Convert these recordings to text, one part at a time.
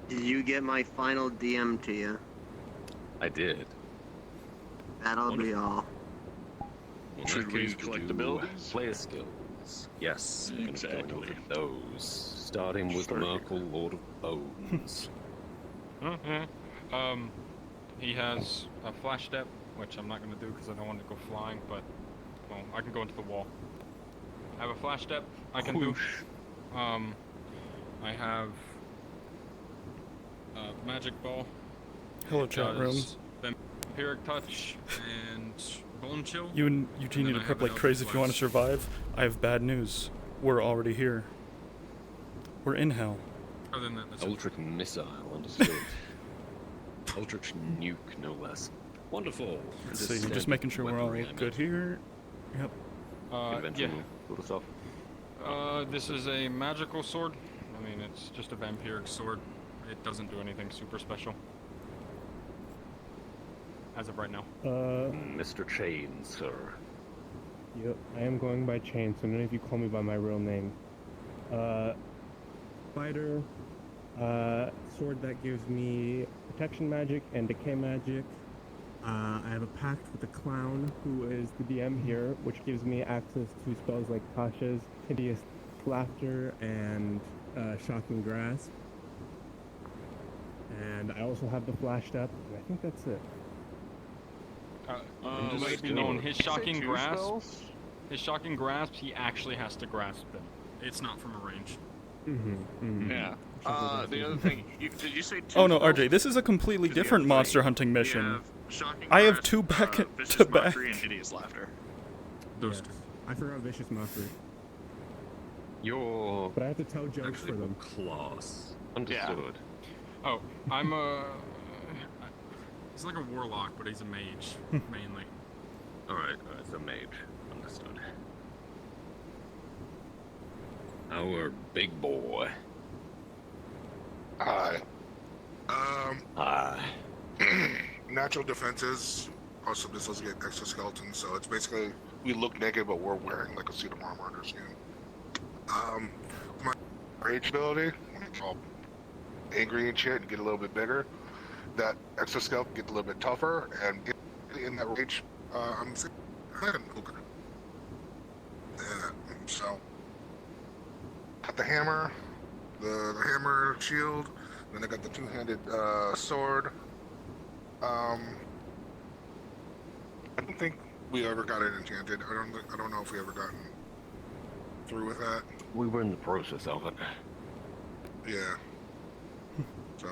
Did you get my final DM to you? I did. That'll be all. Should we collect abilities? Player skills. Yes, we're Exactly. going over those. Starting with Merkel, Lord of Bones. He has a flash step, which I'm not going to do because I don't want to go flying, but, well, I can go into the wall. I have a flash step I can do. I have magic ball. Hello, chat room. Vampiric touch and bone chill. You and Eugene need to prep like crazy if you want to survive. I have bad news. We're already here. We're in hell. Other than that, that's Ultric missile, understood. Ultric nuke, no less. Wonderful. Let's see, I'm just making sure we're all good here. Yep. Conventional sort of stuff. This is a magical sword. I mean, it's just a vampiric sword. It doesn't do anything super special. As of right now. Mr. Chain, sir. Yep, I am going by Chain, so none of you call me by my real name. Fighter, sword that gives me protection magic and decay magic. I have a pact with the clown, who is the DM here, which gives me access to spells like Tasha's Hideous Laughter and Shocking Grasp. And I also have the Flash Step, and I think that's it. Let it be known, his shocking grasp. His shocking grasp, he actually has to grasp them. It's not from a range. Yeah. The other thing, did you say two Oh no, spells? RJ, this is a completely different monster hunting mission. Shocking I have Grasp, two back Vicious to back. Mockery and Hideous Laughter. Those Yes. two. I forgot Vicious Mockery, You're but I have to tell jokes for them. class. Understood. Oh, I'm a... He's like a warlock, but he's a mage, mainly. Alright, it's a mage. Understood. Our big boy. Hi. Ah. Natural defenses. Also, this doesn't get exoskeleton, so it's basically we look naked, but we're wearing like a suit of armor under skin. My rage ability, when it's all angry and shit, and get a little bit bigger. That exoskeleton get a little bit tougher, and get in that rage. I'm like an ogre. So, got the hammer, the hammer shield. Then I got the two-handed sword. I don't think we ever got it enchanted. I don't know if we ever gotten through with that. We were in the process of it. Yeah. So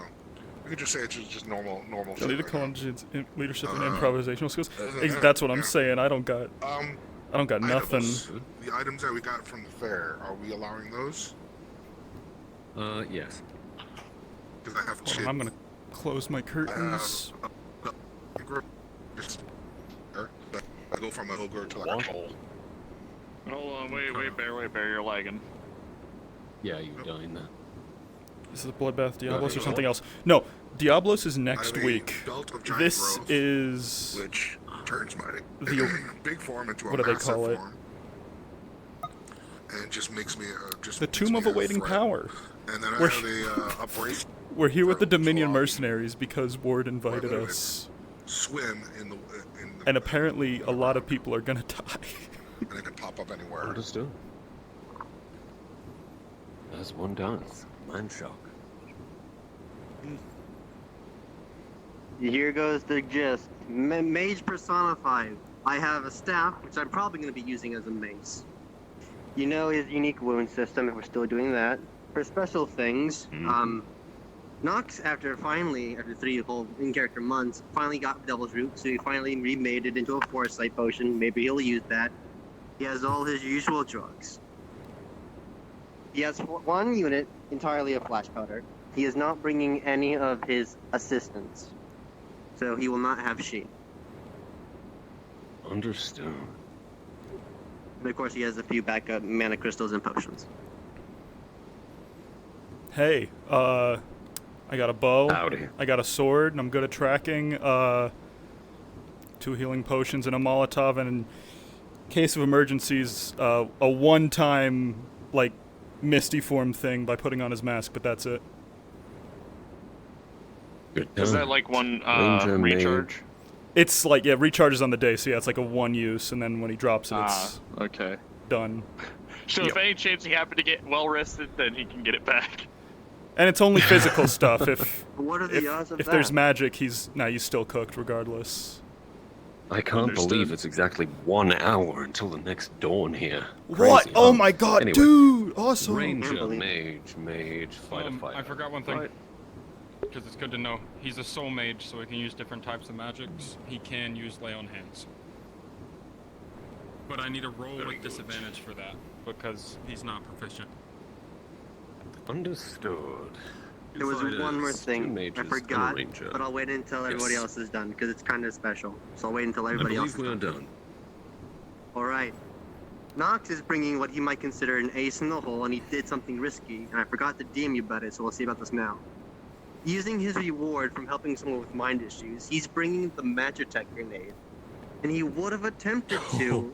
we could just say it's just normal shit. Leader right colleges, leadership and improvisational skills. That's what I'm saying. I don't got nothing. The items that we got from the fair, are we allowing those? Yes. Because I have Hold on, I'm gonna close my curtains. I go from an ogre to like a troll. Hold on, wait, Bear, you're lagging. Yeah, you dying there. This is Bloodbath Diablos or something else. No, Diablos is next week. This growth, is which turns my the big form into a what do they massive call it? form, and just makes me The Tomb of Awaiting Power. And then I We're- have a brace. We're here with the for Dominion claw. Mercenaries because Ward invited us. Swim in the And apparently a lot of people are gonna die. and it can pop up anywhere. Understood. As one does. Mind shock. Here goes the gist. Mage personified. I have a staff, which I'm probably going to be using as a mace. You know his unique wound system, if we're still doing that. For special things, Nox, after 3 whole in-character months, finally got Devil's Root, so he finally remade it into a Foresight potion. Maybe he'll use that. He has all his usual drugs. He has one unit entirely of flash powder. He is not bringing any of his assistants. So he will not have she. Understood. And of course, he has a few backup mana crystals and potions. Hey, I got a bow. Howdy. I got a sword, and I'm good at tracking. 2 healing potions and a Molotov, and in case of emergencies, a one-time, like, misty form thing by putting on his mask, but that's it. Good Is that done. like one Ranger, recharge? mage. It's like, yeah, recharges on the day, so yeah, it's like a one use, and then when he drops it, it's Okay. done. So if any chance he happened to get well rested, then he can get it back. And it's only physical stuff. If But what are the odds of if that? there's magic, he's still cooked regardless. I can't Understood. believe it's exactly 1 hour until the next dawn here. What? Crazy, Oh huh? my god, Anyway, dude! Awesome! Ranger, Unbelievable. mage, fighter. I forgot one thing. Because it's good to know. He's a soul mage, so he can use different types of magics. He can use lay on hands. But I need a roll with disadvantage for that, because he's not proficient. Understood. There was Fighters, one more 2 thing. mages I and a forgot, ranger. but I'll wait until everybody Yes. else is done, because it's kind of special. So I'll wait until I everybody else believe is we're done. done. Alright. Nox is bringing what he might consider an ace in the hole, and he did something risky, and I forgot to DM you about it, so we'll see about this now. Using his reward from helping someone with mind issues, he's bringing the Magitech grenade. And he would have attempted to,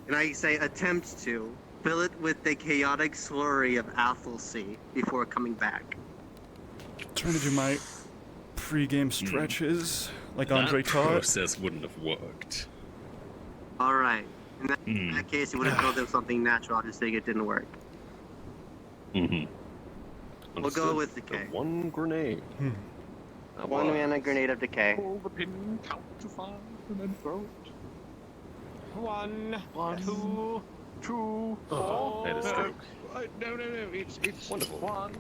and I say attempt to, fill it with the chaotic slurry of Athelcy before coming back. Trying to do my pre-game stretches, like Andre that taught. process wouldn't have worked. Alright. In that case, he would have filled it with something natural, just saying it didn't work. Mm-hmm. We'll go with decay. 1 grenade. That One was. mana grenade of decay. Pull the pin, count to 5, and then throw it. 1, One, 2, 2, Oh, I had a stroke. No, it's Wonderful. 1,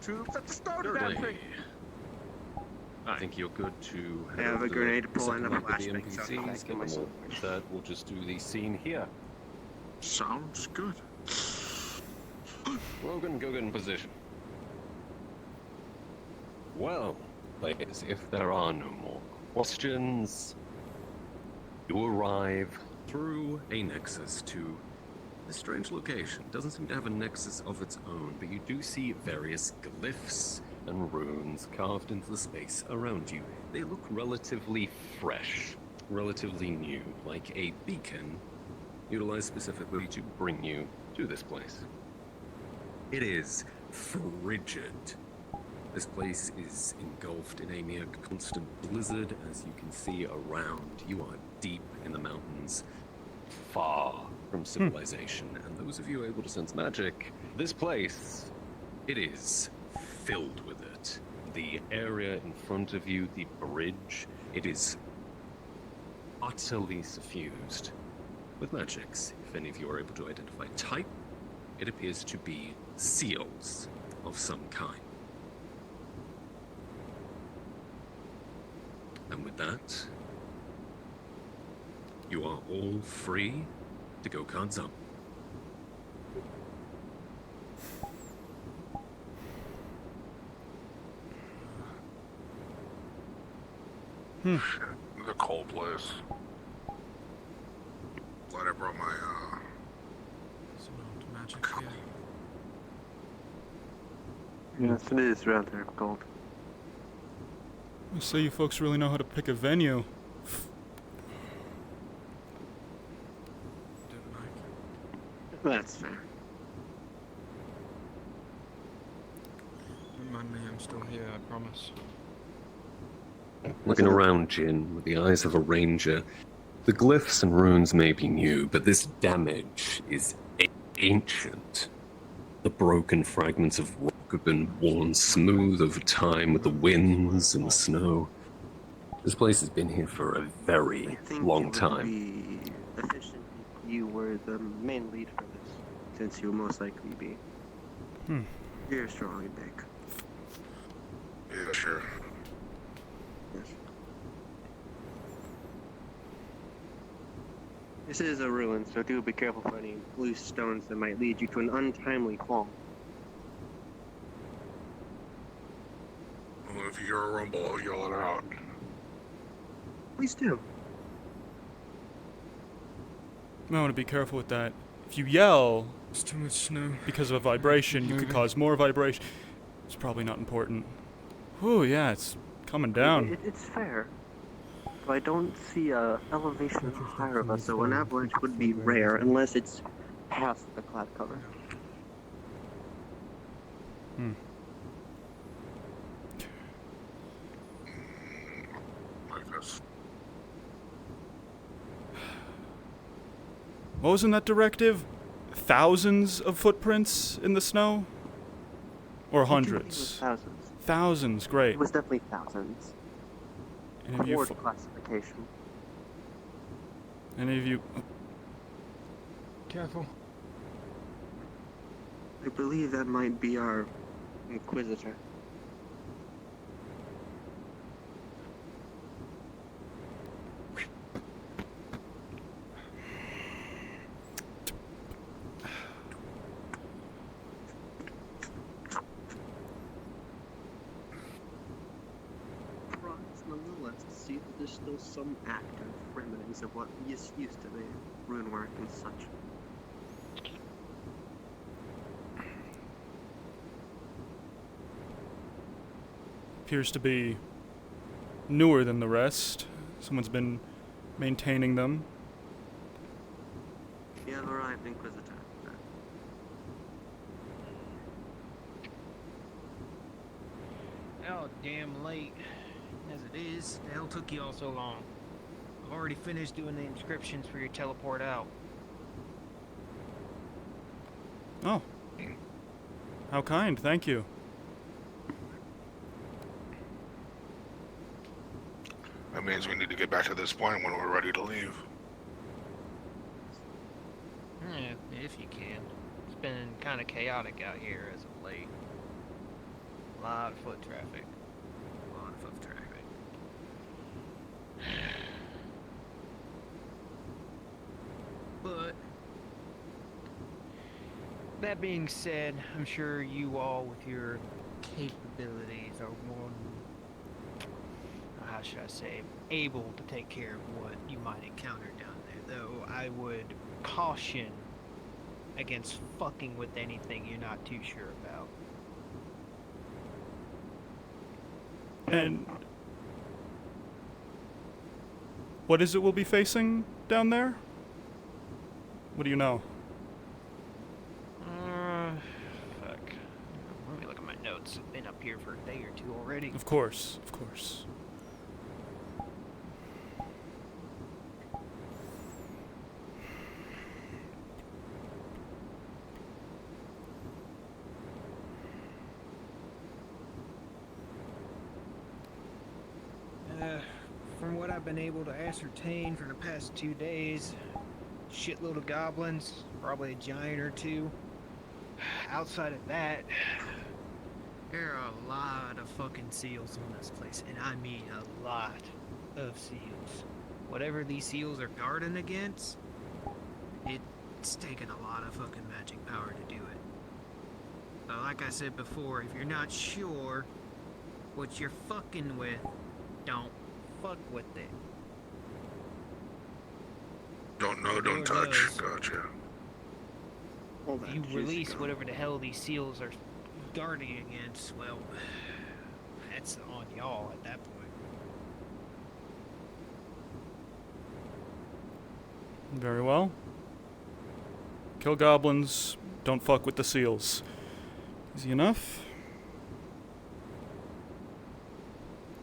2. Let's start that Thirdly, thing. I think you're good to I have over a to grenade the to pull and a second lap with the flashbang, so I'm NPCs, back get in them my all. sword. With that, we'll just do the scene here. Sounds good. Logan, go get in position. Well, ladies, if there are no more questions, you arrive through a nexus to a strange location. Doesn't seem to have a nexus of its own, but you do see various glyphs and runes carved into the space around you. They look relatively fresh, relatively new, like a beacon utilized specifically to bring you to this place. It is frigid. This place is engulfed in a near constant blizzard. As you can see around, you are deep in the mountains, far from civilization. And those of you able to sense magic, this place, it is filled with it. The area in front of you, the bridge, it is utterly suffused with magics. If any of you are able to identify type, it appears to be seals of some kind. And with that, you are all free to go cards up. The cold place. Glad I brought my magic here. Yes, it is rather cold. So you folks really know how to pick a venue. That's fair. Remind me, I'm still here, I promise. Looking around, Jin, with the eyes of a ranger, the glyphs and runes may be new, but this damage is ancient. The broken fragments of rock have been worn smooth over time with the winds and the snow. This place has been here for a I very think long it would time. be efficient if you were the main lead for this, since you'll most likely be. You're strong and big. yeah, sure. Yes. This is a ruin, so do be careful for any loose stones that might lead you to an untimely fall. Well, if you hear a rumble, I'll yell it out. Please do. I want to be careful with that. If you yell It's too much snow. because of a vibration, you could Moving. cause more vibration. It's probably not important. Whew, yeah, it's coming down. It's fair. But I don't see a elevation higher of us, so an avalanche would be rare unless it's past the cloud cover. Like this. What was in that directive? Thousands of footprints in the snow? Or It was hundreds? thousands. Thousands, great. It was definitely thousands. Any of you, Ward classification. any of you, Careful. I believe that might be our Inquisitor. Surprised nonetheless to see that there's still some active remnants of what used to be rune work and such. appears to be newer than the rest. Someone's been maintaining them. You have arrived, Inquisitor. Oh, damn late. As it is, the hell took you all so long? I've already finished doing the inscriptions for your teleport out. Oh. How kind, thank you. That means we need to get back to this point when we're ready to leave. If you can. It's been kind of chaotic out here as of late. A lot of foot traffic. A lot of foot traffic. But that being said, I'm sure you all with your capabilities are more, how should I say, able to take care of what you might encounter down there. Though I would caution against fucking with anything you're not too sure about. And what is it we'll be facing down there? What do you know? Fuck. Let me look at my notes. I've been up here for a day or two already. Of course, of course. From what I've been able to ascertain for the past 2 days, shitload of goblins, probably a giant or two. Outside of that, there are a lot of fucking seals on this place, and I mean a lot of seals. Whatever these seals are guarding against, it's taken a lot of fucking magic power to do it. So like I said before, if you're not sure what you're fucking with, don't fuck with it. Don't know, don't Lord touch. knows. Gotcha. Hold on, You juicy release gum. whatever the hell these seals are guarding against, well, that's on y'all at that point. Very well. Kill goblins, don't fuck with the seals. Easy enough?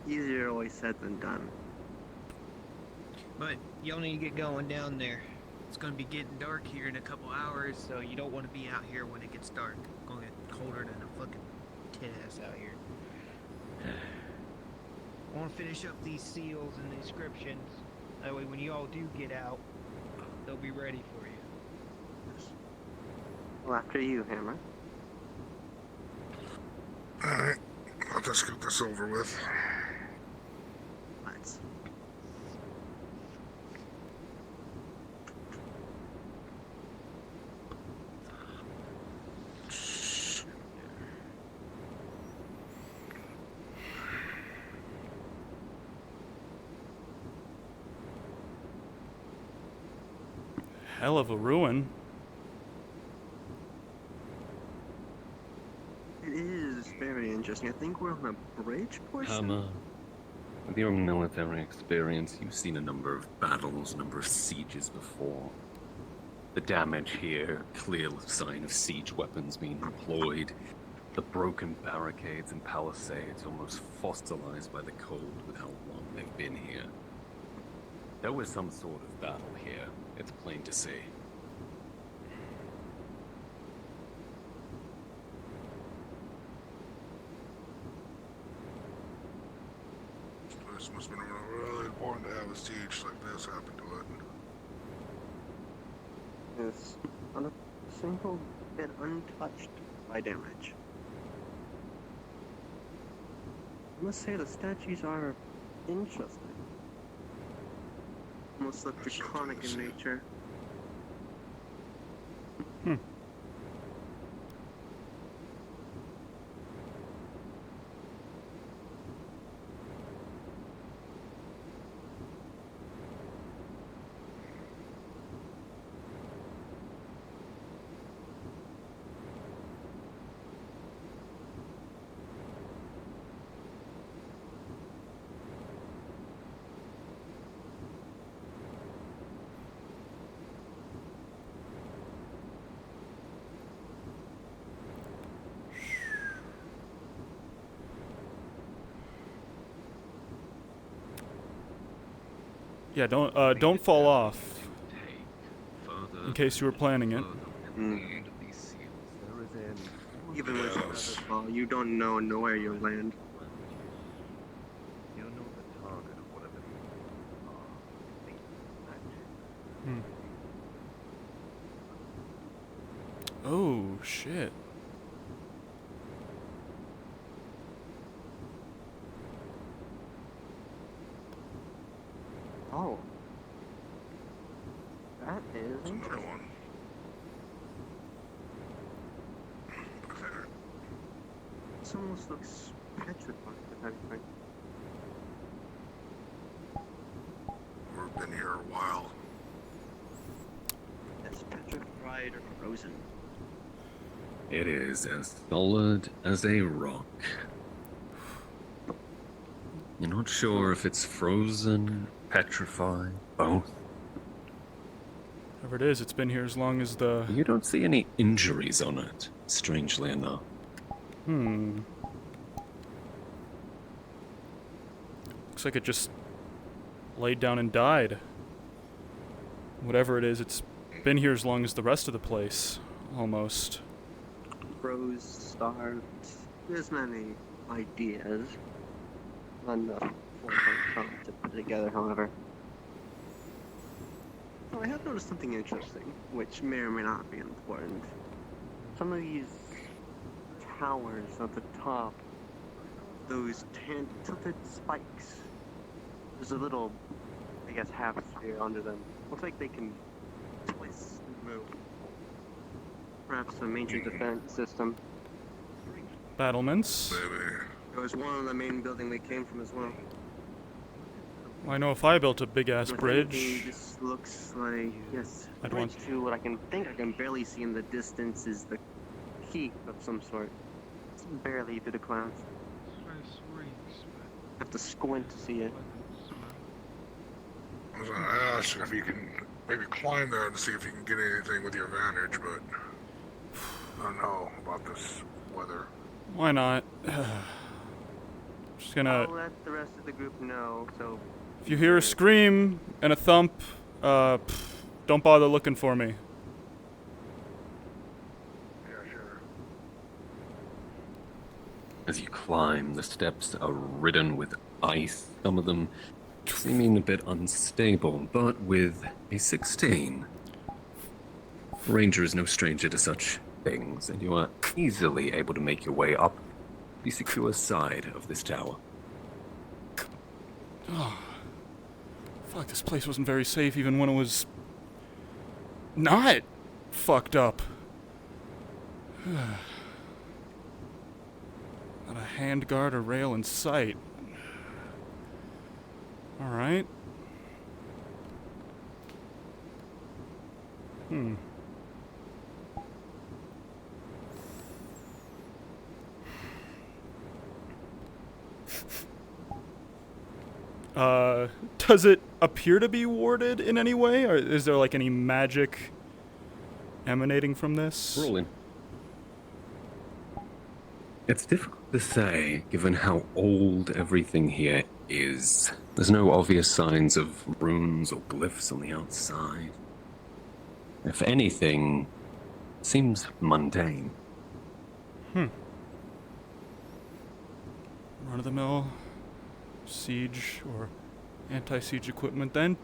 Easier always said than done. But y'all need to get going down there. It's gonna be getting dark here in a couple hours, so you don't want to be out here when it gets dark. It's gonna get colder than a fucking tit-ass out here. I want to finish up these seals and the inscriptions. That way when you all do get out, they'll be ready for you. Well, after you, Hammer. Alright. I'll just get this over with. Let's. hell of a ruin. It is very interesting. I think we're on a bridge portion. Hammer, with your military experience, you've seen a number of battles, a number of sieges before. The damage here, clear sign of siege weapons being deployed. The broken barricades and palisades almost fossilized by the cold with how long they've been here. There was some sort of battle here, it's plain to see. This place must have been really important to have a siege like this happen to it. It's on a single bit untouched by damage. I must say the statues are interesting. Almost look That's something draconic to in see. nature. Yeah, don't fall off, in case you were planning it. Even with feather fall, you don't know where you'll land. You know the target of whatever Oh, shit. Oh. That is There's another interesting. one. Okay. This almost looks petrified, if anything. We've been here a while. It's petrified or frozen. It is as solid as a rock. You're not sure if it's frozen, petrified, both. Whatever it is, it's been here as long as the... You don't see any injuries on it, strangely enough. Looks like it just laid down and died. Whatever it is, it's been here as long as the rest of the place, almost. Froze, starved. There's many ideas. Not enough four-point to put it together, however. Oh, I have noticed something interesting, which may or may not be important. Some of these towers at the top, those tilted spikes, there's a little, I guess, half sphere under them. Looks like they can twist and move. Perhaps some ancient defense system. Battlements. Maybe. It was one of the main building we came from as well. Well, I know if I built a big-ass I think bridge... This looks like, yes, I'd bridge want- to what I can barely see in the distance is the key of some sort. It's barely through the clouds. I have to squint to see it. I was gonna ask if you can maybe climb there and see if you can get anything with your vantage, but I don't know about this weather. Why not? Just gonna... I'll let the rest of the group know, so... If you hear a scream and a thump, don't bother looking for me. Yeah, sure. As you climb, the steps are ridden with ice, some of them seeming a bit unstable, but with a 16. Ranger is no stranger to such things, and you are easily able to make your way up the secure side of this tower. Oh. Fuck, this place wasn't very safe even when it was... not fucked up. Not a handguard or rail in sight. Alright. Hmm. Does it appear to be warded in any way, or is there like any magic emanating from this? Rolling. It's difficult to say, given how old everything here is. There's no obvious signs of runes or glyphs on the outside. If anything, it seems mundane. Run-of-the-mill siege or anti-siege equipment then?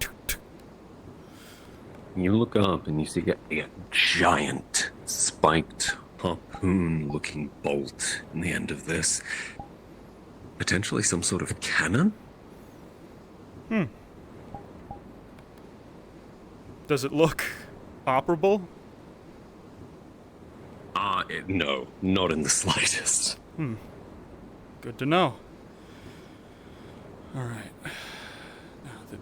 You look up and you see a giant, spiked, harpoon-looking bolt in the end of this. Potentially some sort of cannon? Does it look operable? No, not in the slightest. Good to know. Alright. Now the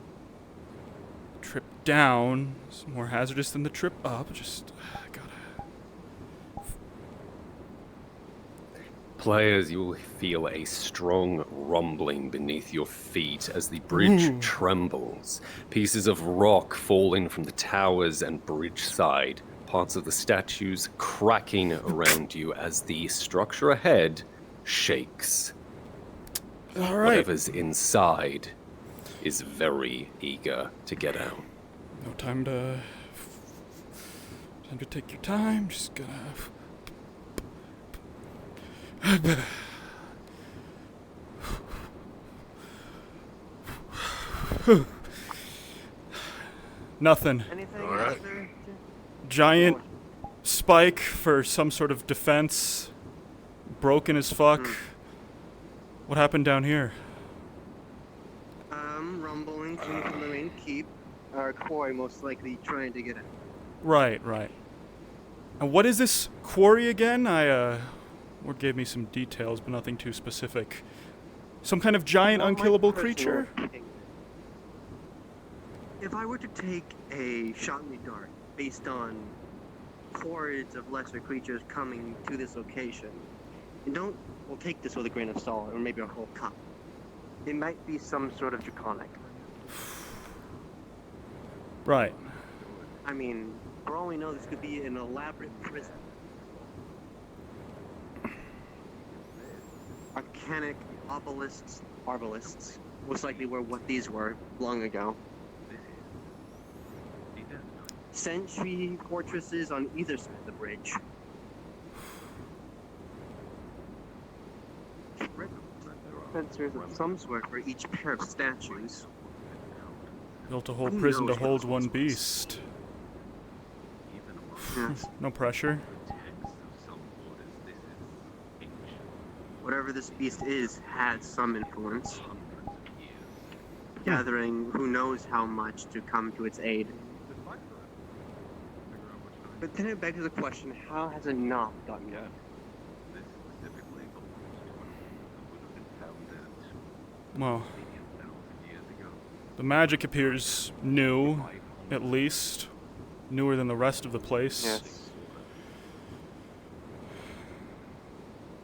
trip down is more hazardous than the trip up. Just gotta... Players, you will feel a strong rumbling beneath your feet as the bridge trembles. Pieces of rock fall in from the towers and bridge side. Parts of the statues cracking around you as the structure ahead shakes. All right. Whatever's inside is very eager to get out. No time to take your time. Just gonna... Nothing. Anything All right. out there? Giant spike for some sort of defense. Broken as fuck. What happened down here? Rumbling coming from the main keep. Our quarry most likely trying to get out. Right. And what is this quarry again? Ward gave me some details, but nothing too specific. Some kind of giant, Well, my unkillable personal creature? opinion, if I were to take a shot in the dark based on hordes of lesser creatures coming to this location, we'll take this with a grain of salt, or maybe a whole cup. It might be some sort of draconic. Right. I mean, for all we know, this could be an elaborate prison. Arcanic arbalists most likely were what these were long ago. Sentry fortresses on either side of the bridge. Sensors of some sort for each pair of statues. Built a whole Who prison to knows hold what's one possible? beast. Yes. No pressure. Whatever this beast is has some influence. Gathering who knows how much to come to its aid. But then it begs the question, how has it not gotten out? Well, the magic appears new, at least. Newer than the rest of the place. Yes.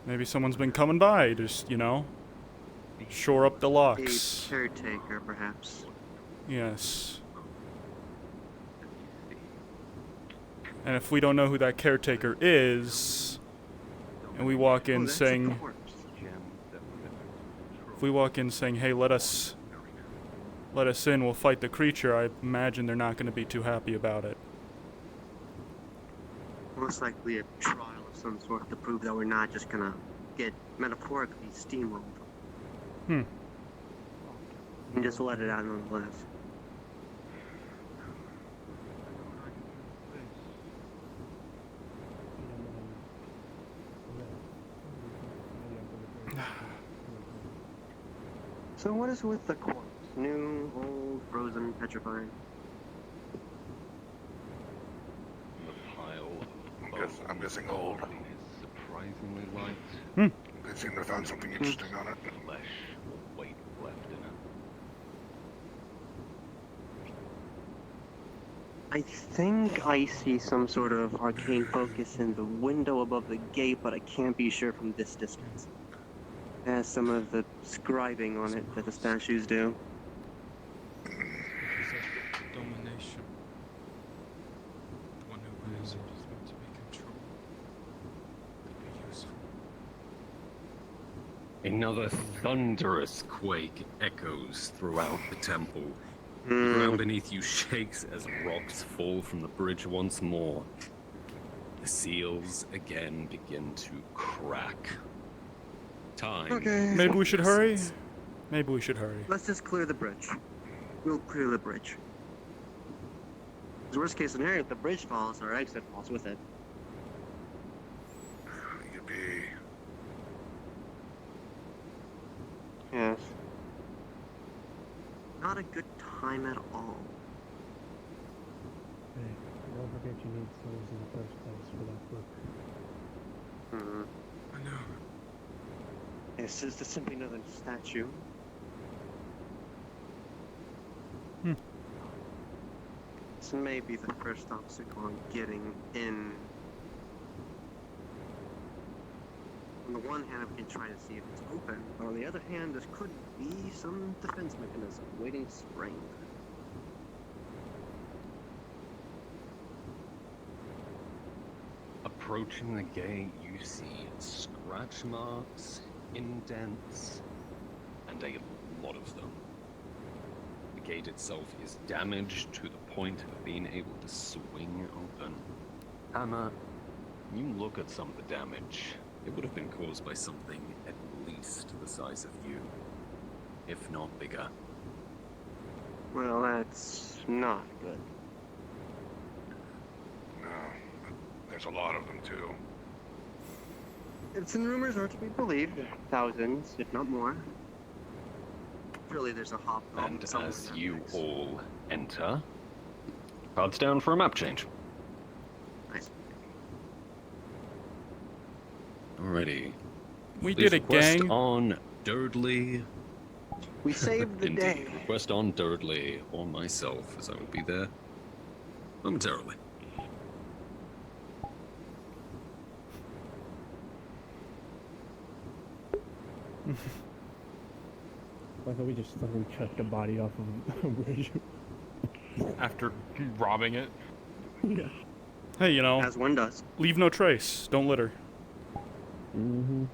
Maybe someone's been coming by, just, shore up the A locks. caretaker, perhaps. Yes. And if we don't know who that caretaker is, and we walk in Oh, that's a saying, corpse. if we walk in saying, hey, let us in, we'll fight the creature, I imagine they're not going to be too happy about it. Most likely a trial of some sort to prove that we're not just gonna get metaphorically steamrolled. Hmm. And just let it out nonetheless. So what is with the corpse? New, old, frozen, petrified? The pile of I'm guessing old. is surprisingly light. They seem to have found something interesting on it. Flesh or weight left in it. I think I see some sort of arcane focus in the window above the gate, but I can't be sure from this distance. It has some of the scribing on it that the statues do. Domination. The one who wears it is meant to be control. Could be useful. Another thunderous quake echoes throughout the temple. The Hmm. ground beneath you shakes as rocks fall from the bridge once more. The seals again begin to crack. Time. Okay. Maybe we should hurry? Maybe we should hurry. Let's just clear the bridge. We'll clear the bridge. The worst case scenario, if the bridge falls, our exit falls with it. Yippee. Yes. Not a good time at all. Hey, don't forget you need souls in the first place for that book. Hmm. I know. This is simply another statue. This may be the first obstacle on getting in. On the one hand, we can try to see if it's open, but on the other hand, this could be some defense mechanism waiting to spring. Approaching the gate, you see scratch marks, indents, and a lot of them. The gate itself is damaged to the point of being able to swing open. Hannah, you look at some of the damage. It would have been caused by something at least the size of you, if not bigger. Well, that's not good. No, there's a lot of them too. Ifs and rumors are to be believed. Thousands, if not more. Surely there's a hobgoblin And somewhere as in that you mix. all enter, cards down for a map change. Nice. Alrighty. We Please did it, request gang. on Durdley. We saved the Indeed. day. Request on Durdley or myself, as I will be there momentarily. I thought we just fucking chucked a body off of a bridge. After robbing it. Yeah. Hey, you know, As one does. leave no trace. Don't litter. Mm-hmm.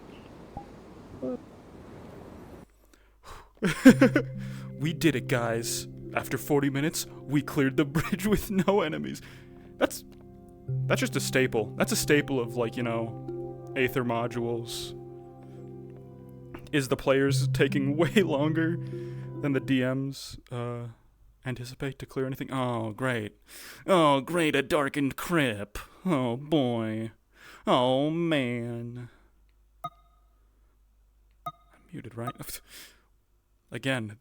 We did it, guys. After 40 minutes, we cleared the bridge with no enemies. That's just a staple. That's a staple of, like, you know, Aether modules. Is the players taking way longer than the DMs anticipate to clear anything? Oh, great. Oh, great, a darkened crypt. Oh, boy. Oh, man. I'm muted, right? Again,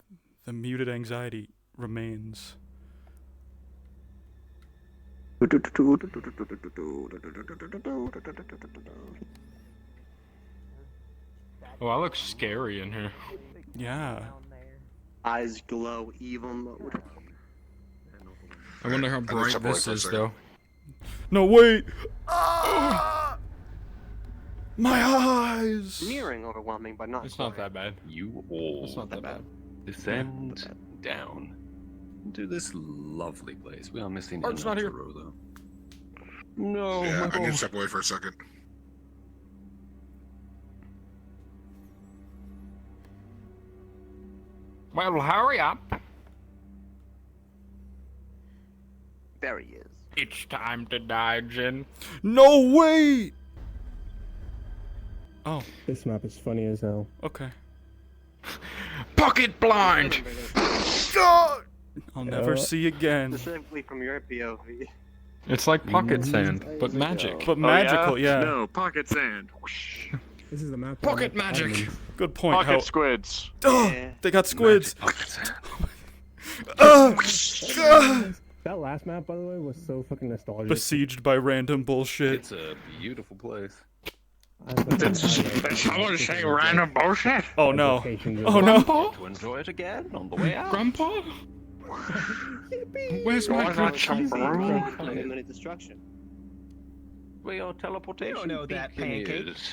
the muted anxiety remains. Oh, I look scary in here. Yeah. Eyes glow evil mode. I wonder how just bright step away this for a is, second. though. No, wait! My eyes! Nearing overwhelming, but not It's not quite. that bad. You all It's not that bad. descend down into this lovely place. We are missing Oh, it's not here. Anataro, though. No, Yeah, I need to Michael. step away for a second. Well, hurry up. There he is. It's time to die, Jin. No, wait! Oh, This map is funny as hell. okay. Pocket blind! I'll never see again. Specifically from your POV. It's like pocket sand, but magic. But magical, yeah. No, pocket sand. This is the map. Pocket magic! Good point. Pocket How... squids. Oh, Yeah. they got squids. That last map, by the way, was so fucking nostalgic. Besieged by random bullshit. It's a beautiful place. Did someone say random bullshit? Oh no. Location Oh no. To enjoy it again on the way out. Grandpa? Where's Well, my I'm not trying to control? be imminent destruction. Where your teleportation know that, beacon Pancake. is.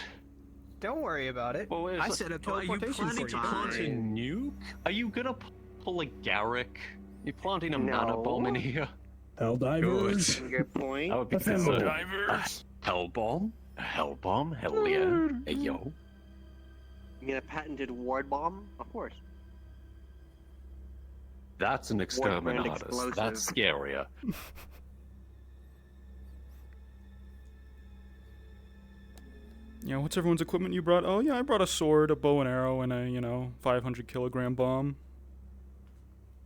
Don't worry about it. Well, where's I the- set up Are you teleportation planning for to you. plant a nuke? Are you gonna pull a Garrick? You planting a mana bomb in here? Helldivers. Good point. That would be Assemble. cool. Divers. Hell bomb? A hell bomb? Hell yeah. Hey yo. You mean a patented ward bomb? Of course. That's an exterminatus. explosive. That's scarier. Yeah, what's everyone's equipment you brought? Oh, yeah, I brought a sword, a bow and arrow, and a, 500-kilogram bomb.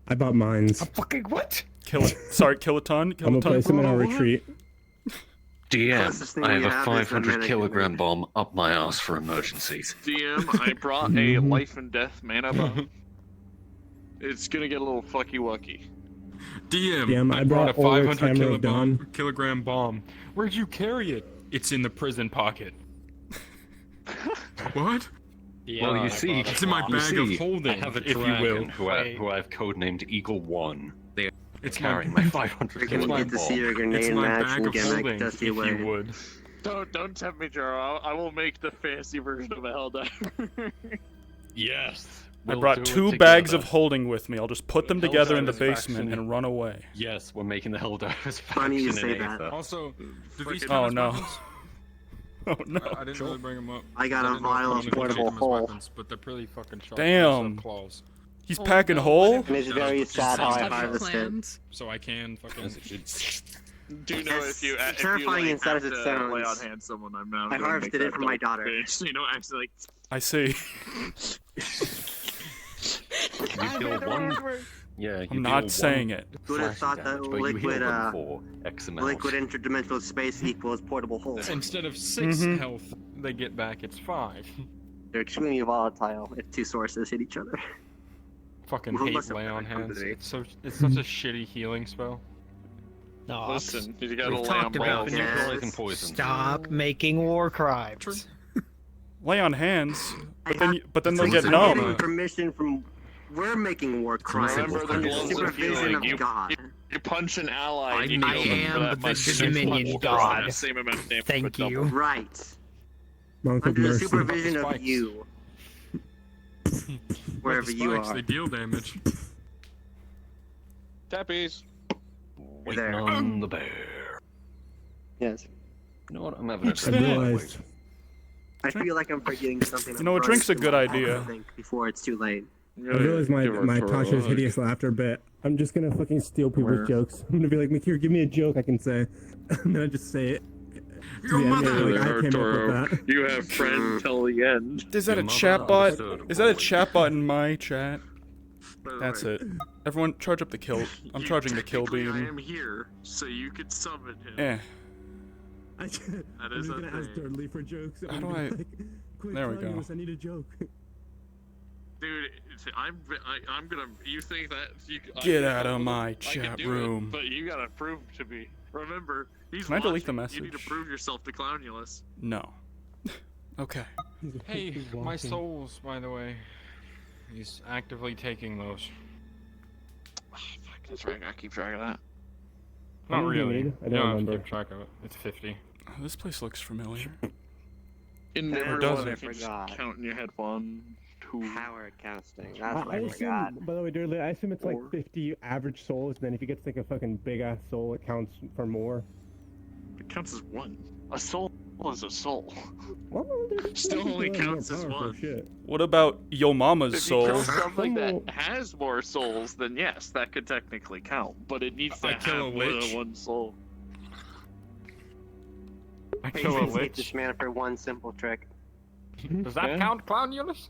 I bought mines. Fucking what? Kiloton. I'm gonna place them in a retreat. Closest thing DM, I we have a have is a 500 mannequin. kilogram bomb up my ass for emergencies. DM, I brought a life and death mana bomb. It's gonna get a little fucky wucky. DM, I I brought a brought Ulrich's 500 Hammer of Dawn. kilogram bomb. Where'd you carry it? It's in the prison pocket. What? Yeah, Well, you I see, brought a It's in my bomb. bag You of see, holding, I have a if you dragon will. who I've codenamed Eagle One. They are It's carrying my my 500 You're gonna kilogram get to see your bomb. It's grenade my match bag and of gimmick holding, dusty if away. you would. Don't tempt me, Jaro. I will make the fancy version of a Helldiver. Yes. I we'll brought do it 2 bags together. of holding with me. I'll just put them Hell together in the satisfaction. basement and run away. Yes, we're making the Helldivers Funny you faction in say that. Aether. Also, do these Frickin- count Oh, as no. weapons? Oh, no. I didn't really bring them up. I got a didn't know if vial of Conan could portable take them as hole. weapons, but they're Pretty fucking sharp. Damn. Claws. He's packing whole? And it's very sad how I harvested. plans. So I can fucking. As it should. Do you know As if you terrifying like, inside have as it to sounds, lay on hand someone, I'm now I gonna harvested make it that for my double daughter. fish, so you know, actually, like, I see. You deal one. Yeah, you I'm deal not one saying it. Who would have slashing thought that damage, but you heal liquid, them for X amount. liquid interdimensional space equals portable holes? Instead of 6 Mhm. health, they get back. It's 5. They're extremely volatile if 2 sources hit each other. Fucking Well, hate listen, lay on everybody. hands. It's such a shitty healing spell. No, listen, you gotta we've lay on talked about balls. Yeah. Neutralizing poison. stop making war crimes. Lay on hands, but then So they'll get I'm numb. getting permission from. We're making war crimes Remember the under gloves of supervision healing. of You- God. You punch an ally, I and you know. heal them I for am that the much. Dominion You punch God. the same amount of damage, Thank but double. you. Right. Monk of Under the Mercy. supervision of Spikes. you. Wherever Like the you spikes, are. they deal damage. Tappies. Waiting There. on the bear. Yes. You know what? I'm having a I drink. realized. I feel like I'm forgetting something. You know, a drink's a good idea. I think before it's too late. I realized my Tasha's hideous laughter bit. I'm just gonna fucking steal people's jokes. I'm gonna be like, Makir, give me a joke I can say. And then I just say it. Your Yeah, mother! like, I came up with that. You have friend till the end. Is that a Your mother chatbot? understood Is that a always. chatbot in my chat? By the That's way, it. Everyone, charge up the kill. I'm you- charging the kill technically, I beam. am here, so you could summon him. Eh. I'm is just a gonna ask thing. Dudley for jokes. How I'm do gonna be I- like, Quick, There we go. Claudius, I need a joke. Dude, I'm gonna. You think that you? Get out of my I can chat do room. It, but you gotta prove to me. Remember, he's Can I delete the watching. You need to message? prove yourself to Clownulus. No. Okay. Hey, He's my watching. souls, by the way. He's actively taking those. Oh, fuck, that's right. I gotta keep track of that. How Not many do you really. need? I You don't have to remember. keep track of it. It's 50. Oh, this place looks familiar. In Or never does one, it? if you just Forgot. count in your head 1, 2. Power casting. That's I what I forgot. assume, by the way, Dudley, I assume it's like Four. 50 average souls, and then if you get like a fucking big ass soul, it counts for more. It counts as 1. A soul is a soul. Well, there's Still people only that are more counts as powerful, one. Shit. What about Yo Mama's If you soul? kill something Oh. that has more souls, then yes, that could technically count. But it needs to I have kill a more lich. than 1 soul. I kill a Basically, this lich. man for one simple trick. Does that Yeah. count, Clownulus?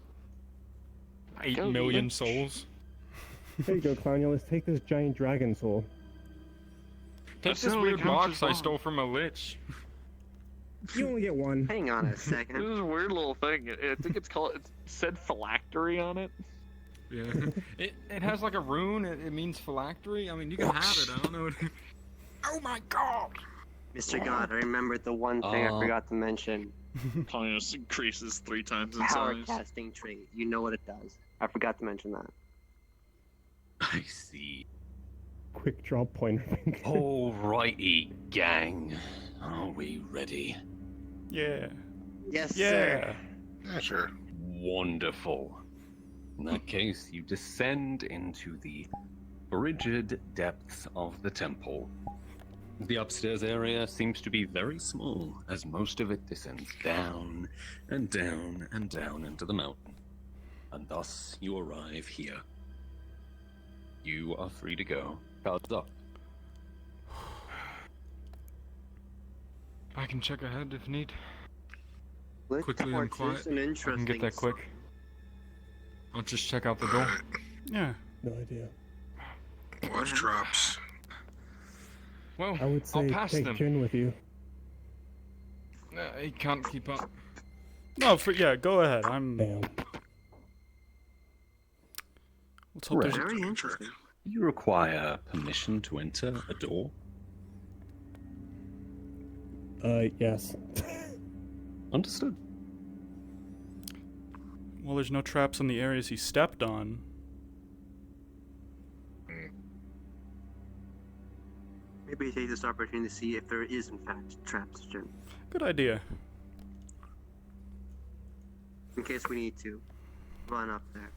8 Kill the million lich. souls. There you go, Clownulus. Take this giant dragon soul. Take That this only weird counts box as I one. stole from a lich. You only get one. Hang on a This second. is a weird little thing. I think it's called. It said phylactery on it. Yeah. It has like a rune. It means phylactery. I mean, you can have it. I don't know. Oh my god! Mr. God, I remembered the one thing I forgot to mention. Clownulus increases 3 times in Power size. casting trait. You know what it does. I forgot to mention that. I see. quick draw pointer finger. Alrighty, gang. Are we ready? Yeah. Yes, Yeah. sir. Yeah, sure. Wonderful. In that case, you descend into the frigid depths of the temple. The upstairs area seems to be very small, as most of it descends down and down and down into the mountain. And thus you arrive here. You are free to go. Cards up. I can check ahead if need. Lit Quickly and torches quiet. and I interesting. can get there quick. I'll just check out the door. Alright, Yeah. No idea. watch traps. Well, I would I'll say pass take them. Jin with you. He can't keep up. No, yeah, go ahead. I'm. Damn. Let's hope there's. Very interesting. You require permission to enter a door. Yes. Understood. Well, there's no traps in the areas he stepped on. Maybe take this opportunity to see if there is in fact traps, Jim. Good idea. In case we need to run up there.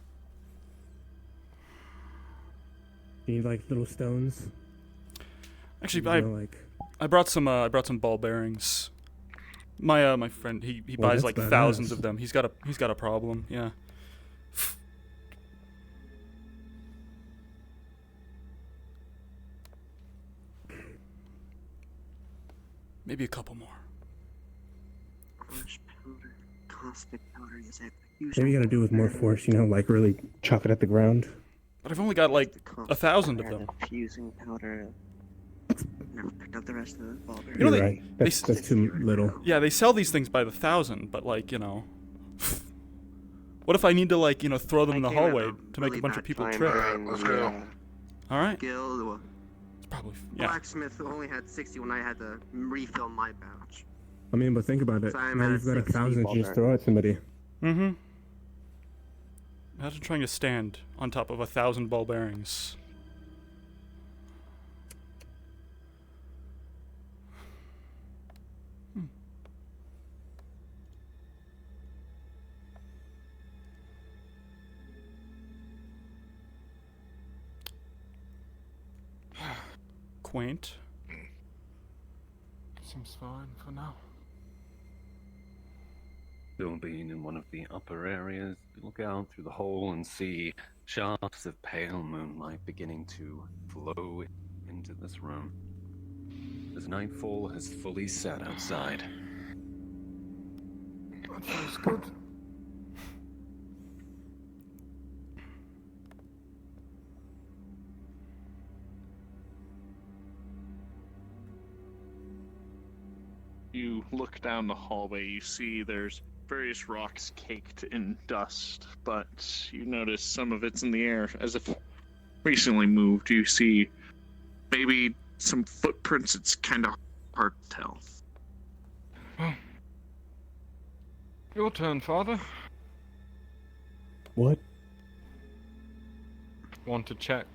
You need like little stones. Actually, You know, like I brought some ball bearings. My friend he Well, buys that's like thousands badass. of them. He's got a problem. Yeah. Maybe a couple more. Orange powder, caustic powder, yes, I maybe you gotta do with more force. You know, like really chuck it at the ground. But I've only got like 1,000 of them. Fusing powder. Never picked up the rest of the ball bearings. You know, You're they- right. That's, they- that's too little. Yeah, they sell these things by the thousand, but like, you know. What if I need to like, you know, throw them in the hallway to make a bunch of people trip? Let's go. All right. Guild, well, It's probably yeah. blacksmith only had 60 when I had to refill my pouch. I mean, but think about it. So I'm Now at you've got 60 1,000. ball You just throw it at somebody. Mm-hmm. Imagine trying to stand on top of 1,000 ball bearings. Quaint. Seems fine for now. Still being in one of the upper areas, you look out through the hole and see shafts of pale moonlight beginning to flow into this room. As nightfall has fully set outside. That feels good. You look down the hallway, you see there's various rocks caked in dust, but you notice some of it's in the air as if recently moved. You see maybe some footprints, it's kind of hard to tell. Your turn, father. What? Want to check?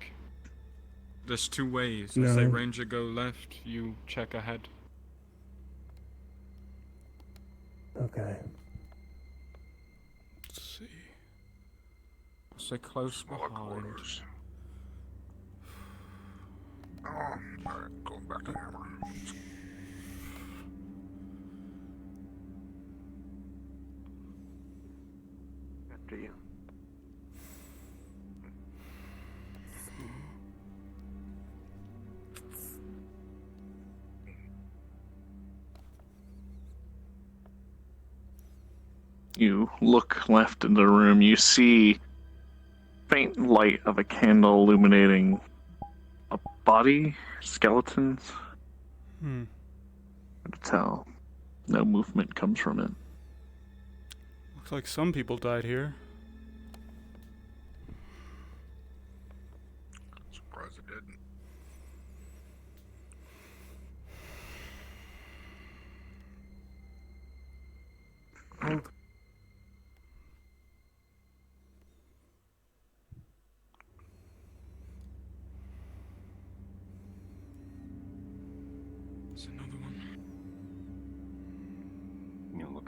There's two ways. No. I say ranger go left, You check ahead. Okay. Let's see. say close Smaller behind. quarters. Oh, alright, going back to hammer. After you. You look left in the room, you see faint light of a candle illuminating a body, skeletons. Hmm. Hard to tell. No movement comes from it. Looks like some people died here. Surprised it didn't.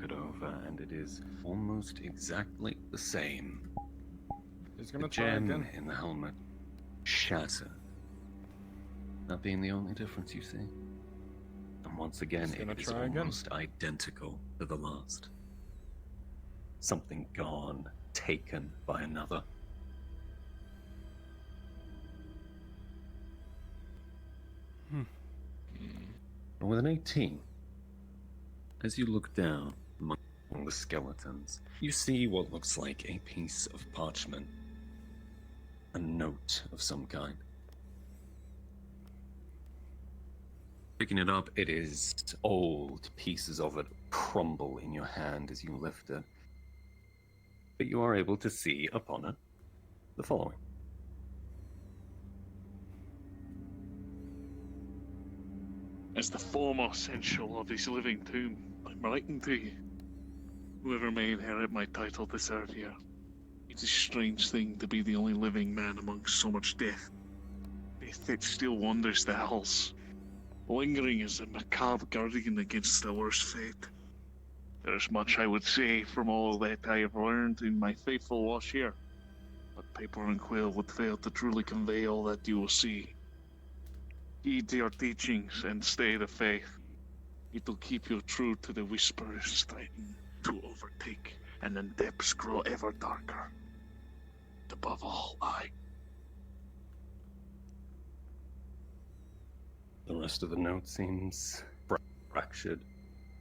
look it over, and it is almost exactly the same. He's The gonna try gem again. in the helmet shattered. That being the only difference you see. And once again, He's gonna it is try again. almost identical to the last. Something gone, taken by another. And with an 18, as you look down among the skeletons, you see what looks like a piece of parchment. A note of some kind. Picking it up, it is old. Pieces of it crumble in your hand as you lift it. But you are able to see upon it the following. As the former essential of his living tomb, I'm writing to you. Whoever may inherit my title this earth here. It's a strange thing to be the only living man amongst so much death. Death that still wanders the halls, lingering as a macabre guardian against the worst fate. There's much I would say from all that I have learned in my faithful watch here, but paper and quill would fail to truly convey all that you will see. Heed your teachings and stay the faith. It will keep you true to the whispers threatening to overtake, and the depths grow ever darker. Above all, The rest of the note seems fractured,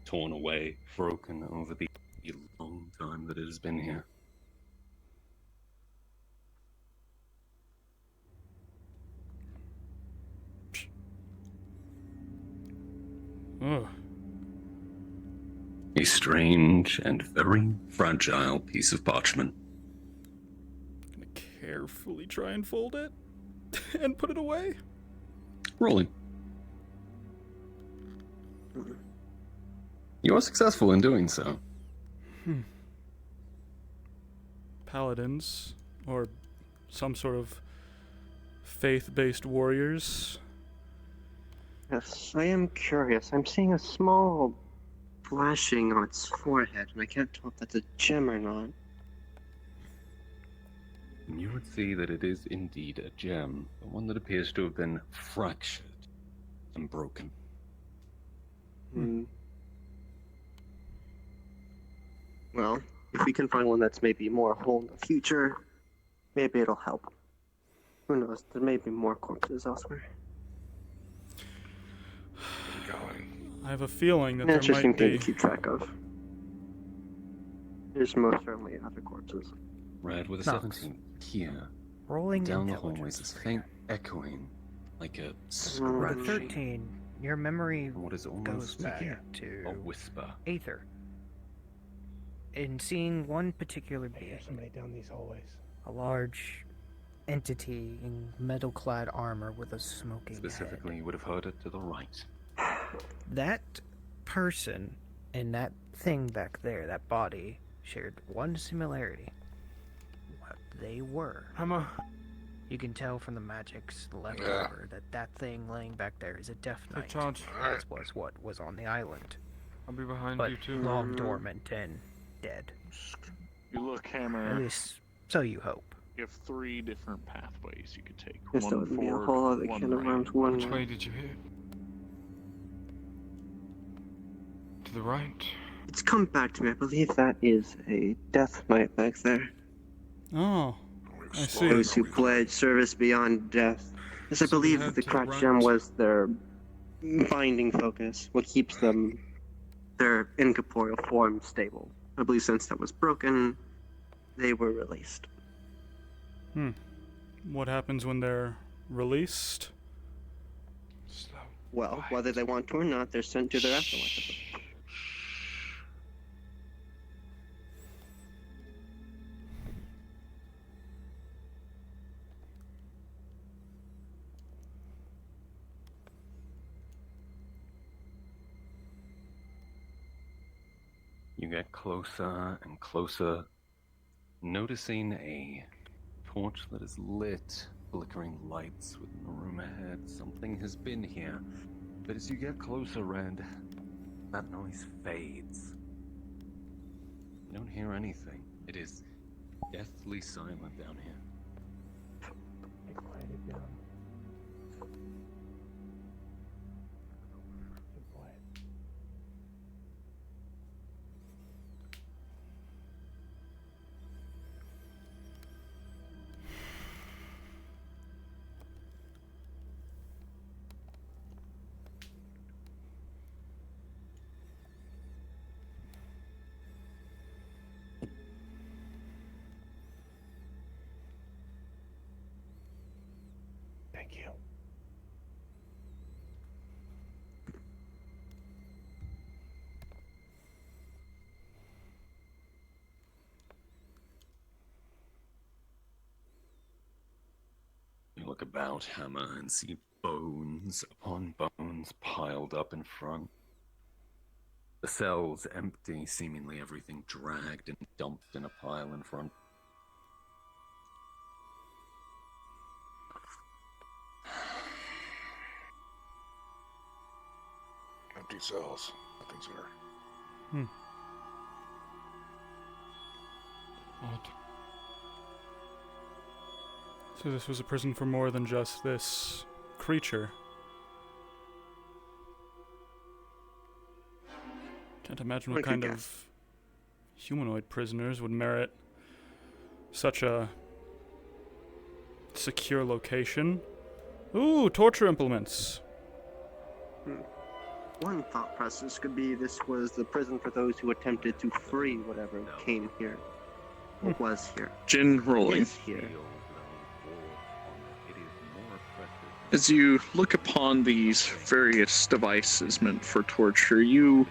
torn away, broken over the long time that it has been here. Ugh. A strange and very fragile piece of parchment. Gonna carefully try and fold it and put it away. Rolling. You are successful in doing so. Paladins, or some sort of faith-based warriors. Yes, I am curious. I'm seeing a small flashing on its forehead, and I can't tell if that's a gem or not. You would see that it is indeed a gem, but one that appears to have been fractured and broken. Well, if we can find one that's maybe more whole in the future, maybe it'll help. Who knows? There may be more corpses elsewhere. I have a feeling that An there interesting might thing be. to keep track of. There's most certainly other corpses. Red with a Knox. 17 here. Rolling Down the intelligence hallways is for faint you. echoing like a With a scratching 13, your memory and what is goes almost back a to whisper. Aether. In seeing one particular being, Somebody down these hallways. a large entity in metal-clad armor with a smoking Specifically, head. you would have heard it to the right. That person and that thing back there, that body, shared one similarity. What they were. Hammer. You can tell from the magics left Yeah. over that that thing laying back there is a Death Take Knight, charge. as was what was on the island, I'll be behind but you too. long dormant and dead. you look, At Hammer. least, so you hope. You have 3 different pathways you could take. Guess that One would be a forward, whole other one can of right. worms. One Which way. way did you hit? To the right. It's come back to me. I believe that is a Death Knight back there. Oh, I see. Those who pledge service beyond death. Yes, I So we believe head that the to the cracked gem right. was their binding focus, what keeps them, their incorporeal form stable. I believe since that was broken, they were released. What happens when they're released? Slow. Well, whether they want to or not, they're sent to their afterlife. You get closer and closer, noticing a torch that is lit, flickering lights within the room ahead. Something has been here. But as you get closer, Red, that noise fades. You don't hear anything. It is deathly silent down here. Be quieted down. Be quiet. Thank you. You look about, Hammer, and see bones upon bones piled up in front. The cells empty, seemingly everything dragged and dumped in a pile in front. Empty cells. Nothing's here. Odd. So this was a prison for more than just this creature. Can't imagine what What kind could of humanoid prisoners would merit such a secure location. Ooh, torture implements. One thought process could be this was the prison for those who attempted to free whatever came here. Or was here. Gin rolling. Is here. As you look upon these various devices meant for torture, you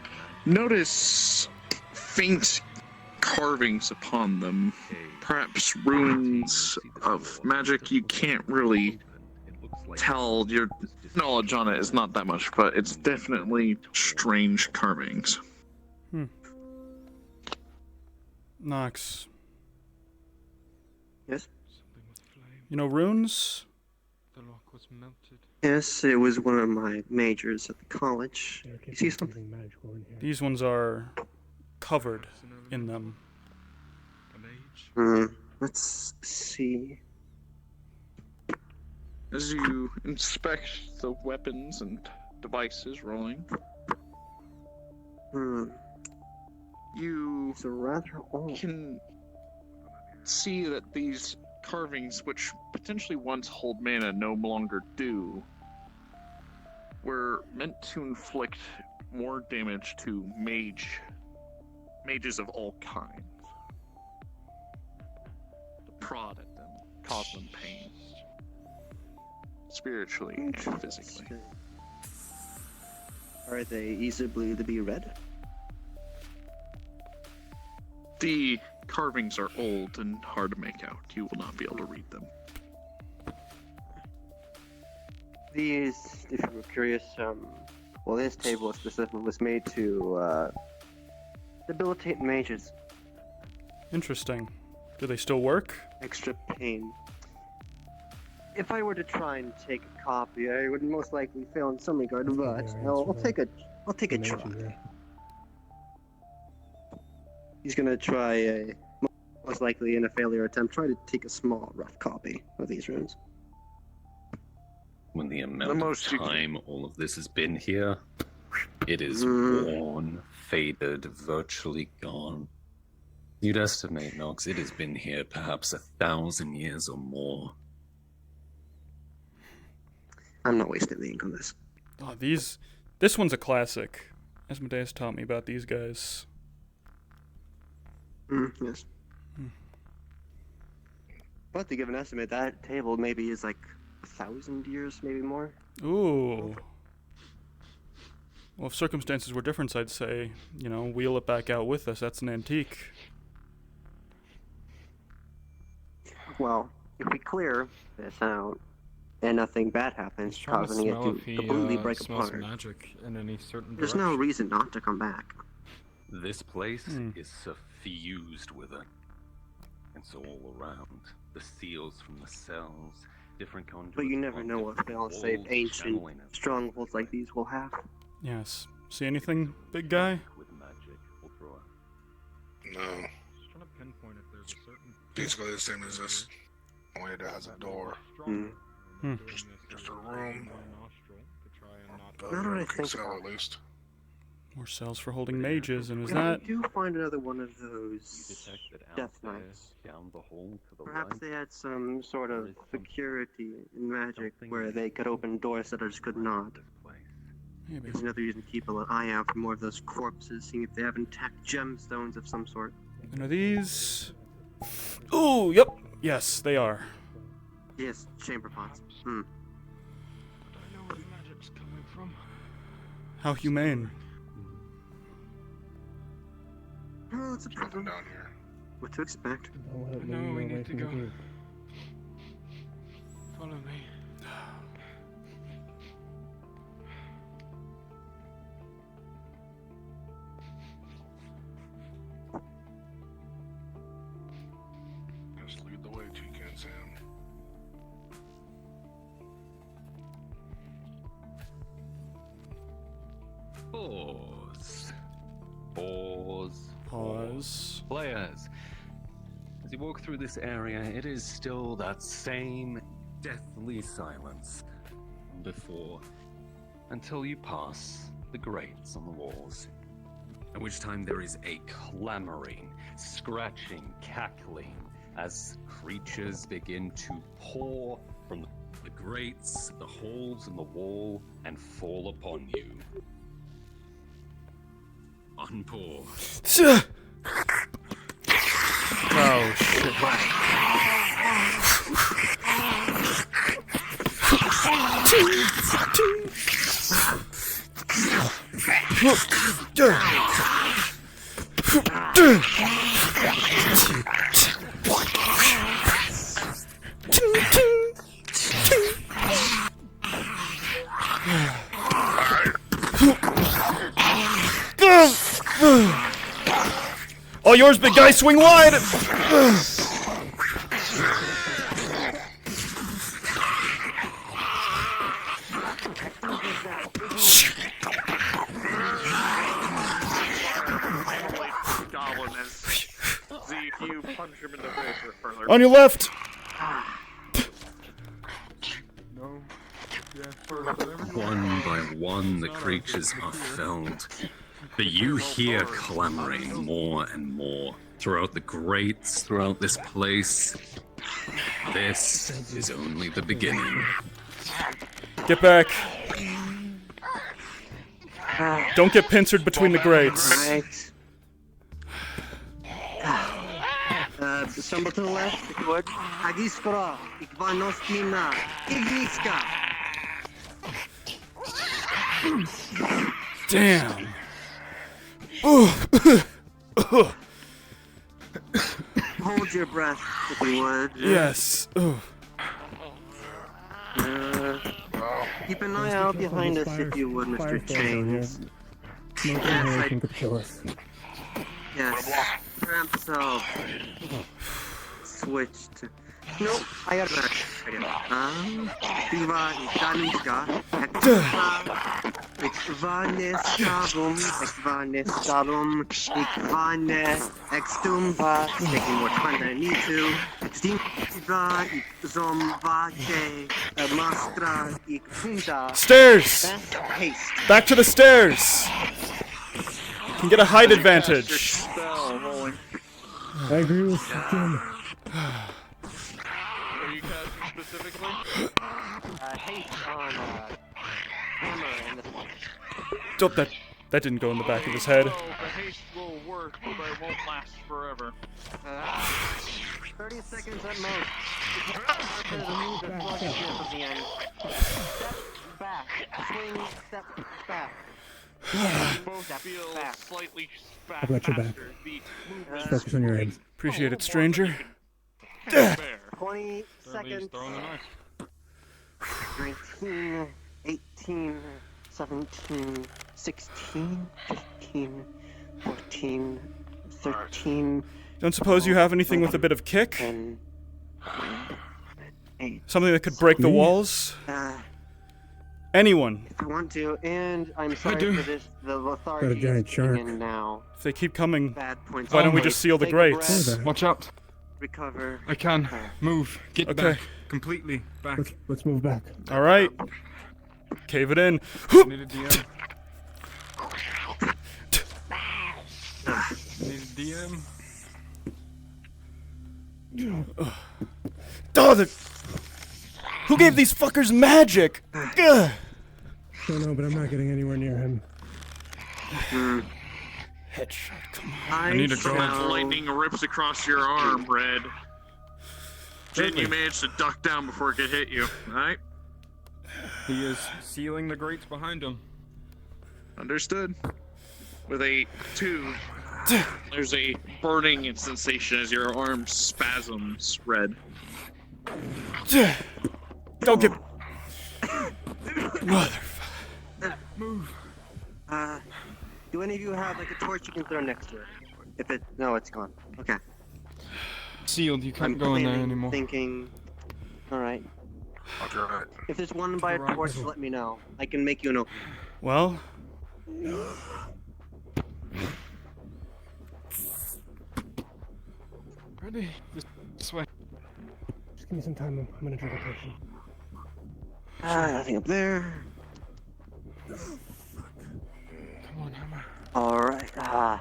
notice faint carvings upon them. Perhaps runes of magic. You can't really tell. Your knowledge on it is not that much, but it's definitely strange carvings. Nox, Yes? Something with flame. you know runes? The lock was melted. Yes, it was one of my majors at the college. There You could see be something? magical in here. These ones are covered in them. A mage. Let's see. As you inspect the weapons and devices rolling, you It's a rather old. can see that these carvings, which potentially once hold mana, no longer do, were meant to inflict more damage to mages of all kinds. To prod at them, cause them pain, spiritually and physically. Are they easily to be read? The carvings are old and hard to make out. You will not be able to read them. These, if you were curious, well, this table specifically was made to debilitate mages. Interesting. Do they still work? Extra pain. If I were to try and take a copy, I would most likely fail in some regard, Let's but get the I'll answer take a The mage try. in here. He's gonna try most likely in a failure attempt, try to take a small, rough copy of these runes. When the amount most of you can- time all of this has been here, it is Mm. worn, faded, virtually gone. You'd estimate, Nox, it has been here perhaps 1,000 years or more. I'm not wasting the ink on this. Oh, this one's a classic. Asmodeus taught me about these guys. Yes. But to give an estimate, that table maybe is like 1,000 years, maybe more. Ooh. Well, if circumstances were different, I'd say, wheel it back out with us. That's an antique. Well, if we clear this out and nothing bad happens, He's trying to causing it smell to if he completely break smells apart, magic in any certain there's direction. no reason not to come back. This place is suffused with it. It's all around. The seals from the cells, different conduits. But you never know what fail-safe walls ancient channeling it. strongholds like these will have. Yes. See anything, big guy? With magic will draw. No, Trying to pinpoint if there's a certain basically the same as this. Only it has a door. Hmm. Just a room. Now that I Quick think cell about at it. least. More cells for holding mages, and is If that... we do find another one of You those detect that death out there, knights, down the hall to the perhaps right, they had some sort There of is something- security in magic something where they could open doors that others could not. this place. Maybe. There's another reason to keep an eye out for more of those corpses, seeing if they have intact gemstones of some sort. And are these... Ooh, yep. Yes, they are. Yes, chamber pots. But I know where the magic's coming from. How humane. Oh, it's a Nothing prison. down here. What to expect? Don't let it No, lead you we away need to from the go. group. Follow me. Just lead the way, Toucan Sam. Pause. Pause. Pause. Players, as you walk through this area, it is still that same deathly silence before, until you pass the grates on the walls, at which time there is a clamoring, scratching, cackling, as creatures begin to pour from the grates, the holes in the wall, and fall upon you. Unpause. Oh, shit. All yours, big guy, swing wide! Goblin as see if you punch him in the face or further. On your left! No. Yeah, further. One by one, the creatures are felled. But you hear clamoring more and more throughout the grates, throughout this place. This is only the beginning. Get back. Don't get pincered between the grates. Right. Stumble to the left, if you would. Agiskora, Ikvanosmina, Igniska. Damn. Hold your breath, if you would. Yes. Ugh. Keep an eye out behind us, if you would, Mr. Chains. Smoke inhalation could kill us. Yes. Perhaps I'll switch to. Nope, I got it better. Iva Daniska. Ikvanestalum. Extumva. Taking more time than I need to. Stinva. Zombate. Mastra. Ikfunda. Stairs! Best haste. Back to the stairs! Can get a height advantage. Spell rolling. I agree with Jim. Are you casting specifically? Haste on hammer and this one. Dope, that didn't go in the back of his head. Oh, the haste will work, but it won't last forever. 30 seconds at most. There's a move that plugs here at the end. Step back. Swing, step back. Both feel back. slightly I've got your back. faster. The movement Just focus on your head. Appreciate it, stranger. fair. 20 Or at least seconds. throwing the knife. 19, 18, 17, 16, 15, 14, 13, Don't suppose you have anything with a bit of kick? 10, 9, 8. Something Something that could break the Me? walls? Anyone. If you want to, and I'm do. sorry for this, the authorities giant kicking shark. in now. If they keep coming, Bad points. why don't we only. just seal the Take a grates? breath, Watch out. recover. I can move. Get Okay. back. Completely back. Let's move back. All right. Cave it in. Need a DM. Need a DM. Oh, who gave these fuckers magic? Ugh. Don't know, but I'm not getting anywhere near him. Headshot, come on. I need a So drone. that lightning rips across your arm, Red. Jin, you managed to duck down before it could hit you, alright? He is sealing the grates behind him. Understood. With a 2, there's a burning sensation as your arm spasms, Red. Don't get. Motherfucker. Move. Do any of you have like a torch you can throw next to it? If it, no, it's gone. Okay. Sealed. You can't I'm go in there planning, anymore. thinking. All right. Okay, alright. If there's one by a Right. torch, let me know. I can make you an opening. Well, Ready? This way. Just give me some time. I'm gonna drink a potion. Nothing up there. Come on, Hammer. All right.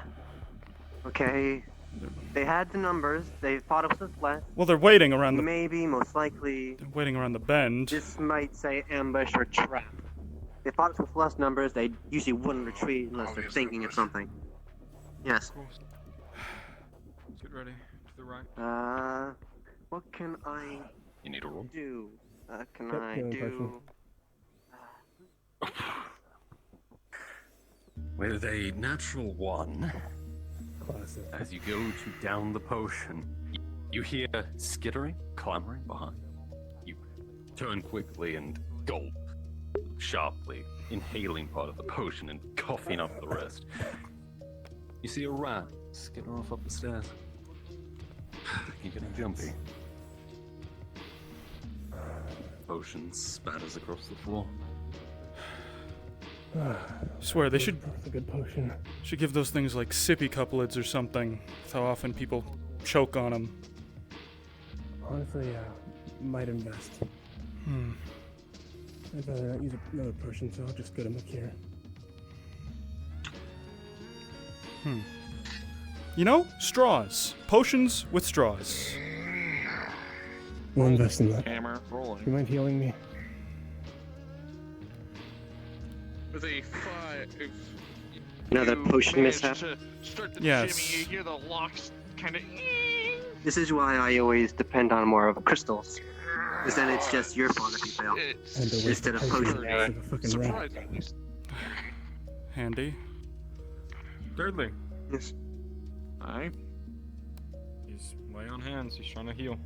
Okay. They had the numbers. They thought it was a flesh. well, they're waiting around the. Maybe, most likely, They're waiting around the bend. this might say ambush or trap. They thought it was less numbers. They usually wouldn't retreat unless they're thinking of something. Yes. Of course. Get ready. To the right. What can I You need a roll. do? Can Yep, I healing do? With a natural 1, Classic. as you go to down the potion, you hear skittering, clamoring behind. You turn quickly and gulp sharply, inhaling part of the potion and coughing up the rest. You see a rat skitter off up the stairs. You're getting jumpy. Potion spatters across the floor. Swear they should It's a good potion. give those things like sippy couplets or something. That's how often people choke on them. Honestly, might invest. I'd rather not use another potion, so I'll just go to Makir. You know, straws. Potions with straws. We'll invest in that. Hammer, rolling. You mind healing me? With a 5, Another you potion manage mishap? to start the Yes. shimmy, you hear the locks kind of. This is why I always depend on more of crystals. Because then it's just your fault if you fail. It's And the waste Instead of potion potion. of a fucking rat. surprisingly. Handy. Thirdly. Yes. Alright. He's lay on hands. He's trying to heal.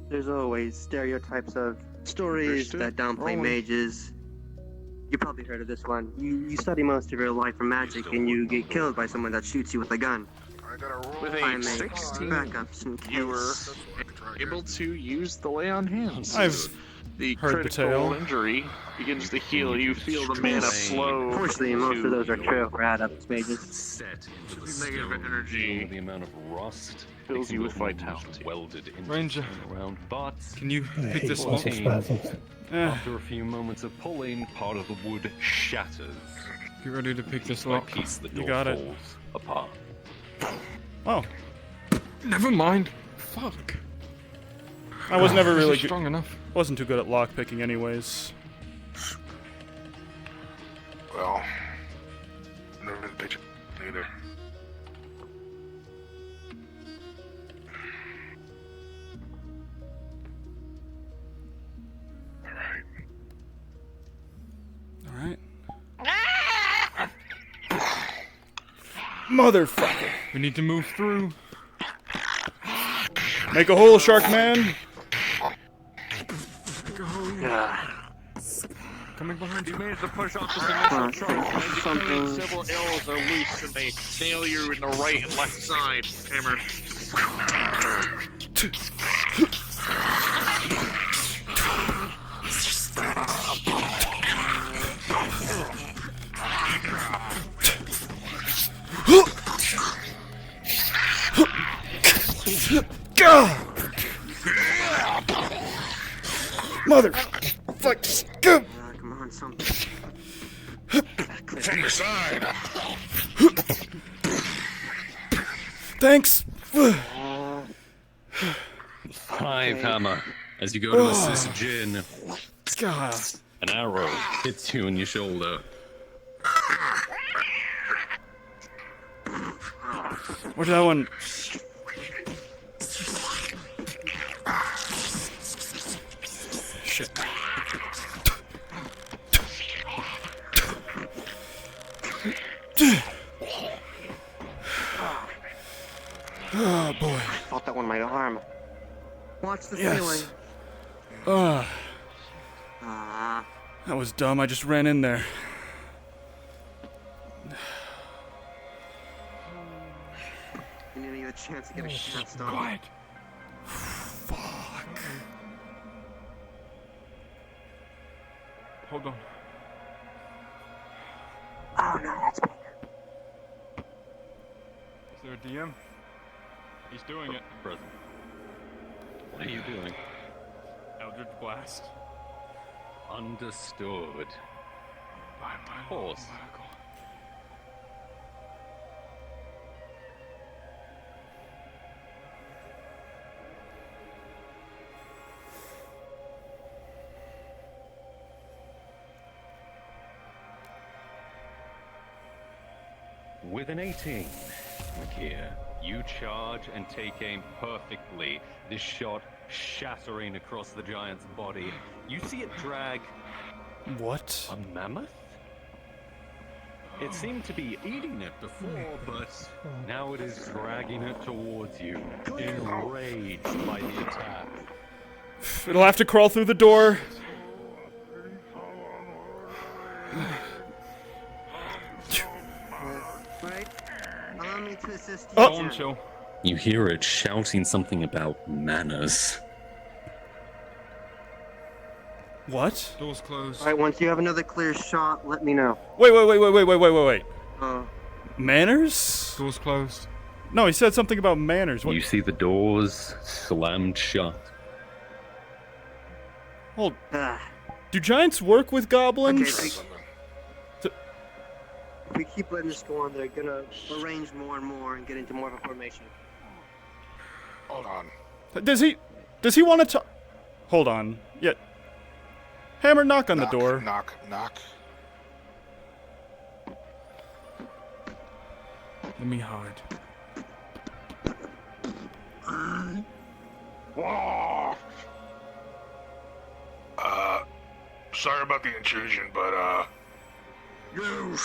There's always stereotypes of stories Understood. that downplay Rolling. mages. You probably heard of this one. You study most of your life for magic and you get killed by someone that shoots you with a gun. I gotta roll. With I a make 16, backups in case. you were Try able to use the lay on hands. I've the heard the critical tale. injury begins to heal. You feel the mana flow. Unfortunately, most of those are true for adepts mages. Set into the The negative stone, energy the amount of rust fills makes you it with almost vitality. welded into Ranger. the stone around, but Can you I pick hate this muscle lock? spasms. after a few moments of pulling, part of the wood shatters. Get ready to pick this By lock. piece, the You door got it. falls apart. Oh, Never mind. Fuck. I was never This really is good. strong enough. Wasn't too good at lock picking, anyways. Well, never been pitching either. All right. Motherfucker! We need to move through. Make a hole, Shark Man. Coming behind You you. manage to push off this initial charge, and as you come in, several arrows are loose, and they nail you in the right and left side, Hammer. Mother. Fuck. Come on, something. From the side. Thanks. 5 hammer. As you go to assist Jin, God. an arrow hits you in your shoulder. Where'd that one? Shit. Oh boy. I felt that one in my arm. Watch the Yes. ceiling. That was dumb. I just ran in there. You didn't get a chance to get a shot stop. Fuck. Hold on. Oh no, that's me. Is there a DM? He's doing it. Brother. What are you doing? Eldritch Blast. Understood. By my Horse. Michael. With an 18, Makia, you charge and take aim perfectly, this shot shattering across the giant's body. You see it drag What? a mammoth? It seemed to be eating it before, but now it is dragging it towards you, enraged by the attack. It'll have to crawl through the door. Right? Allow me to assist you. Oh. Don't chill. You hear it shouting something about manners. What? Door's closed. Alright, once you have another clear shot, let me know. Wait. Uh, Manners? Door's closed. No, he said something about manners. What? You see the doors slammed shut. Hold. ah. Do giants work with goblins? Okay, if we keep letting this go on, they're gonna arrange more and more and get into more of a formation. Hold on. Does he want to talk? Hold on. Yeah. Hammer, knock on the door. Knock. Let me hide. Sorry about the intrusion, but you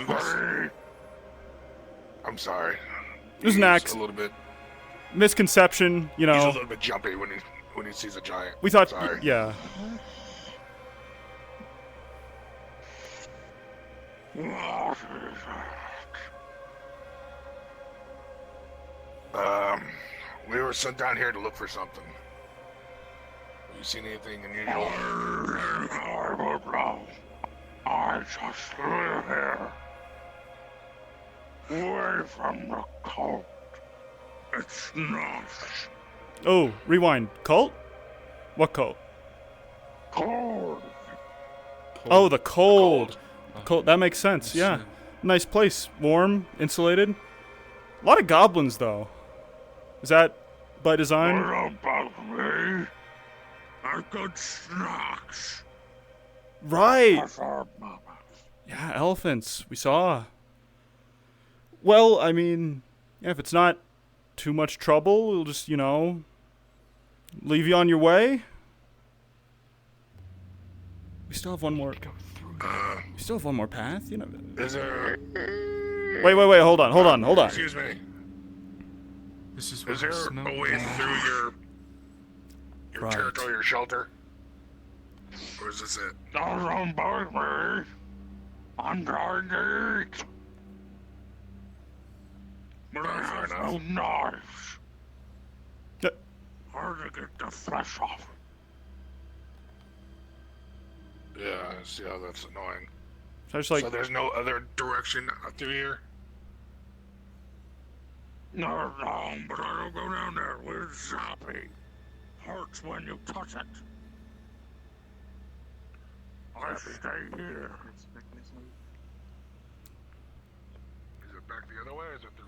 guys, I'm sorry. There's an He's axe. a little bit. Misconception, you He's a know. little bit jumpy when he sees a giant. We thought, Sorry. yeah. We were sent down here to look for something. You seen anything unusual? I don't know. I just live here. Away from the cult. It's not Oh, rewind. Cult? What cult? cold. Oh, the cold. Cold. That makes sense. Yeah. Nice place. Warm, insulated. A lot of goblins, though. Is that by design? What about me? I got snacks. Right. For mama. Yeah, elephants. We saw. Well, I mean, yeah, if it's not too much trouble, we'll just, leave you on your way. We still have one more. We still have one more path, Is there? Wait. Hold on. Excuse me. This is Is there a way through your Right. territory or shelter? Or is this it? Don't bug me. I'm trying to eat. There's no knives. Yeah. Hard to get the flesh off. Yeah, I see how that's annoying. So I just So there's no other direction through here? Not wrong, but I don't go down there with Zoppy. Hurts when you touch it. I stay here. Is it back the other way or is it through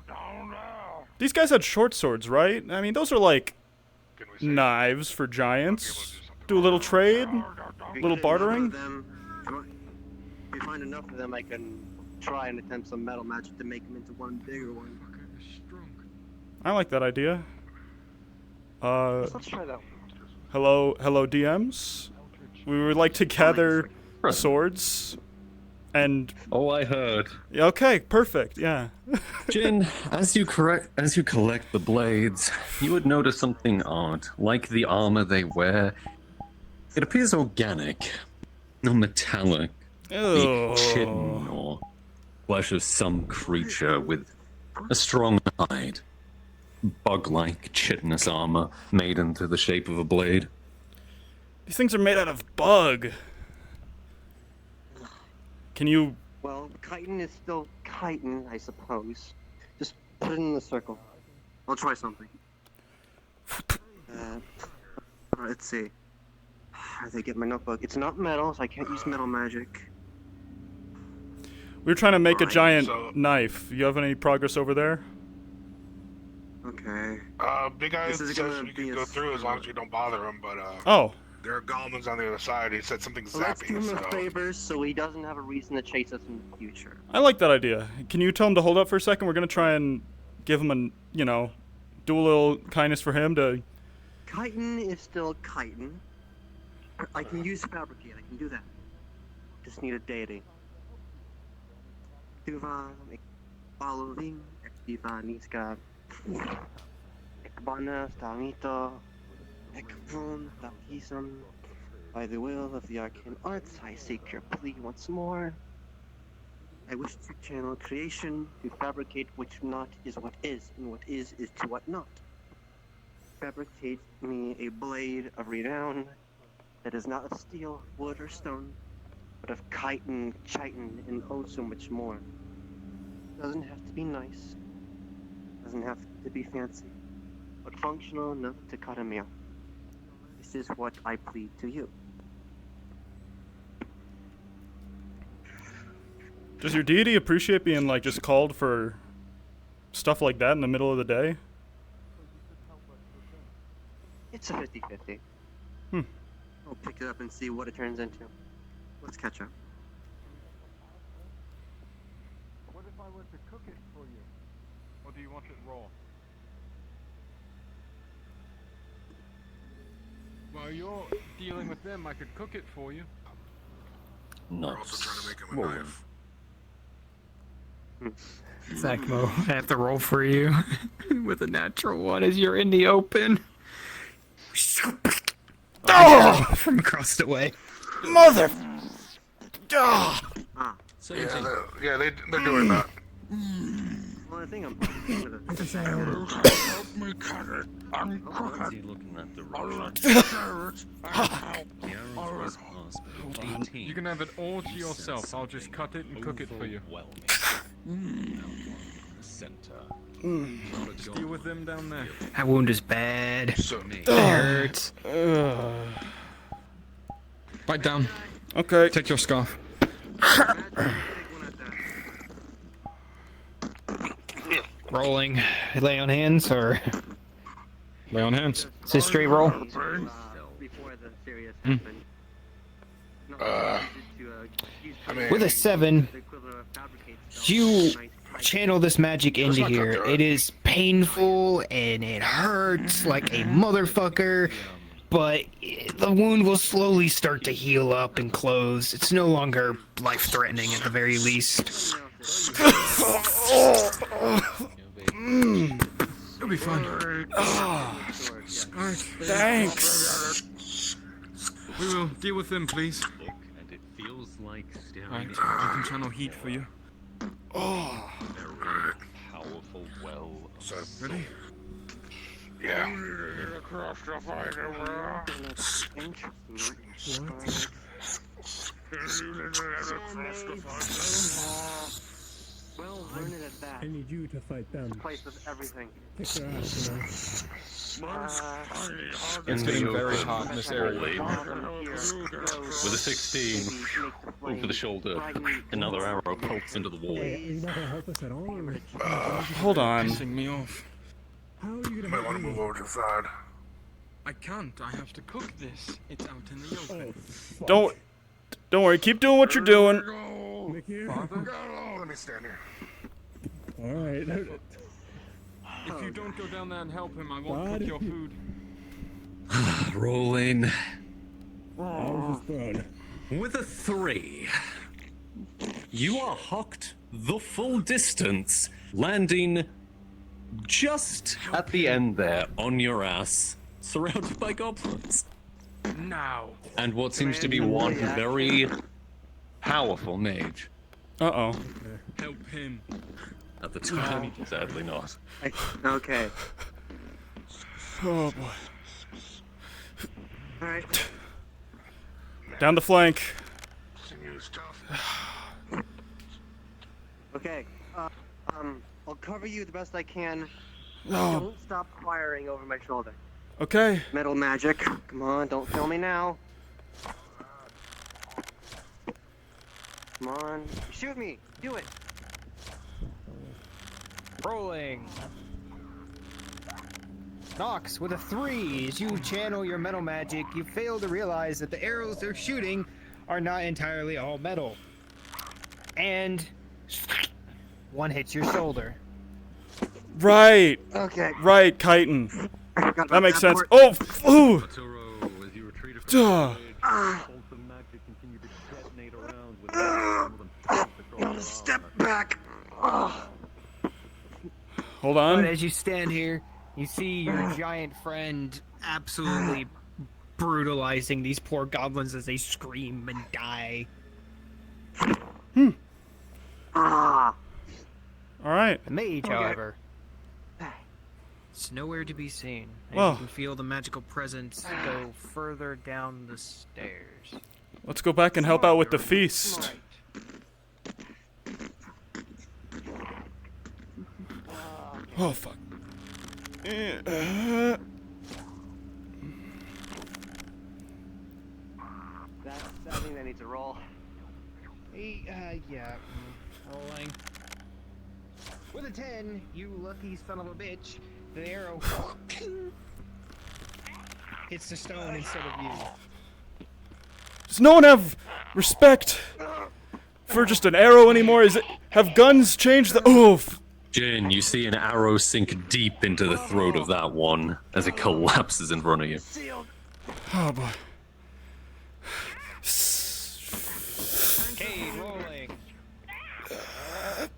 Down there. These guys had short swords, right? I mean, those are like Can we see? knives for I'll be able to giants. do something. Do a little trade, If little you bartering. if you find enough of them, I can try and attempt some metal magic to make them into one bigger one. Fucker is strong. I like that idea. Let's try that one. Hello, DMs. We would like to gather swords, and Oh, I heard. okay, perfect. Yeah. Jin, as you collect the blades, you would notice something odd. Like the armor they wear, it appears organic, no metallic. The chitin or flesh of some creature with a strong hide. Bug-like chitinous armor made into the shape of a blade. These things are made out of bug. Can you? Well, chitin is still chitin, I suppose. Just put it in the circle. I'll try something. Let's see. I think I get my notebook. It's not metal, so I can't use metal magic. We were trying to make a Right, giant so- knife. You have any progress over there? Okay. Big Eye This is says gonna we be can a go through as long as we don't bother him, but Oh, there are goblins on the other side. He said something So let's do zappy, him a so... favor so he doesn't have a reason to chase us in the future. I like that idea. Can you tell him to hold up for a second? We're gonna try and give him a, do a little kindness for him to. Chitin is still chitin. I can use fabricate. I can do that. Just need a deity. Duva, following, Diva, Niska, Ekbana, Stamito, Ekvun, Tauhism. By the will of the arcane arts, I seek your plea once more. I wish to channel creation to fabricate which not is what is, and what is to what not. Fabricate me a blade of renown that is not of steel, wood, or stone, but of chitin, and oh so much more. Doesn't have to be nice, doesn't have to be fancy, but functional enough to cut a meal. This is what I plead to you. Does your deity appreciate being like just called for stuff like that in the middle of the day? It's a 50-50. Hmm. I'll pick it up and see what it turns into. Let's catch up. What if I were to cook it for you? Or do you want it raw? While you're dealing with them, I could cook it for you. We're Nice. also trying to make him a Well, knife. Zachmo, I have to roll for you with a natural one as you're in the open. Oh, From across the way. mother! Ah. They're doing that. Well, I think I'm gonna Help me cut it. I'm Is he looking that direction? The arrows was past about 18. You can have it all to yourself. I'll just cut it and cook it for you. Overwhelming. Center. Just deal with them down there. That wound is bad. So, It hurts. Bite down. Okay. Take your scarf. Rolling. Lay on hands or Lay on hands. is it straight roll? before the serious happened. I mean, With a 7, you channel this magic into not here. good. It is painful and it hurts like a motherfucker, but the wound will slowly start to heal up and close. It's no longer life-threatening at the very least. You'll be fine. Thanks. We will deal with them, please. Look, and it feels like staring Right. into I can channel heat for you. Oh. a very powerful well of So, Ready? yeah. Well, learn it at that. I need you to fight them. Place with everything. Kick their ass, you know. It's In getting the very open, hot in this area. with a 16 over the shoulder, another arrow pokes into the wall. Hey, you're not gonna help us at all? Or... Hold on. Pissing me off. How are you You gonna might help want to me? move over to the side. I can't. I have to cook this. It's out in the open. Oh, fuck. Don't worry. Keep doing what you're doing. Nick here? Let me stand here. Alright. If you don't go down there and help him, I won't cook your food. Rolling I was just thrown. with a 3. You are hucked the full distance, landing just at the end there on your ass, surrounded by goblins. Now. And what seems to be one very powerful mage. Uh-oh. Help him. At the time, sadly not. Okay. Oh, boy. Alright. Down the flank. Sinews tough. Okay. I'll cover you the best I can. Oh, Don't stop firing over my shoulder. okay. Metal magic. Come on, don't kill me now. Come on. Shoot me! Do it! Rolling. Nox, with a 3, as you channel your metal magic, you fail to realize that the arrows they're shooting are not entirely all metal. And one hits your shoulder. Right. Okay. Right, chitin. Forgot about That makes sense. part. Oh, ooh. Toro, as you retreat Duh. Step back. Oh. Hold But on. as you stand here, you see your giant friend absolutely brutalizing these poor goblins as they scream and die. Ah. All right. The mage, however, it's nowhere to be seen. And Well. you can feel the magical presence go further down the stairs. Let's go back and help out with the feast. Oh, fuck. I think that needs a roll. Hey, yeah, rolling. With a 10, you lucky son of a bitch, the arrow hits the stone instead of you. Does no one have respect for just an arrow anymore? Have guns changed the... Oof. Jin, you see an arrow sink deep into the throat of that one as it collapses in front of you. Oh, boy. Okay, rolling.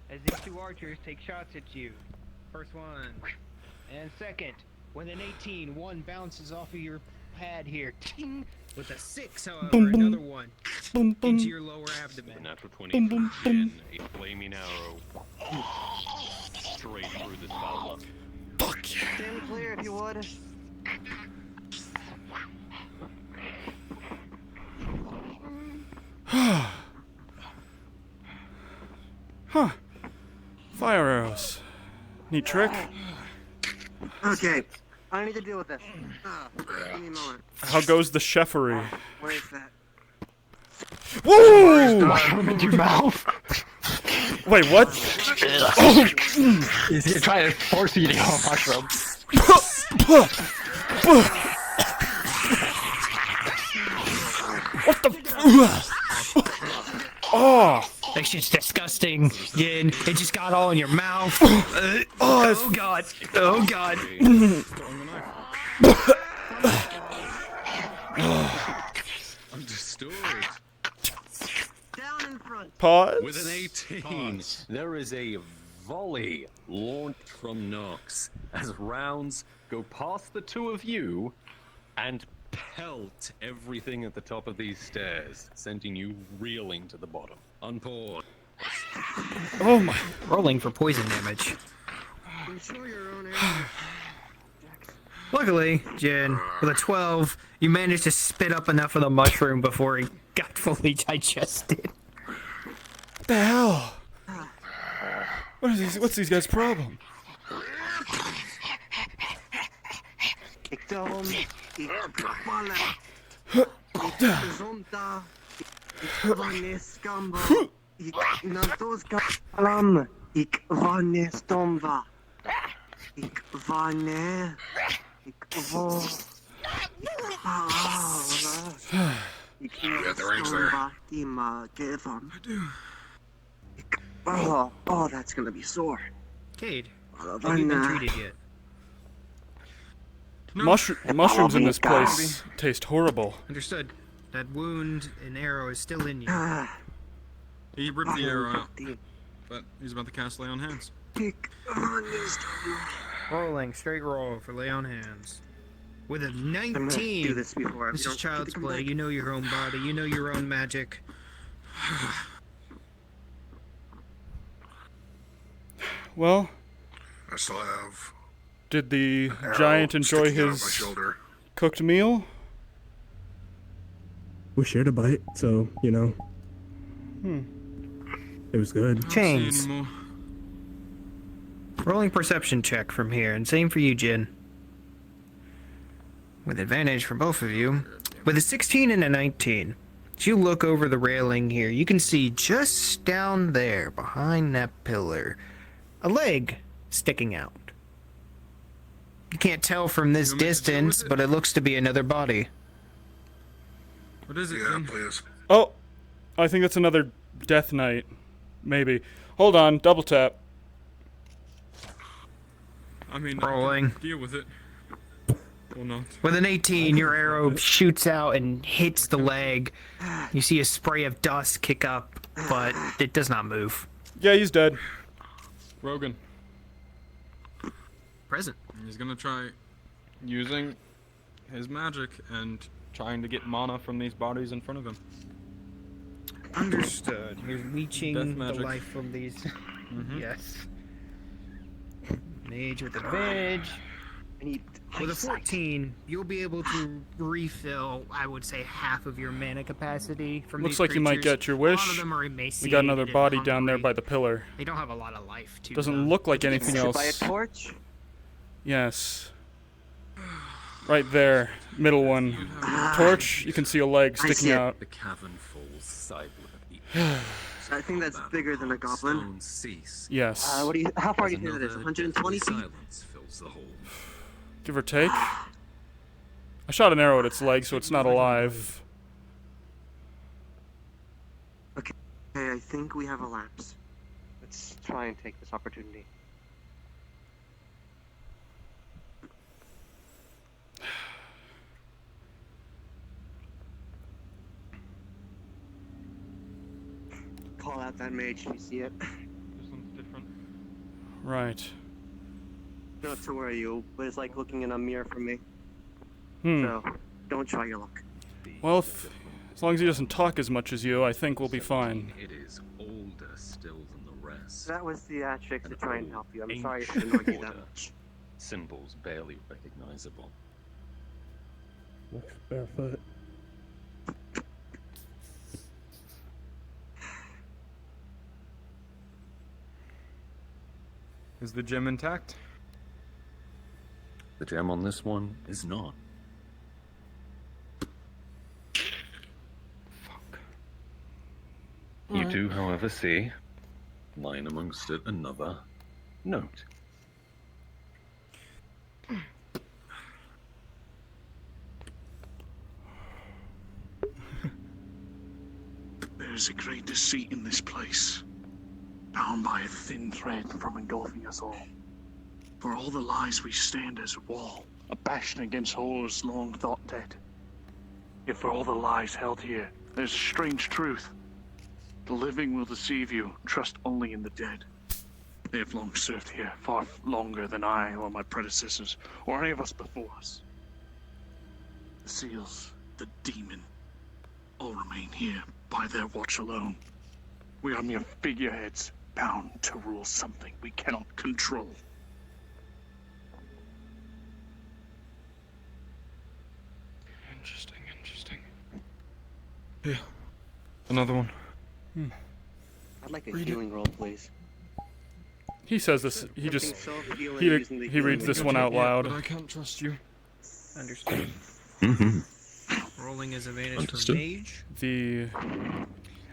As these 2 archers take shots at you. First one. And second. With an 18, one bounces off of your pad here. Ting! With a 6, however, Boom, boom. another one. Boom, boom. Into your lower The abdomen. natural 20 Boom, boom, for Jin, a flaming arrow straight through this foul. Fuck yeah. Stand clear if you would. Huh. Fire arrows. Neat trick. Okay. I need to deal with this. Give me a moment. How goes the chefery? Where is that? Woo! Mushroom in your mouth. Wait, what? He's trying to force you to eat a mushroom. What the? Oh! That shit's disgusting. Yin, it just got all in your mouth. Oh God. Oh God. Understood. Down in front. Pause. With an 18, there is a volley launched from Nox as rounds go past the 2 of you and pelt everything at the top of these stairs, sending you reeling to the bottom. Unpause. Oh my. Rolling for poison damage. Ensure your own area. Luckily, Jin, with a 12, you managed to spit up enough of the mushroom before it got fully digested. What the hell? What's these guys' problem? Ik daarom, ik vallen. Ik zonda, ik vannes kamba. Ik nantos kalam, ik vannes tomba. Ik vanne, ik vo. Ik tomba, tima, gevan. Oh, that's gonna be sore. Cade, have you been treated yet? Mushrooms in this place taste horrible. Understood. That wound and arrow is still in you. He ripped the arrow out, but he's about to cast Lay on Hands. Rolling, straight roll for Lay on Hands. With a I'm gonna 19! do this before. This is child's play. You know your own body. You know your own magic. Well, I still have did the an arrow giant enjoy sticking out of my his shoulder. cooked meal? We shared a bite, so, you know. It was good. I don't see Chains. any more. Rolling perception check from here, and same for you, Jin. With advantage for both of you. With a 16 and a 19. As you look over the railing here, you can see just down there, behind that pillar, a leg sticking out. You can't tell from this You want me to deal distance, with it? but it looks to be another body. What is it, Yeah, Jin? please. Oh, I think that's another Death Knight. Maybe. Hold on, double tap. I mean, Rolling. I can deal with it. Or not. With an 18, your arrow shoots out and hits the leg. You see a spray of dust kick up, but it does not move. Yeah, he's dead. Rogan. Present. He's gonna try using his magic and trying to get mana from these bodies in front of him. Understood. You're leeching Death the magic. life from these. Yes. Mage with advantage. I need With a eyesight. 14, you'll be able to refill, I would say, half of your mana capacity from Looks these like you might creatures. get your A lot wish. of them are emaciated We got another and body down there hungry. by the pillar. They don't have a lot of life to Doesn't them. look like anything Should buy a else. torch? Yes. Right there, middle one. Torch, you can see a leg I see sticking it. out. The cavern falls silent. I think that's bigger than a goblin. Stones cease. Yes. What do you? How far As do you think that is? another 120 deathly feet. silence fills the hall. Give or take. I shot an arrow at its leg, so it's not alive. Okay, I think we have a lapse. Let's try and take this opportunity. Call out that mage if you see it. This one's different. Right. Not to worry you, but it's like looking in a mirror for me. Hmm. So, don't try your luck. Well, as long as he doesn't talk as much as you, I think we'll be fine. It is older still than the rest. That was the trick to try and help you. I'm Ancient sorry if it annoyed you that order. much. Symbols barely recognizable. Looks barefoot. Is the gem intact? The gem on this one is not. You do, however, see, lying amongst it, another note. There is a great deceit in this place, bound by a thin thread from engulfing us all. For all the lies we stand as a wall, a bastion against horrors long thought dead. Yet for all the lies held here, there's a strange truth. The living will deceive you, trust only in the dead. They have long served here, far longer than I or my predecessors, or any of us before us. The seals, the demon, all remain here by their watch alone. We are mere figureheads, bound to rule something we cannot control. Interesting, interesting. Yeah. Another one. I'd like a healing roll, please. He says this. He just Self-healing he using the he reads healing this magic. one out But loud. I can't trust you. Understood. Mhm. Rolling is advantage Understood. for mage. The With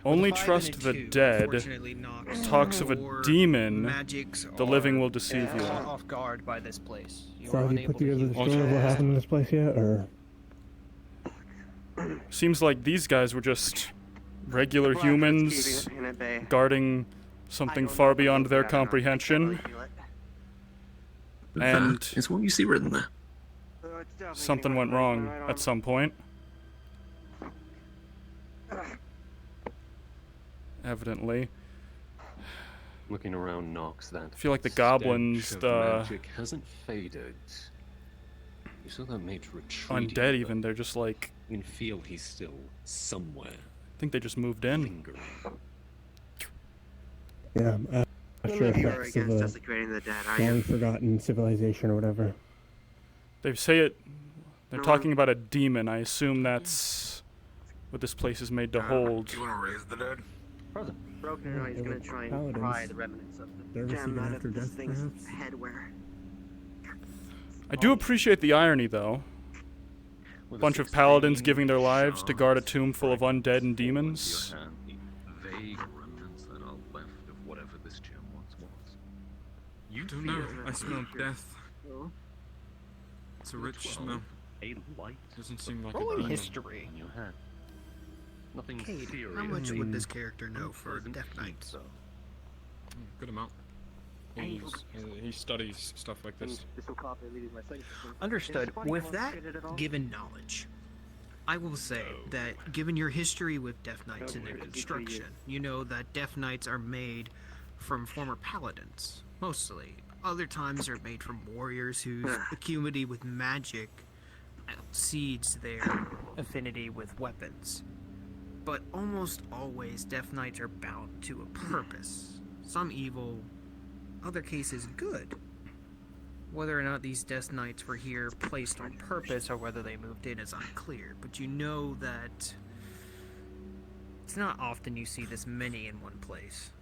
only a 5 trust and a the 2, dead unfortunately Nox, talks of a your demon. magics The living are will deceive you. caught off guard by this place. You So are have you unable put to together heal the yourself. story of what happened in this place yet, or? Seems like these guys were just regular Blackwood's humans keeping it in at bay. guarding I something don't far know if beyond I'm their looking at it or not. I can't comprehension. really feel it. And- That is what you see written there. So it's definitely Something getting went right wrong right at arm. some point. Evidently. Looking around Nox, that I feel like the stench goblins, of the magic hasn't faded. You saw that mage retreating. undead but even, they're just like, you can feel he's still somewhere, I think they just moved in. lingering. Yeah, None after of you are effects of against a desecrating the dead, are you? long forgotten civilization or whatever. They say it, they're No. talking about a demon. I assume that's what this place is made to hold. You want to raise the dead? Present. Broken or not, he's They gonna were try and paladins. pry the remnants of the Nervous gem even out after of this death, thing's perhaps? headwear. I do appreciate the irony, though. With a Bunch of paladins 16 giving their lives to guard a tomb full of strike undead and forward to your demons. hand, the vague remnants that are left of whatever this gem once was. You Don't know. feel I smell death. Oh. It's a rich 12, smell. a light Doesn't seem like Roll a in demon. history. in your hand. Nothing Cade, serious. how much I would mean, this character know for Unpleasant Death heat, Knights? though. Good amount. He studies stuff like this. This will copy leading my second system. Understood. Is funny With how that shit it at all? given knowledge, I will say that given your history with Death Knights and their where does he treat construction, you know that Death Knights are made from former paladins, mostly. Other times they're made from warriors whose acuity with magic exceeds their affinity with weapons. But almost always Death Knights are bound to a purpose. Some evil, other cases good. Whether or not these Death Knights were here placed on purpose or whether they moved in is unclear, but you know that it's not often you see this many in one place.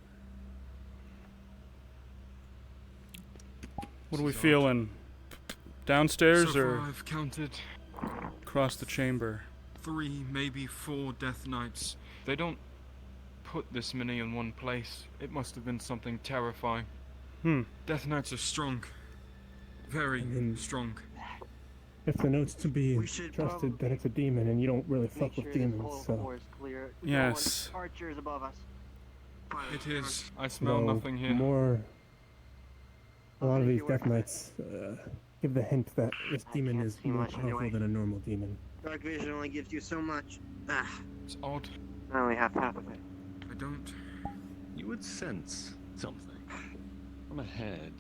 What are we feeling? Downstairs So or far I've counted across the chamber? 3, maybe 4 Death Knights. They don't put this many in one place. It must have been something terrifying. Death Knights are strong. Very I mean- strong. If the note's to be We should trusted, then probably it's a demon, and you don't really Make fuck sure with this demons, whole so. floor is clear. We Yes. don't want archers above us. It is. I smell Though nothing here. More. A lot of Make these you work Death Knights give the hint that this demon can't is see more much powerful anyway. than a normal demon. Dark vision only gives you so much. It's odd. I only have half of it. I don't. You would sense something from ahead.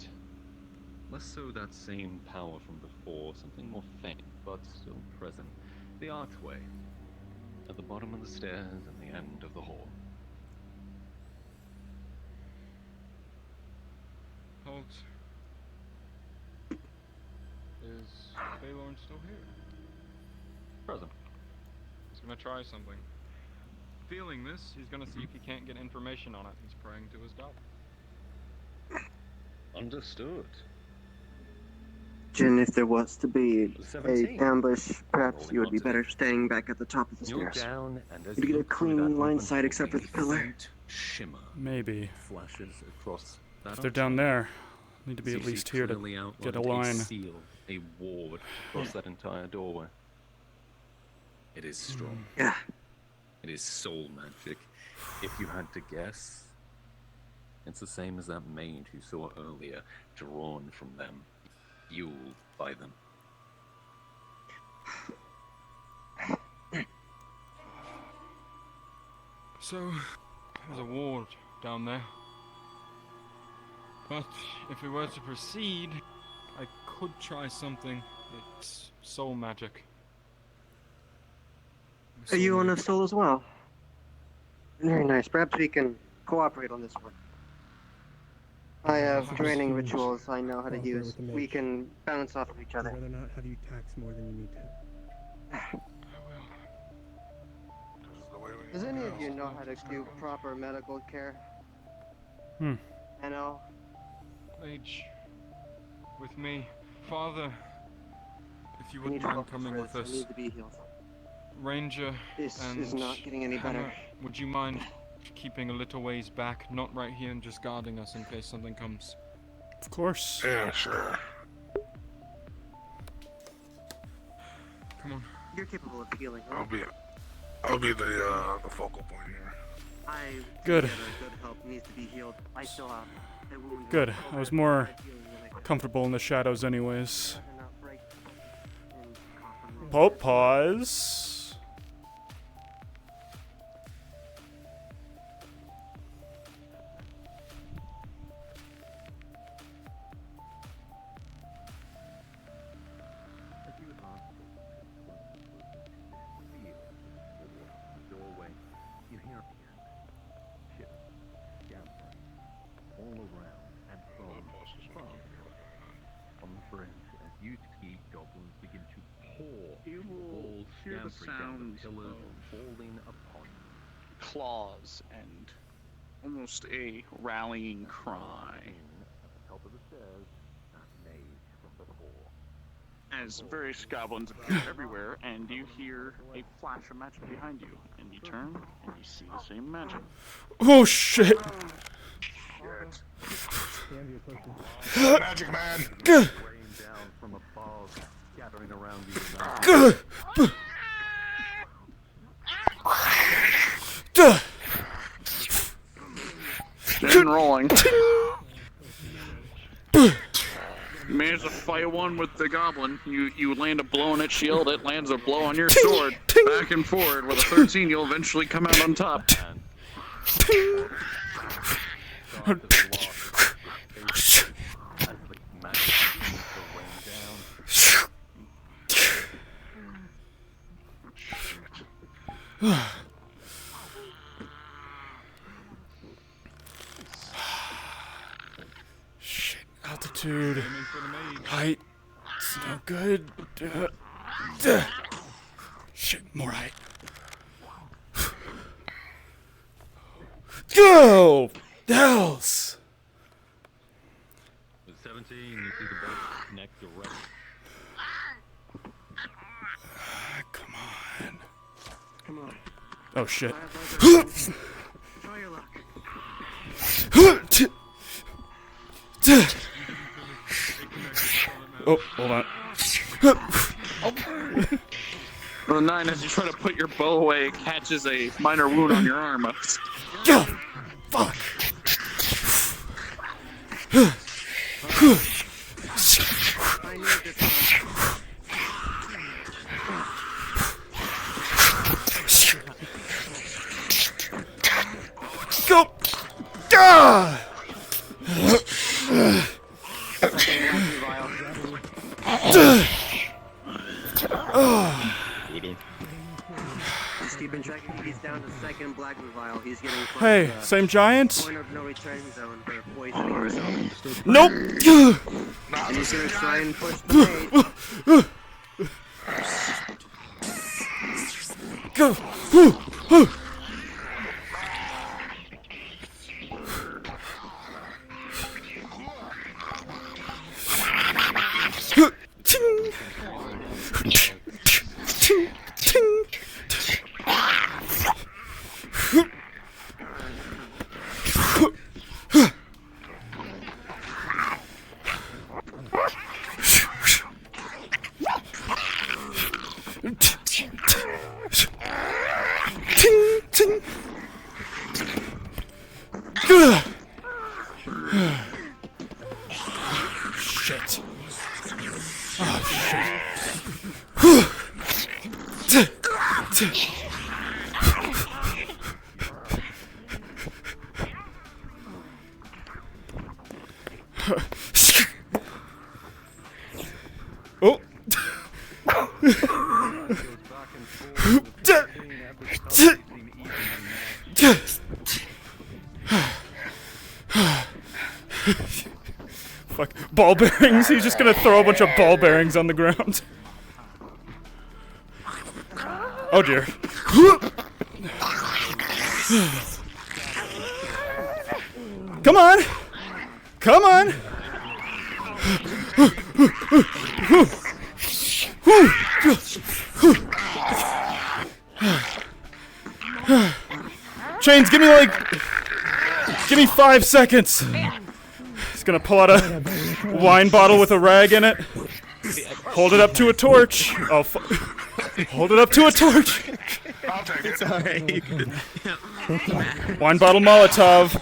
Less so that same power from before, something more faint, but still present. The archway at the bottom of the stairs and the end of the hall. Halt. Is Balorn still here? Present. He's gonna try something. Feeling this, he's gonna see if he can't get information on it. He's praying to his god. Understood. Jin, if there was to be 17. a ambush, perhaps Rolling you would be onto better it. staying back at the top of the You're stairs. down, and as You'd get a look through clean that line open sight except for hallway, the pillar. faint shimmer Maybe. flashes across that If they're down archway. there, need to be So at you see least here to clearly get a outlined line. seal, a ward across that entire doorway. It is strong. Yeah. It is soul magic. If you had to guess, it's the same as that mage you saw earlier, drawn from them, fueled by them. So, there's a ward down there. But if we were to proceed, I could try something. It's soul magic. Are you on a Soulmate. soul as well? Very nice. Perhaps we can cooperate on this one. I have Perhaps training you rituals I know how to cooperate use. with the We mage. can bounce off of each I'd other. rather not have you tax more than you need to. I will. This is the way we Does any of go. you know how to do proper medical care? Hmm. I know. mage with me. Father, if you I need wouldn't mind help coming for with this. I us. need to be healed. Ranger This and is not getting any better. Hannah, would you mind keeping a little ways back, not right here, and just guarding us in case something comes? Of course. Yeah, sure. Come on. You're capable of healing. Right? I'll be the focal point here. Good. Good help needs to be healed. I still have a wound. Good. I was more comfortable in the shadows anyways. Pope, pause. Hear the sounds of falling upon claws and almost a rallying cry as various goblins appear everywhere, and you hear a flash of magic behind you, and you turn and you see the same magic. Oh shit! Magic man! rain down from above, scattering around you. And rolling. You manage to fight one with the goblin. You land a blow on its shield, it lands a blow on your sword. Back and forward. With a 13, you'll eventually come out on top. Shit, altitude, height, it's no good. Shit, more height. Go! Hells! With 17, you see the boat connect direct. Come on. Come on. Oh shit. Try your luck. Oh, hold on. The 9, as you try to put your bow away, it catches a minor wound on your arm. Go! Fuck! I need this one. Go! Ah! Just keeping track. He's down to second black vial. He's getting close Hey, to same giant? point of no return zone for poisoning himself. Nope! And he's gonna try and push the mage. Go! Shit. Oh, shit. Oh. Fuck. Ball bearings. He's just gonna throw a bunch of ball bearings on the ground. Oh dear. Come on! Come on! Chains, give me 5 seconds. He's gonna pull out a wine bottle with a rag in it. Hold it up to a torch. Oh, hold it up to a torch. I'll take it. It's alright. Wine bottle Molotov.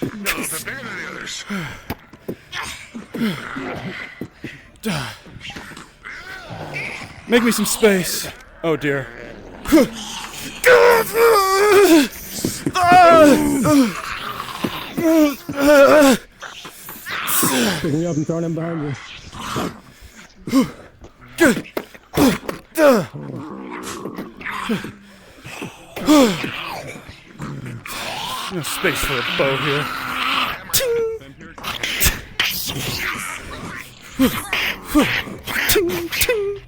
No, they're bigger than the others. Make me some space. Oh dear. Picking me up and throwing him behind you. No space for a bow here. Ting, ting.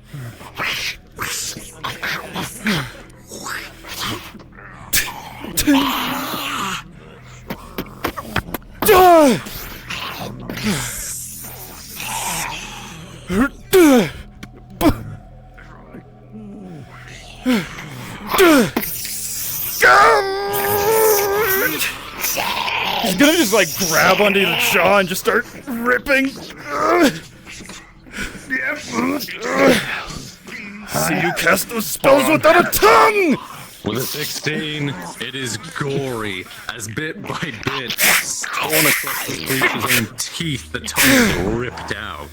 He's gonna just like grab onto the jaw and just start ripping. See you cast those spells without a tongue! With a 16, it is gory, as bit by bit, torn across the creature's own teeth, the tongue is ripped out.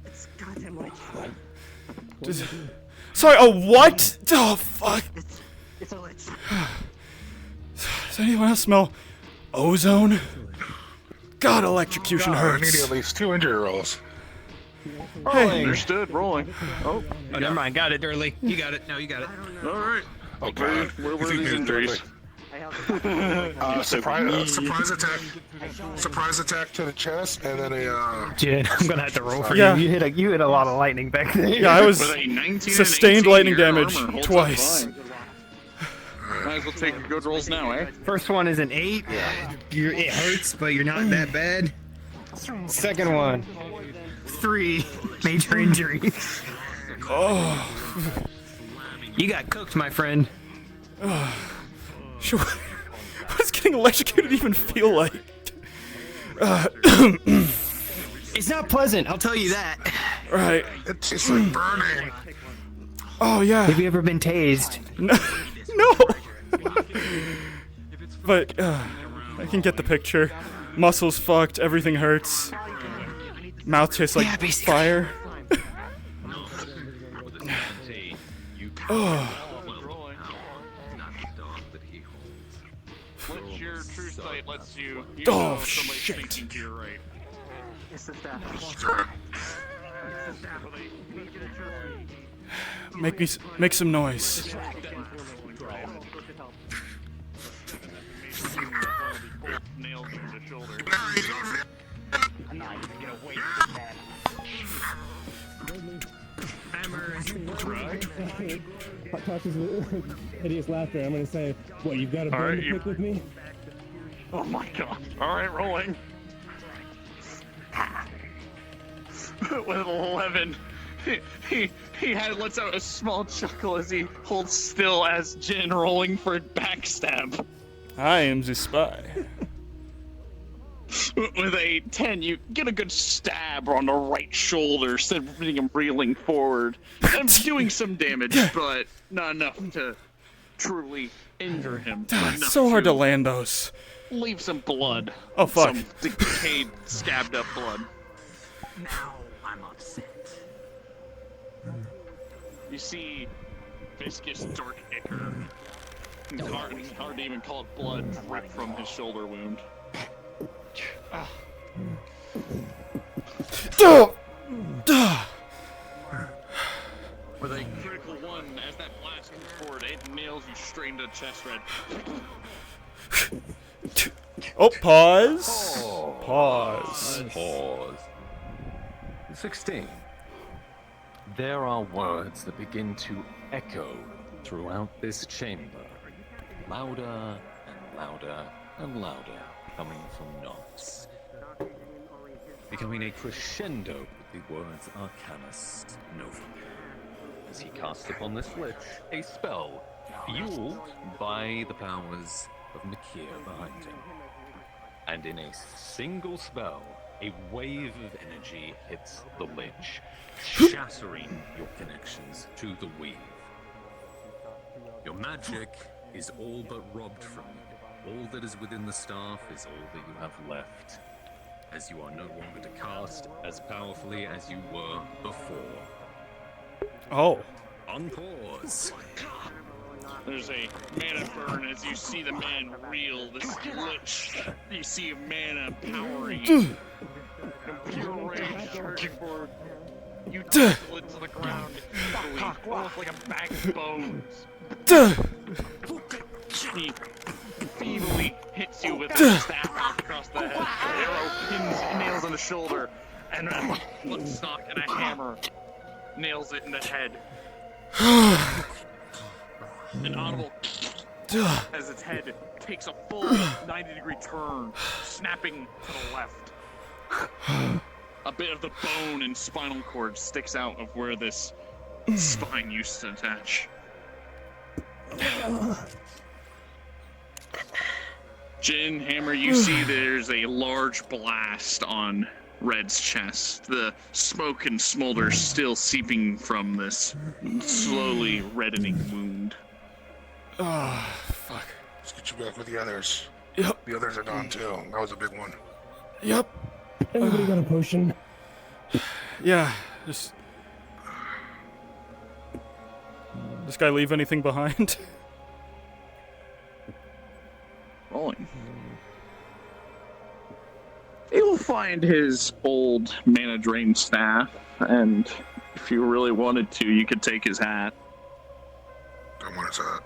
It's goddamn lich. Sorry, a what? Oh, fuck. It's a lich. Does anyone else smell ozone? God, electrocution I need hurts. at least 2 injury rolls. Hey, Understood. Rolling. Oh, Oh, never mind. Got it, Early. You got it. No, you got it. all right. Oh god. Where were these injuries? I have Surprise attack. Surprise attack to the chest, and then a Jin, I'm gonna have to roll for Yeah. you. You hit a lot of lightning back there. yeah, I was With a 19 and sustained 18, lightning your damage armor holds up twice. fine. Might as well take your good rolls now, eh? First one is an 8. It hurts, but you're not that bad. Second one, 3. Major injury. Oh, You got cooked, my friend. sure. What does getting electrocuted even feel like? It's not pleasant, I'll tell you that. Right. it tastes like burning. Oh yeah. Have you ever been tased? No. But I can get the picture. Muscles fucked. Everything hurts. Mouth tastes like Yeah, basically. fire. What's your true sight lets you Oh, know if somebody's shit. thinking to your right. It's the staff. Make some noise. Nails in the shoulder. Tasha's hideous laughter. I'm gonna say, what, you've got a bone Alright, to you- pick with me? Oh my god. Alright, rolling. With 11, he lets out a small chuckle as he holds still as Jin rolling for a backstab. I am the spy. With a 10, you get a good stab on the right shoulder, sending him reeling forward. I'm doing some damage, but not enough to truly injure him. Ah, Enough it's so hard to to land those. leave some blood. Oh, fuck. Some decayed, scabbed up blood. Now I'm upset. You see viscous dark ichor. It's hard to even call it blood drip from his shoulder wound. With a critical one, as that blast comes forward, it nails you straight into the chest red. Oh, pause. Pause. Pause. 16. there are words that begin to echo throughout this chamber, louder and louder and louder, coming from Nox, becoming a crescendo with the words Arcanus Nova, as he casts upon this lich a spell fueled by the powers of Makir behind him. And in a single spell, a wave of energy hits the lich, shattering your connections to the weave. Your magic is all but robbed from you. All that is within the staff is all that you have left, as you are no longer to cast as powerfully as you were before. Oh. On pause. There's a mana burn as you see the man reel, this lich. You see mana powering you. Pure rage charging forward. You tumble into the ground, almost like a bag of bones. He feebly hits you with a staff out across the head. Arrow pins nails on the shoulder, and a bloodstock and a hammer nails it in the head. An audible as its head takes a full 90-degree turn, snapping to the left. A bit of the bone and spinal cord sticks out of where this spine used to attach. Jin, Hammer, you see there's a large blast on Red's chest. The smoke and smolder still seeping from this slowly reddening wound. Oh, fuck. Let's get you back with the others. Yep. The others are gone too. That was a big one. Yep. Anybody got a potion? Yeah, just... This guy leave anything behind? Rolling. You'll find his old mana drain staff, and if you really wanted to, you could take his hat. Don't want his hat.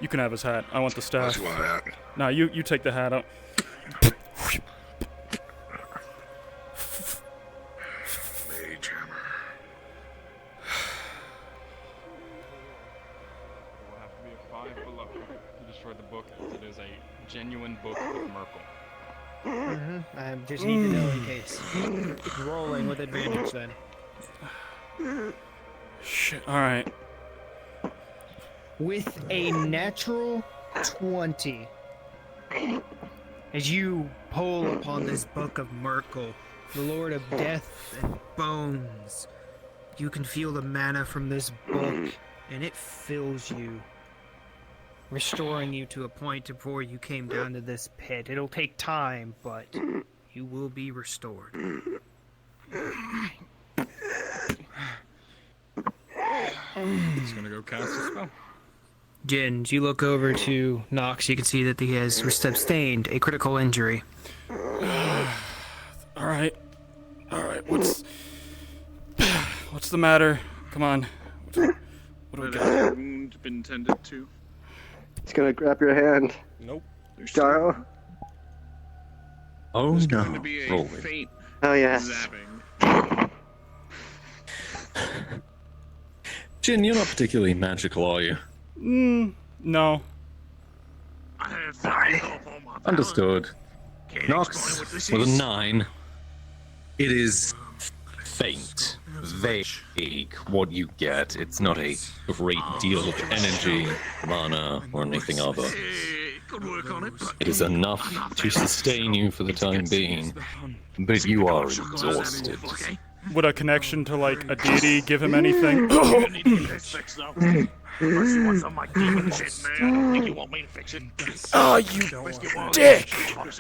You can have his hat. I want the staff. Unless you want a hat. Nah, you take the hat out. Mage hammer. It will have to be a 5 below to destroy the book, as it is a genuine book of Merkel. I just need to know in case. Rolling with advantage then. Shit, alright. With a natural 20, as you pull upon this book of Merkel, the Lord of Death and Bones, you can feel the mana from this book, and it fills you, restoring you to a point before you came down to this pit. It'll take time, but you will be restored. He's gonna go cast a spell. Jin, as you look over to Nox, you can see that he has sustained a critical injury. Alright. Alright, what's the matter? Come on. What do we got? Wound been tended to. It's gonna grab your hand. Nope. Jaro? Oh There's no. going to be a Rolling. faint Oh, yes. zapping. Jin, you're not particularly magical, are you? No. I have sorry. Understood. Can't Nox explain what this with a is. 9. It is faint, vague what you get. It's not a great deal of energy, mana, or anything other. Good work on it, but It is enough to sustain you for the time being, but you are exhausted. okay? Would a connection to, like, a deity give him anything? You need to get this fixed though. Unless you want some of my demon shit, man. I don't think you want me to fix it. Oh, you Unless you want dick!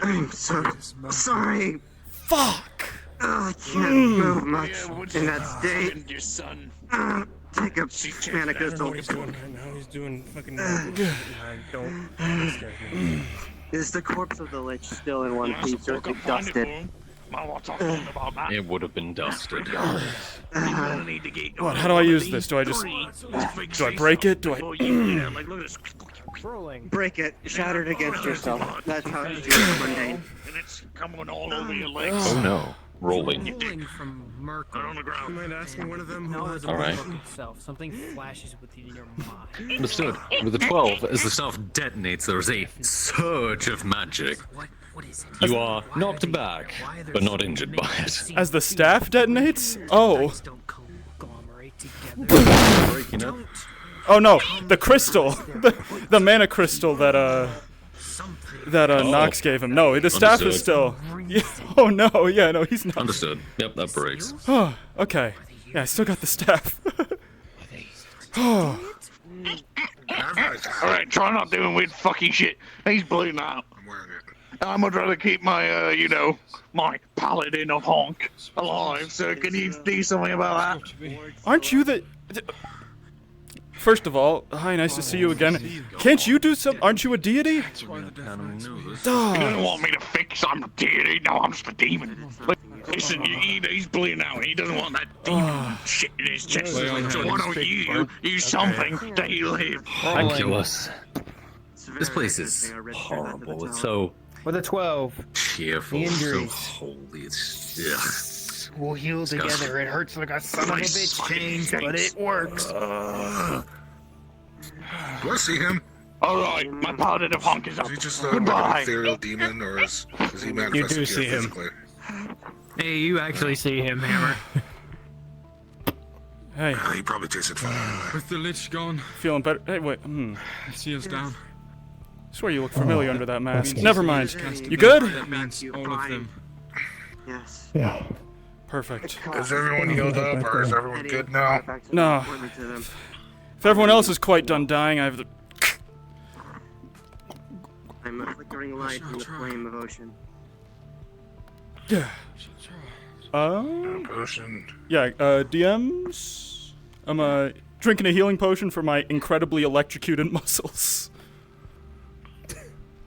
I'm so sorry. Fuck! I can't move much Yeah, what's in that state. happened, your son? Take a mana crystal. Now he's doing fucking. I don't. Scare me. Is the corpse of the lich still in one piece, or is it Find it for dusted? him. I want to talk to him about that. It would have been dusted. You're gonna need to get What, how do I use this? Do I just... Do I break it? Do I... Yeah, like, look at this. Rolling. Break it, shatter it against yourself. That's how it's mundane. And it's coming all over your legs. Oh no. rolling. Pulling from Merkel. On the ground. You mind asking one of them who No, has a All right. fucking self. Something flashes within your mind. Understood. With the 12, as the staff detonates, there is a surge of magic. What is it? You are knocked back, but not injured by it. As the staff detonates? Oh. Don't conglomerate together. Breaking up. Oh no, the crystal. The mana crystal that Nox gave him. No, the staff is still. Yeah, oh no, yeah, no, he's not. Understood. Yep, that breaks. Oh, okay. Yeah, I still got the staff. Oh. Alright, try not doing weird fucking shit. He's bleeding out. I'm wearing it. I'm gonna try to keep my, my paladin of honk alive, so can you do something about that? Aren't you the... First of all, hi, nice to see you again. Can't you do some... Aren't you a deity? He doesn't want me to fix I'm a deity, no, I'm just a demon. Listen, he's bleeding out, he doesn't want that demon shit in his chest, so why don't you use something to heal him? Ridiculous. This place is horrible. It's so With a 12. cheerful, The so injuries. holy. It's We'll heal together. It hurts like a son of a bitch change, but it works. Do I see him? Alright, my paladin of honk is up. Is he just like Goodbye. an ethereal demon, or is he manifesting do see here him. physically? Hey, you actually see him, Hammer. Hey, He probably tasted fine anyway. With the lich gone, feeling better? Hey, wait, see us down. swear you look familiar under that mask. means Never the mind. lich cast You good? That means all of them. Yes. Yeah. Perfect. Is everyone healed up, or is everyone good now? No. If everyone else is quite done dying, I have the... I'm a flickering light in the flame of ocean. Yeah. Potion. Yeah, DMs? I'm, drinking a healing potion for my incredibly electrocuted muscles.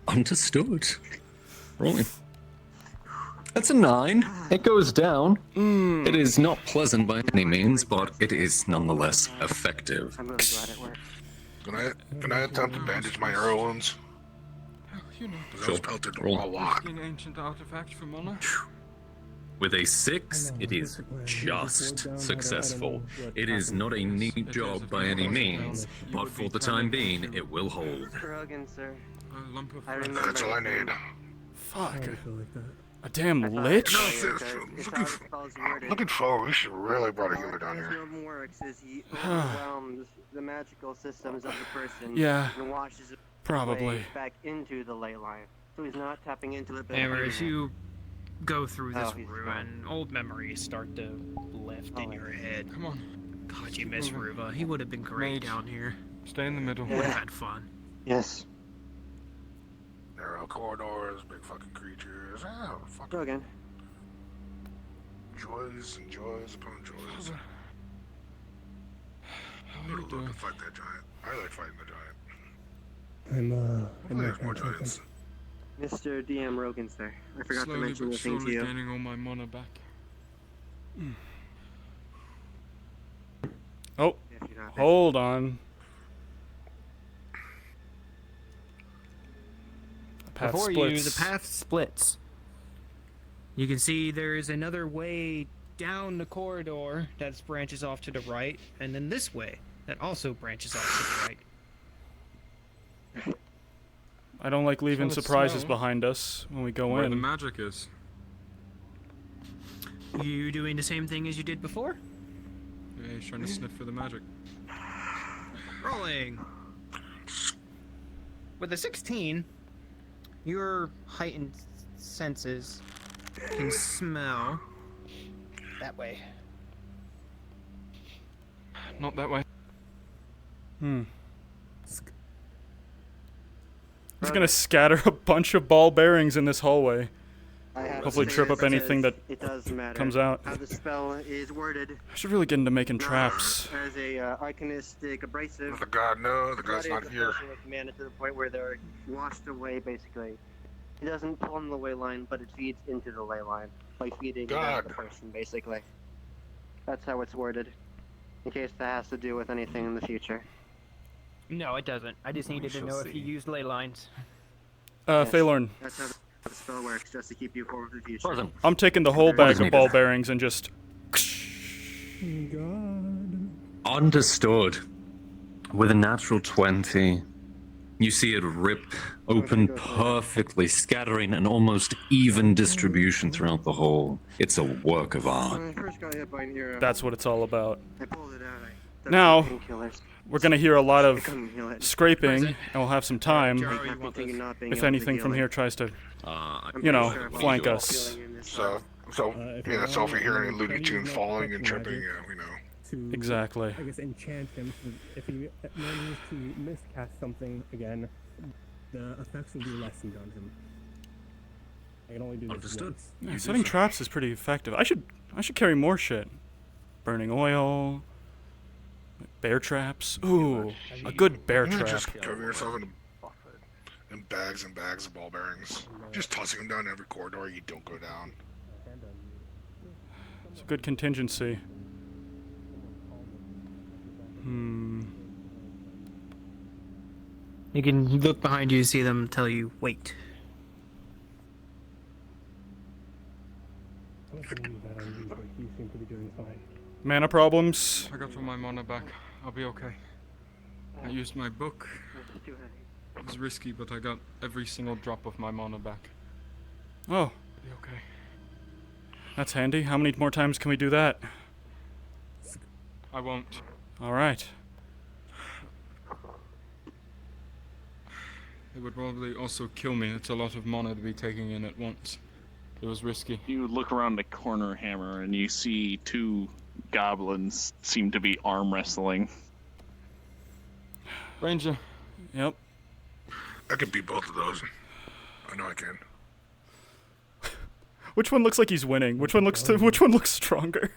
understood. Rolling. That's a 9. It goes down. It is not pleasant by any means, but it is nonetheless effective. I'm really glad it worked. Can I attempt to bandage my arrow wounds? You know, Because I was pelted Roll. a lot. an ancient artifact from honor. With a 6, it is just successful. It is not a neat job by any means, but for the time being, it will hold. Rogan, sir. A lump of I flesh. remember. That's all I need. Fuck. I feel like that. A damn I thought lich? No, earlier it's- that it's it's looking how for- the spell's worded. Looking forward, we should really brought a healer down His here. norm works is he overwhelms the magical systems of the person Yeah. and washes it Probably. way back into the ley line. So he's not tapping into it. but- Hammer, as you go through this Oh, he's ruin, old memories start to lift in your head. Come on, God, you miss Ruva. He would have been great Mage. down here. stay in the middle. Would have had fun. Yes. Narrow corridors, big fucking creatures. Oh, fucking Rogan. joys and joys upon joys. How are We'll you look doing? to fight that giant. I like fighting the giant. I'm Hopefully there's more not joking. giants. Mr. DM Rogan, sir. I forgot to Slowly mention but the thing to surely you. gaining all my mana back. Oh, If you're not hold on. The path Before splits. you, the path splits. You can see there is another way down the corridor that branches off to the right, and then this way that also branches off to the right. I don't like leaving Trying to surprises smell behind us when we go Where the in. magic is. You doing the same thing as you did before? Yeah, he's trying to sniff for the magic. Rolling. With a 16, your heightened senses can smell that way. Not that way. He's gonna scatter a bunch of ball bearings in this hallway. I have Hopefully to say trip this up anything because that it does matter comes out. how the spell is worded. I should really get into making traps. As a arcanistic abrasive. The god, no, the god's That not is here. affecting with mana to the point where they're washed away, basically. It doesn't pull on the ley line, but it feeds into the ley line by feeding it out of the God. person, basically. That's how it's worded. In case that has to do with anything in the future. No, it doesn't. I just needed to shall know if you see. used ley lines. Phalorn, That's how spell works, just to keep you forward for the future. Tarzan, I'm taking the whole bag of needed? ball bearings and just. God. understood. With a natural 20, you see it rip open perfectly, scattering an almost even distribution throughout the hole. It's a work of art. When I first got hit by an arrow, That's what it's all about. I pulled it out. I took Now, some painkillers. We're gonna hear a lot I of couldn't heal it. scraping, and we'll have some time. Jaro, you Happy want thinking this? not being If able to anything heal from it. here tries to, I'm you pretty know, sure if I flank keep us. feeling in this, So If you you're know, so if you hear any wrong, Looney then Tunes use falling and protection tripping, magic yeah, we know. to, Exactly. I guess, enchant him. So if he manages to miscast something again, the effects will be lessened on him. I can only do this Understood. once. Yeah, setting traps is pretty effective. I should carry more shit. Burning oil, bear traps. Ooh, a good bear You know, trap. just cover yourself in bags and bags of ball bearings. Just tossing them down every corridor you don't go down. It's a good contingency. You can look behind you, see them tell you, wait. I'm assuming that on you, but you seem to be doing fine. Mana problems. I got all my mana back. I'll be okay. I used my book. It was risky, but I got every single drop of my mana back. Oh, I'll be okay. that's handy. How many more times can we do that? I won't. All right. It would probably also kill me. It's a lot of mana to be taking in at once. It was risky. You look around the corner, Hammer, and you see two goblins seem to be arm wrestling. Ranger, Yep. I can beat both of those. I know I can. Which one looks like he's winning? Which one looks stronger?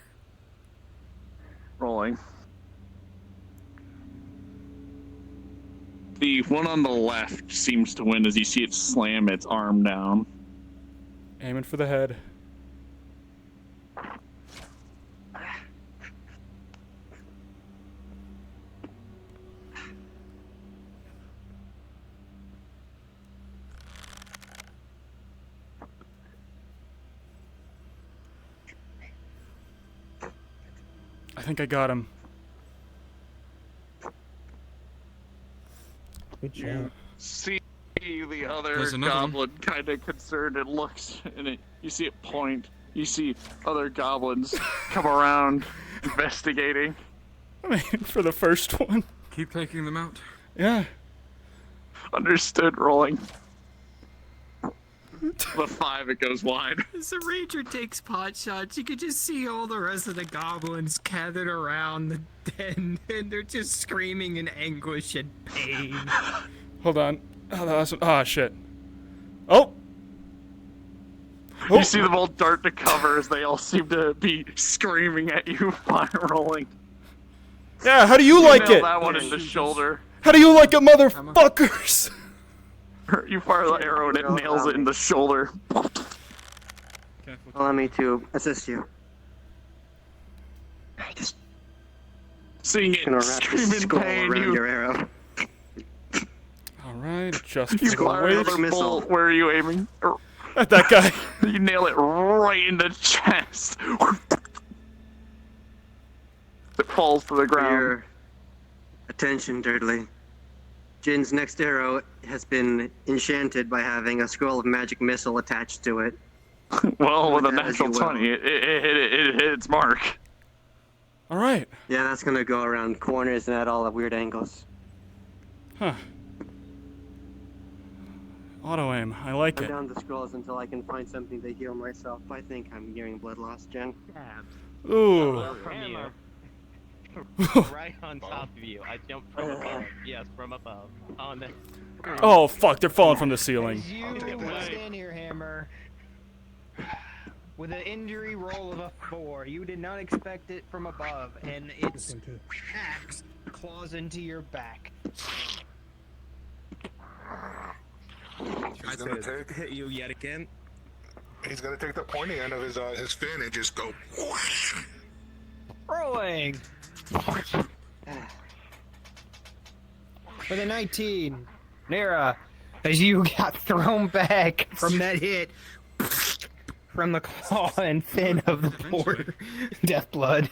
Rolling. The one on the left seems to win as you see it slam its arm down. Aiming for the head. I think I got him. Good job. See the other There's another one. goblin kind of concerned and looks, and you see it point. You see other goblins come around investigating. I mean, for the first one. keep taking them out. Yeah. Understood, rolling. The 5, it goes wide. As the ranger takes pot shots, you can just see all the rest of the goblins gathered around the den, and they're just screaming in anguish and pain. Hold on. Oh, that was, ah, shit. Oh! You see them all dart to cover as they all seem to be screaming at you, fire rolling. Yeah, how do you like nail it? that one in the shoulder. How do you like it, motherfuckers? You fire the arrow and it nails it in the shoulder. Careful. Allow me to assist you. I just Seeing gonna it wrap scream this in skull pain, around you your arrow. Alright, just You for the fire weight. another missile. bolt. Where are you aiming? At that guy. You nail it right in the chest. It falls to the For ground. your attention, Durdley. Jin's next arrow has been enchanted by having a scroll of magic missile attached to it. Well, with a As you natural will. 20, it hit its mark. Alright. Yeah, that's gonna go around corners and at all the weird angles. Huh. Auto aim. I like I'm it. down the scrolls until I can find something to heal myself. I think I'm nearing blood loss, Jen. Ooh. From you. Right on top of you. I jumped from above. Yes, from above. On the. Oh, fuck. They're falling from the ceiling. As you stand here, Hammer, with an injury roll of a 4, you did not expect it from above, and its axe claws into your back. He's gonna take. Hit you yet again. He's gonna take the pointy end of his fin and just go. Rolling! With a 19, Nera, as you got thrown back from that hit from the claw and fin of the poor death blood.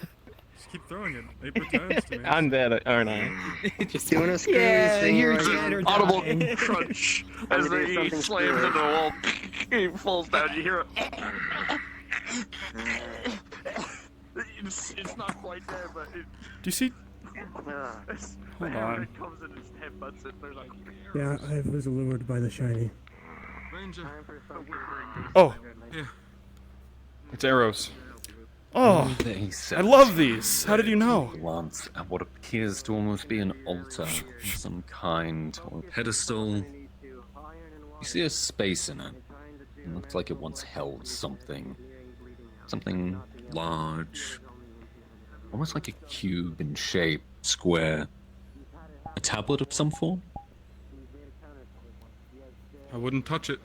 Just keep throwing it. It returns to me. I'm dead, aren't I? Just Doing a screw yeah, thing you're right dead now. or Audible dying. crunch I'm as gonna do he something slams screwy. into the wall. He falls down. You hear it. It's not quite there, but Do you see? it's Hold the on. it comes and just headbutts it. There's like Yeah, I was lured by the shiny. Ranger. Oh, It's arrows. oh! They I set love these. How did you know? glance at what appears to almost be an altar of some kind or pedestal. You see a space in it. It looks like it once held something. Something large. Almost like a cube in shape, square. A tablet of some form? I wouldn't touch it.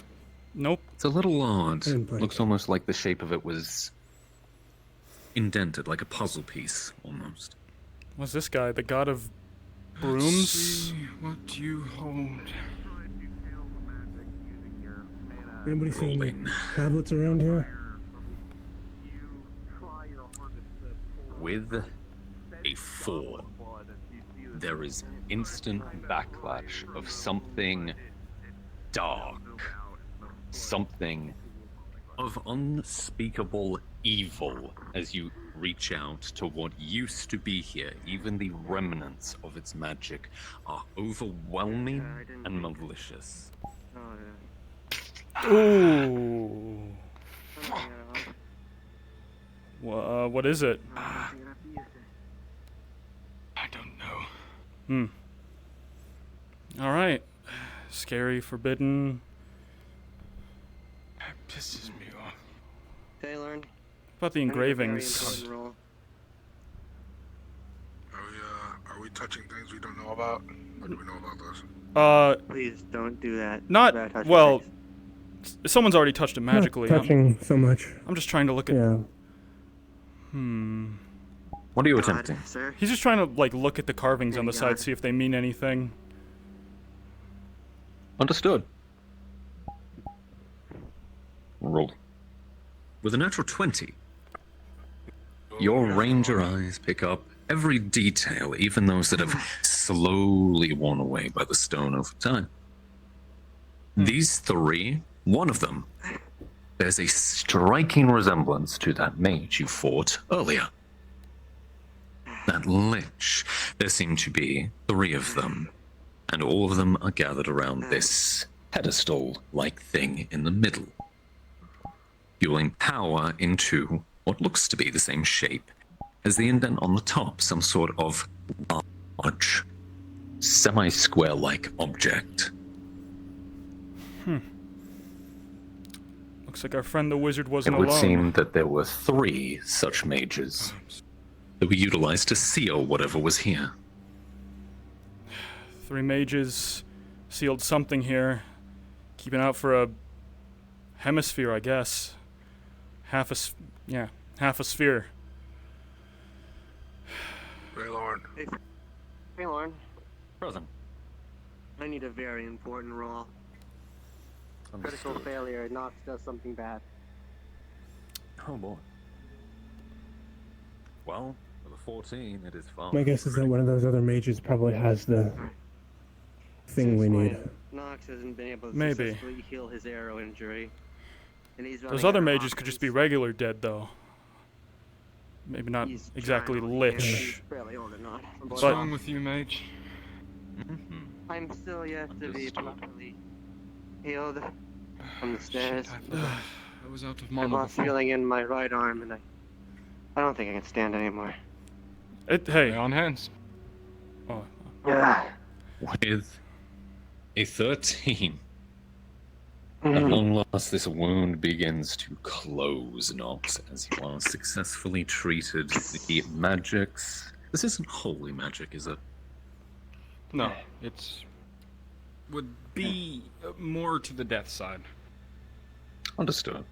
Nope. It's a little odd. didn't break Looks it. almost like the shape of it was indented, like a puzzle piece, almost. What's this guy? The god of Let's brooms? see what you hold. Anybody see any Rolling. tablets around here? With a 4, there is instant backlash of something dark, something of unspeakable evil as you reach out to what used to be here. Even the remnants of its magic are overwhelming and malicious. Ooh. What is it? I don't know. Hmm. All right. Scary, forbidden. That pisses me off. Taylor, What about the engravings? Are we touching things we don't know about? Or do we know about this? Please don't do that. Not Bad touch well. effects. Someone's already touched it magically. Not touching so much. I'm just trying to look at. Yeah. What are you God, attempting? sir. He's just trying to like look at the carvings on the Thank side, God. see if they mean anything. Understood. Roll. With a natural 20, your ranger eyes pick up every detail, even those that have slowly worn away by the stone over time. These 3, one of them, bears a striking resemblance to that mage you fought earlier. That lich, there seem to be 3 of them, and all of them are gathered around this pedestal-like thing in the middle, fueling power into what looks to be the same shape as the indent on the top, some sort of large, semi-square-like object. Looks like our friend the wizard It wasn't would alone. seem that there were 3 such mages that were utilized to seal whatever was here. 3 mages sealed something here, keeping out for a hemisphere, I guess. Half a sphere. Ray Lauren. Hey, Lauren. Present. I need a very important roll. Critical failure. Nox does something bad. Oh boy. Well, with a 14, it is far. My guess is that one of those other mages probably has the thing we need. Nox hasn't been able to Maybe. successfully heal his arrow injury. And he's Those running other out of mages could just be options. regular dead, though. Maybe not He's exactly trying to heal. lich. He's fairly old enough. What's But- wrong with you, mage? I'm still yet to be Understood. properly healed from the stairs. I was out of I've mana lost before. feeling in my right arm, and I don't think I can stand anymore. Hey. Lay on hands. Oh, Yeah. With a 13, at long last, this wound begins to close, Nox, as you are successfully treated the magics. This isn't holy magic, is it? No, it's would be more to the death side. Understood.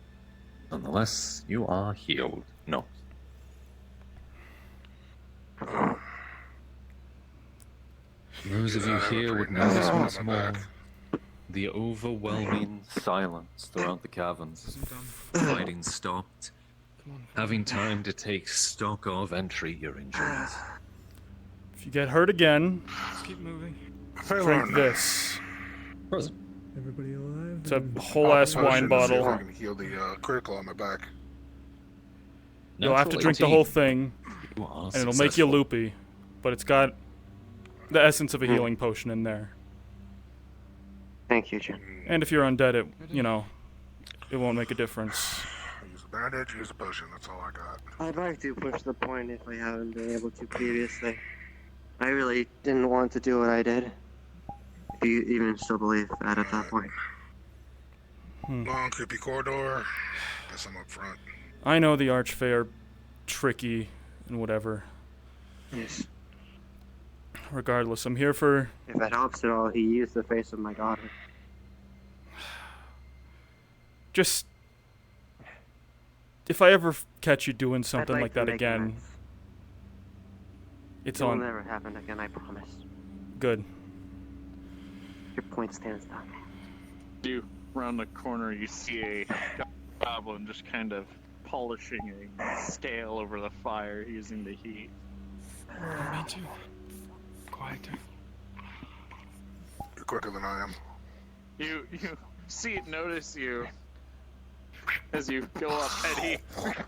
Nonetheless, you are healed. No. Those of you here would know this once more. The overwhelming silence throughout the caverns. Isn't done. Fighting stopped. Come on. Having time to take stock of and treat your injuries. If you get hurt again, Let's keep moving. drink this. Present. Everybody alive? It's a whole ass wine bottle. I can heal the critical on my back. You'll have to Natural drink the 18. whole thing, You are and it'll make you successful. loopy. But it's got the essence of a healing potion in there. Thank you, Jim. And if you're undead, it it won't make a difference. Use a bandage, use a potion. That's all I got. I'd like to push the point if I haven't been able to previously. I really didn't want to do what I did. If you even still believe that at that point. Long, creepy corridor. Guess I'm up front. I know the Archfey are tricky and whatever. Yes. Regardless, I'm here for... If that helps at all, he used the face of my daughter. Just... If I ever catch you doing something I'd like to that make again, amends. it's It will on... never happen again, I promise. Good. Your point stands down. You round the corner, you see a goblin just kind of polishing a scale over the fire using the heat. Me too. Quieter. You're quicker than I am. You see it notice you as you go up, and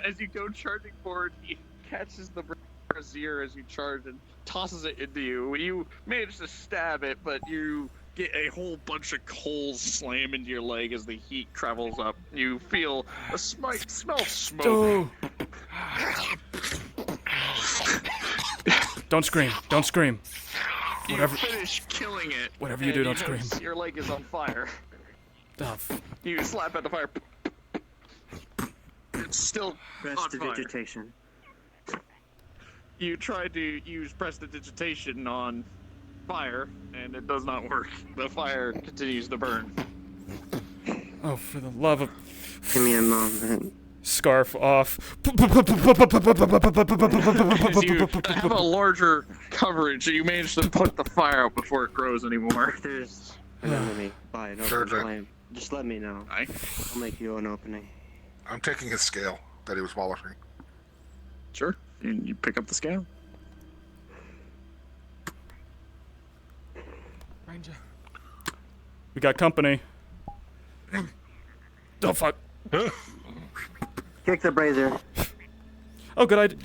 as you go charging forward, he catches the brazier as you charge and tosses it into you. You manage to stab it, but you get a whole bunch of coals slam into your leg as the heat travels up. You feel a smell of smoke. Oh. Don't scream. Don't scream. You Whatever- finish killing it. whatever you and do, don't scream. notice your leg is on fire. Oh, You slap at the fire. It's still on fire. Prestidigitation. You try to use prestidigitation on fire, and it does not work. The fire continues to burn. oh, for the love of... Give me a moment. Scarf off. As you have a larger coverage, you manage to put the fire out before it grows anymore. If there's an enemy by an Sure, open Jack. flame, just let me know. Aye. I'll make you an opening. I'm taking his scale that he was polishing. Sure. And you pick up the scale. Ranger. We got company. Oh, fuck. Kick the brazier. Oh, good idea.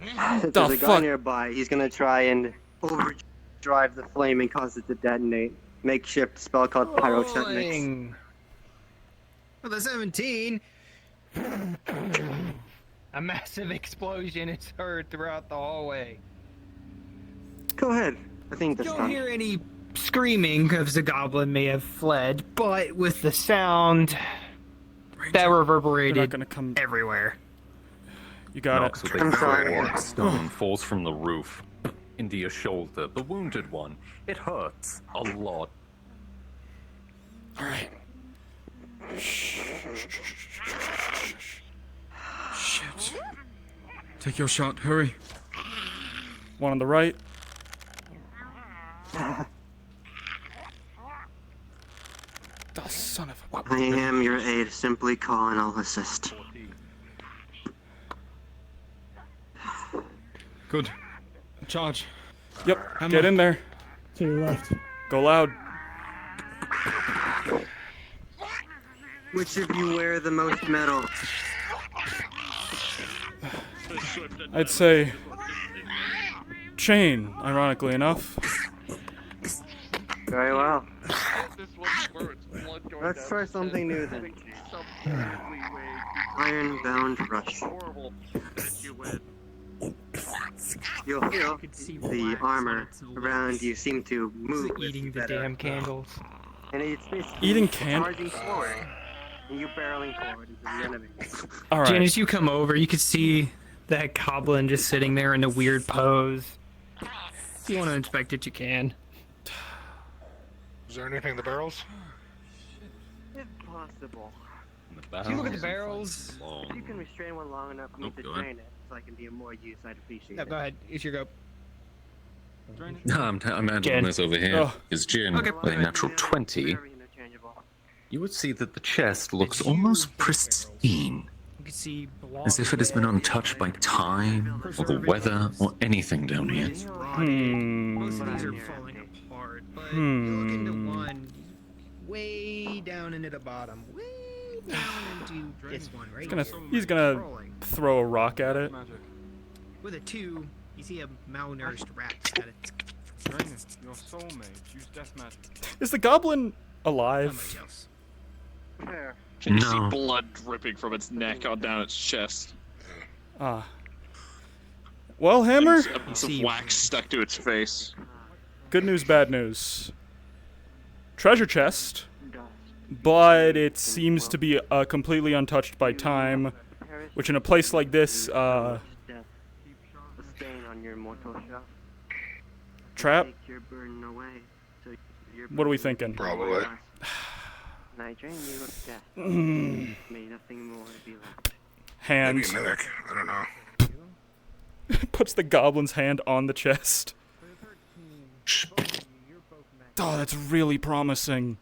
If The there's a guy fuck? nearby, he's gonna try and overdrive the flame and cause it to detonate. Makeshift spell called pyrotechnics. Rolling. With a 17, a massive explosion is heard throughout the hallway. Go ahead. I think You that's don't done. hear any screaming because the goblin may have fled, but with the sound that They're not reverberated gonna come... everywhere. You got Knocks it. with a I'm sorry. fork stone falls from the roof into your shoulder. The wounded one. It hurts a lot. Alright. Shit. Take your shot, hurry. One on the right. The son of a... I am your aide. Simply call and I'll assist. Good. Charge. Yep, Hammer. get in there. To your left. Go loud. Which of you wear the most metal? I'd say... Chain, ironically enough. Very well. This one's where it's blood going Let's down try his something head. new I then. think some weirdly way Iron-bound rush. horrible that you went. You'll feel the armor around you seem to move with Eating you the better. damn candles. And it's basically Eating can- charging forward, and you barreling forward into the enemy. Alright. Jen, as you come over, you could see that goblin just sitting there in a weird pose. If you want to inspect it, you can. Is there anything in the barrels? If possible. If you look at the barrels... If you can restrain one long enough for me Nope, to go ahead. drain it, so I can be of more use, I'd appreciate No, it. go ahead. It's your go. I'm handling Jen. this over here. Is Jin Okay. with a natural 20? Very interchangeable. You would see that the chest looks almost pristine, You can see as if it has been untouched by time, or the weather, or anything down here. Most of these are falling apart, but you look into one way down into the bottom, way down into this one right here. He's gonna throw a rock at it. With a 2, you see a malnourished rat at it. Drain it. Your soulmate. Use death magic. Is the goblin Not alive? much else. Fair. And you see No. blood dripping from its neck on down its chest. Ah. Well, Hammer, A piece of wax stuck to its face. good news, bad news. Treasure chest, but it seems to be completely untouched by time, which in a place like this, The stain on your mortal shell. trap? Take your burden away. So your What are we burden thinking? Probably. And I drain you of death. Mm. May nothing more be left. Hand. Maybe a mimic. I don't know. Puts the goblin's hand on the chest. Oh, that's really promising.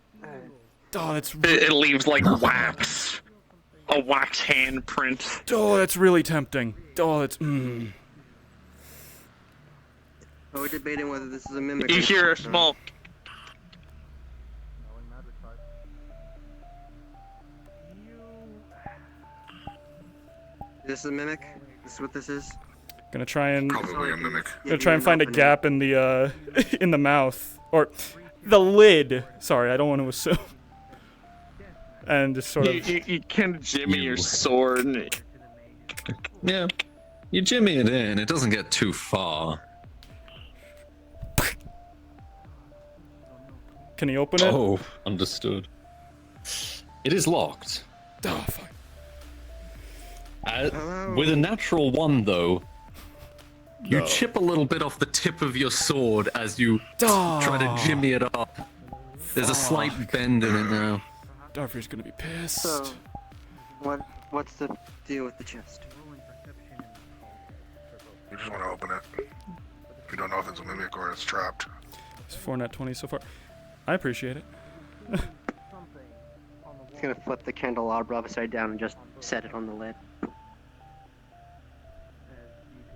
Oh, that's It leaves like wax. A wax handprint. that's really tempting. Oh, that's But we're debating whether this is a mimic. You hear a small. Is this a mimic? This is what this is? Gonna try and Probably a mimic. gonna try and find a gap in the in the mouth or the lid. Sorry, I don't want to assume. And just sort of You can jimmy your sword. And Yeah. You jimmy it in, it doesn't get too far. Can he open it? Oh, understood. It is locked. Oh, fuck. With a natural 1, though, you No. chip a little bit off the tip of your sword as you try to jimmy it up. There's a slight bend in it now. Darfur's gonna be pissed. So, what's the deal with the chest? We just want to open it. We don't know if it's a mimic or it's trapped. It's 4 nat 20 so far. I appreciate it. Just gonna flip the candelabra upside down and just set it on the lid.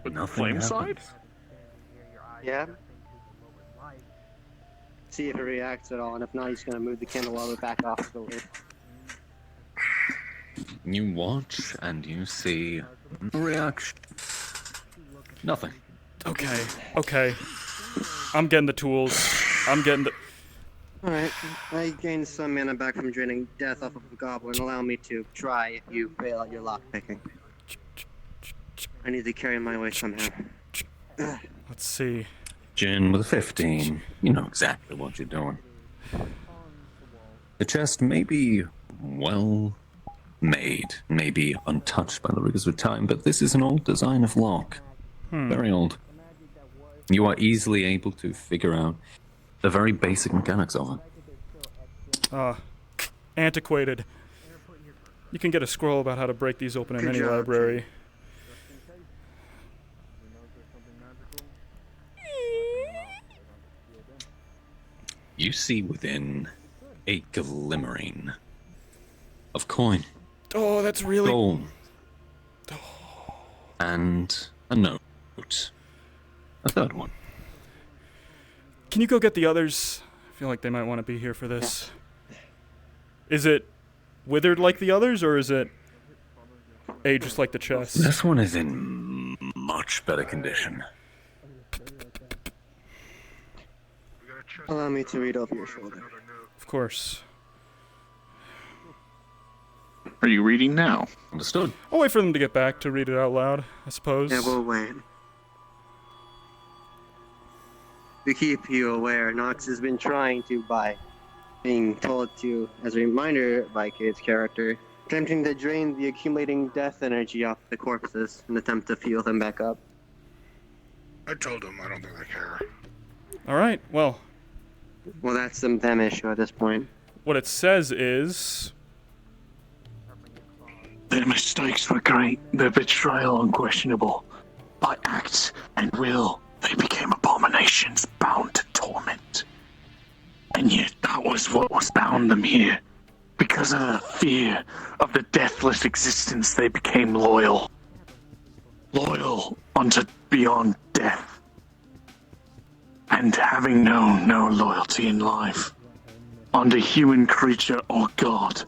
with the Nothing flame happens. side? Yeah? See if it reacts at all, and if not, he's gonna move the candelabra back off the lid. You watch and you see no reaction. Nothing. Okay. I'm getting the tools. I'm getting the. Alright, I gained some mana back from draining death off of a goblin. Allow me to try if you fail at your lockpicking. I need to carry my weight somehow. Let's see. Jin with a 15. You know exactly what you're doing. The chest may be well made, may be untouched by the rigors of time, but this is an old design of lock. Very old. You are easily able to figure out the very basic mechanics of it. Antiquated. You can get a scroll about how to break these open in Good any job, library. You see within a glimmering of coin, Oh, that's really. gold, and a note. A third one. Can you go get the others? I feel like they might want to be here for this. Is it withered like the others, or is it aged just like the chest? This one is in much better condition. Allow me to read over your shoulder. Of course. Are you reading now? Understood. I'll wait for them to get back to read it out loud, I suppose. Yeah, we'll wait. To keep you aware, Nox has been trying to, by being told to, as a reminder by Kate's character, attempting to drain the accumulating death energy off the corpses in an attempt to heal them back up. I told him I don't think they care. Alright, well, Well, that's them issue at this point. what it says is. Their mistakes were great, their betrayal unquestionable. By acts and will, they became abominations. generations bound to torment. And yet that was what was bound them here. Because of the fear of the deathless existence, they became loyal. Loyal unto beyond death. And having known no loyalty in life, unto human creature or God,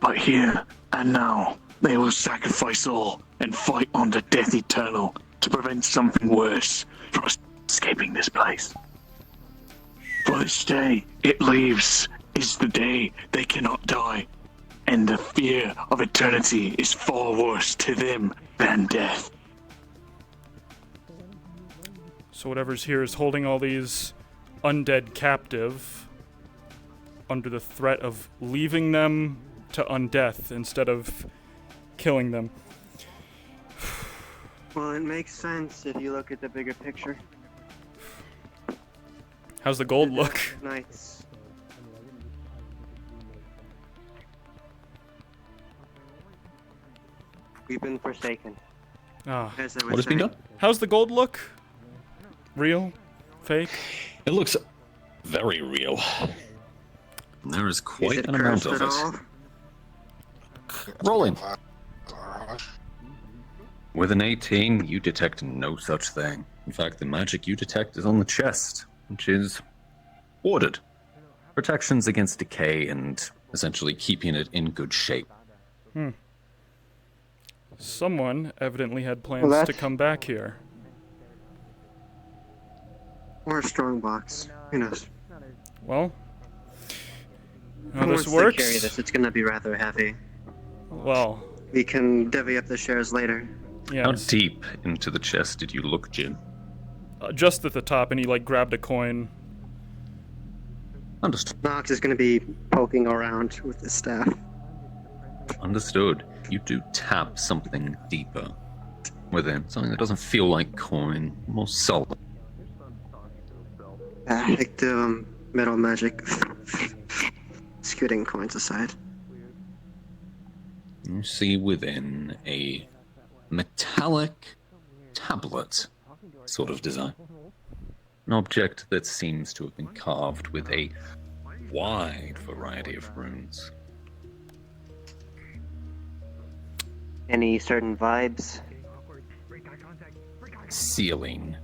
but here and now they will sacrifice all and fight unto death eternal to prevent something worse from us escaping this place. For this day it leaves is the day they cannot die, and the fear of eternity is far worse to them than death. So whatever's here is holding all these undead captive under the threat of leaving them to undeath instead of killing them. Well, it makes sense if you look at the bigger picture. How's the gold look? Nice. We've been forsaken. Ah. As I What has been saying. done? How's the gold look? Real? Fake? It looks very real. There is quite Is it an amount cursed of at it. all? Rolling. With an 18, you detect no such thing. In fact, the magic you detect is on the chest, which is ordered. Protections against decay and essentially keeping it in good shape. Someone evidently had plans Well, to that's- come back here. Or a strong box. Who knows? Well, how Who this wants works? to carry this? It's gonna be rather heavy. Well, We can divvy up the shares later. How yes. deep into the chest did you look, Jin? Just at the top, and he like grabbed a coin. Understood. Nox is gonna be poking around with his staff. Understood. You do tap something deeper within, something that doesn't feel like coin, more solid. Like the metal magic. Scooting coins aside. You see within a metallic tablet sort of design. An object that seems to have been carved with a wide variety of runes. Any certain vibes? Sealing.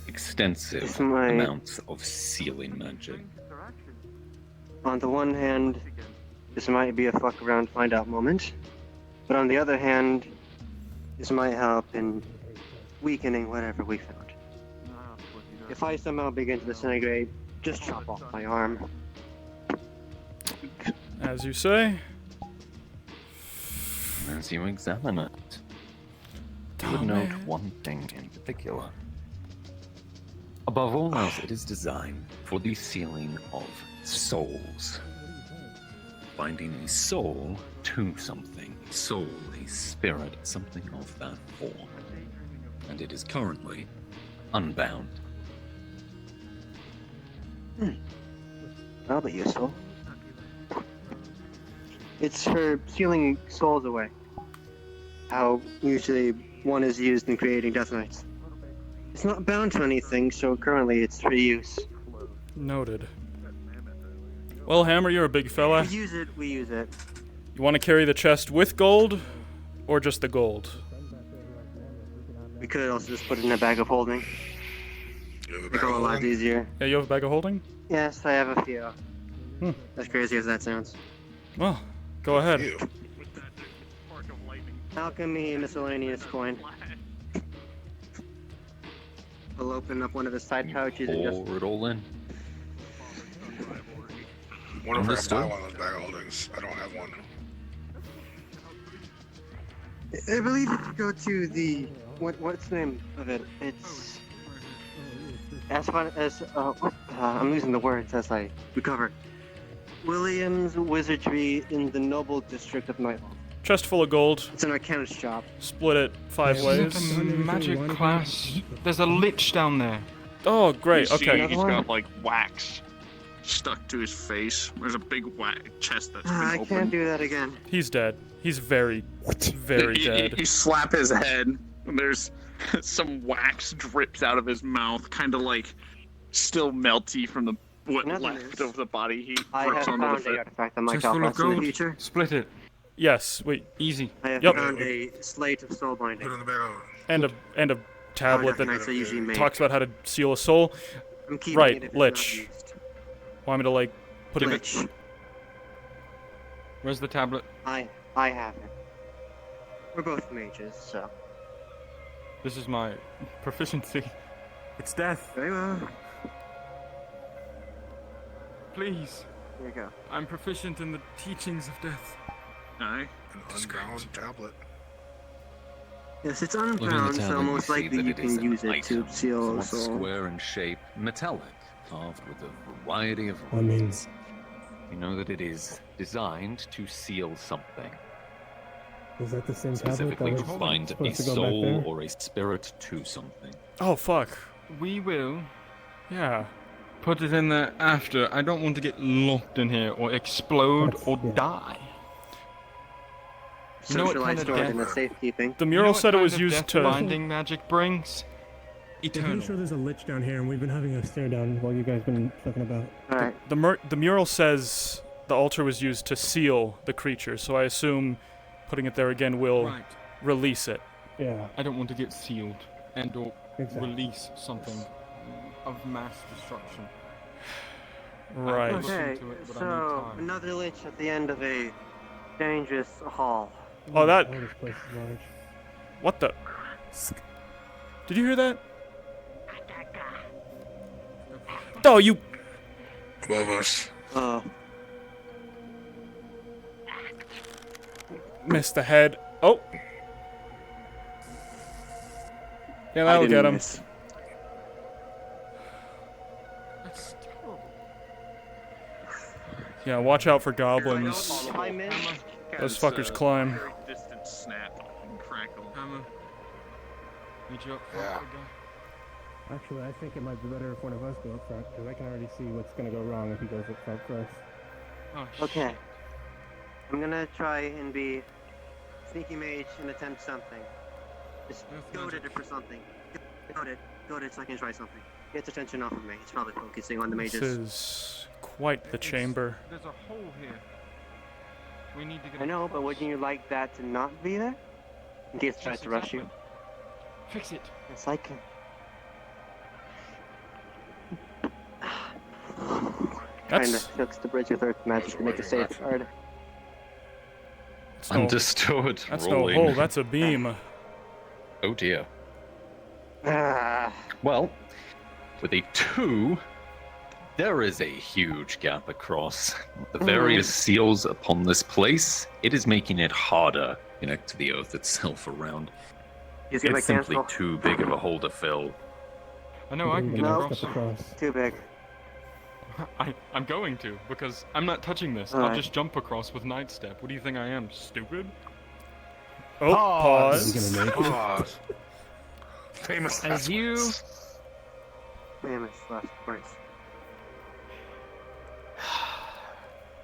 Extensive This might- amounts of sealing magic. On the one hand, this might be a fuck around find out moment. But on the other hand, this might help in weakening whatever we found. If I somehow begin to disintegrate, just chop off my arm. As you say. As you examine it, you would note one thing in particular. Above all else, it is designed for the sealing of souls. Binding a soul to something. Soul, a spirit, something of that form. And it is currently unbound. That'll be useful. It's for sealing souls away. How usually one is used in creating Death Knights. It's not bound to anything, so currently it's for use. Noted. Well, Hammer, you're a big fella. We use it, we use it. You want to carry the chest with gold, or just the gold? We could also just put it in a bag of holding. Make our lives easier. Yeah, you have a bag of holding? Yes, I have a few. Hmm. As crazy as that sounds. Well, go ahead. Alchemy miscellaneous coin. I'll open up one of his side pouches and just Pour it all in. Wonder if I can buy Understood. one of those bag of holdings. I don't have one. I believe if you go to the what's the name of it? It's as fun as I'm losing the words as I recover. William's Wizardry in the Noble District of Nighthawk. Chest full of gold. It's an arcanist shop. Split it 5 This ways. isn't a magic class. There's a lich down there. Oh, great. You see Okay. he's got like wax stuck to his face. There's a big chest that's been I opened. can't do that again. He's dead. He's very, very You dead. slap his head, and there's some wax drips out of his mouth, kind of like still melty from the what In other left news, of the body heat. I drips have onto the found a fit. artifact that might Chest help full of us in the gold. future. Split it. Yes, wait, Easy. I have Yep. found a slate of soul Put it binding. in the barrel. and a tablet that Artifacts I usually make. talks about how to seal a soul. I'm keeping Right, it if Lich. it's not used. Want me to like put it? Lich. Where's the tablet? I have it. We're both mages, so. This is my proficiency. It's death. Very well. Please. Here you go. I'm proficient in the teachings of death. Aye. An unbound tablet. Yes, it's Looking at the unbound, so tablet, most you see likely that you it is can an use it to item, seal a somewhat soul. square in shape, metallic, carved with a variety of I mean, runes. You know that it is designed to seal something, is that the same tablet that specifically was to bind a supposed to go back soul there? or a spirit to something. Oh fuck. We will Yeah. put it in there after. I don't want to get locked in here or explode That's- or yeah. die. You know what Socialite kind of stored in death? a safekeeping. The You mural know what said it kind was of used death to. binding magic brings? I'm pretty sure there's a lich down here, and we've been having a stare down while you guys been talking about. Alright. The mural says the altar was used to seal the creature, so I assume putting it there again will Right. release it. Yeah, I don't want to get sealed and or exactly. release something of mass destruction. Right. Look Okay, into it, but I need so time. another lich at the end of a dangerous hall. Oh, that. Oh, this place is large. What the? Did you hear that? Oh, you. Above us. Missed the head. Oh. Yeah, that'll get him. That's terrible. Yeah, watch out for goblins. If I miss, Those fuckers climb. Very distant snap and crackle. Hammer. Need you up front, Yeah. big guy? Actually, I think it might be better if one of us go up front, because I can already see what's gonna go wrong if he goes up front first. Oh, okay. I'm gonna try and be sneaky mage and attempt something. Just Earth goad magic. it for something. Goad it so I can try something. Get attention off of me. It's probably focusing on the This mages. is quite the chamber. There's a hole here. We need to get I know, but across. wouldn't you like that to not be there? In case it tries Yes, to rush you. exactly. Fix it. Yes, I can. Trying to That's. fix the bridge with earth magic to make a safeguard. That's no, Understood. that's no Rolling. hole. That's a beam. Oh dear. Ah, Well, with a 2, there is a huge gap across the various seals upon this place. It is making it harder to connect to the earth itself around. he's gonna It's simply cancel. too big of a hole to fill. I know I can get No. across. Step across. Too big. I'm going to, because I'm not touching this. I'll Alright. just jump across with night step. What do you think I am, stupid? Oh, Is he pause. gonna make it? Pause. Famous As last you words. Famous last words.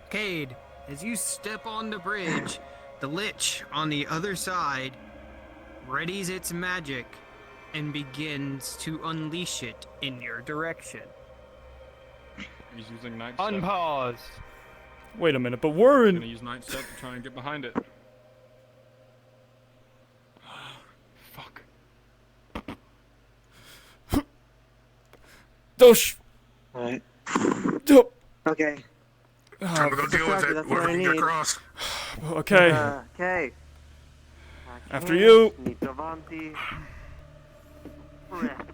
Cade, as you step on the bridge, the lich on the other side readies its magic and begins to unleash it in your direction. He's using night step. Unpause. Wait a minute, but we're I'm gonna in. use night step to try and get behind it. Fuck. Those. Alright. Oh, Okay. Time to go deal with That's it. what We're I gonna get need. across. okay. Okay. After you. Nidavanti. Correct.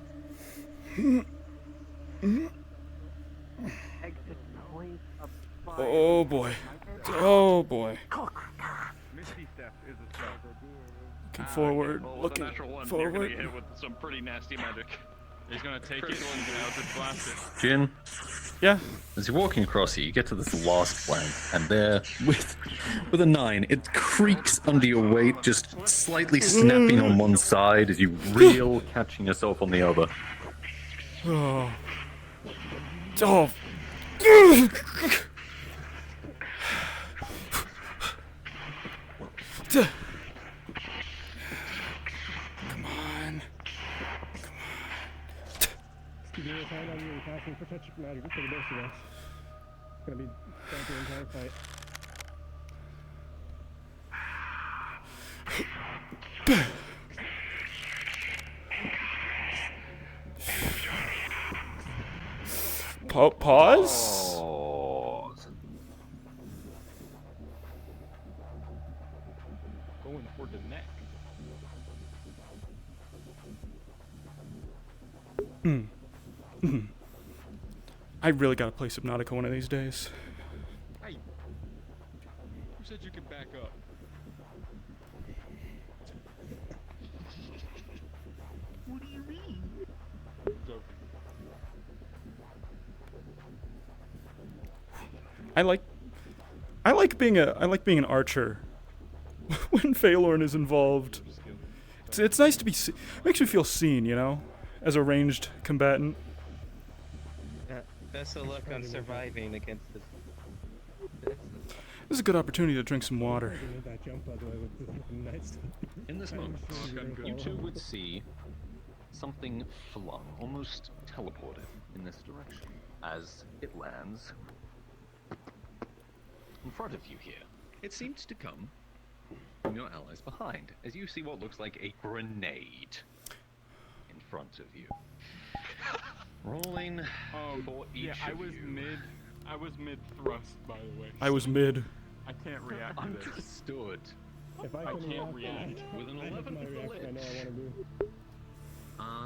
Exit point of fire. Oh boy. Oh boy. Misty Step is a spell. Looking forward. Well, with a Looking natural one, you're gonna forward. get hit with some pretty nasty magic. He's gonna take it and Eldritch blast it. Jin, Yeah. as you're walking across it, you get to this last plank, and there, with a 9, it creaks under your weight, just slightly snapping on one side as you reel, catching yourself on the other. Oh. Oh. Come on. keeping his hand on you and casting protection magic for the both of us. It's gonna be throughout the entire fight. Pause? Pause. Going for the neck. I really gotta play Subnautica one of these days. Hey, who said you could back up? What do you mean? Joke. I like being an archer when Phalorn is involved. It's nice to be makes me feel seen, you know, as a ranged combatant. Best of luck on surviving against this. This is a good opportunity to drink some water. I made that jump, by the way, with the fucking nice. In this moment, you two would see something flung, almost teleported in this direction, as it lands in front of you here. It seems to come from your allies behind, as you see what looks like a grenade in front of you. Rolling for each yeah, I of was you. mid thrust, by the way. I was mid. I can't react to this. Understood. If I can can't react. With an I have 11 my for the reaction I know I lich. want to do.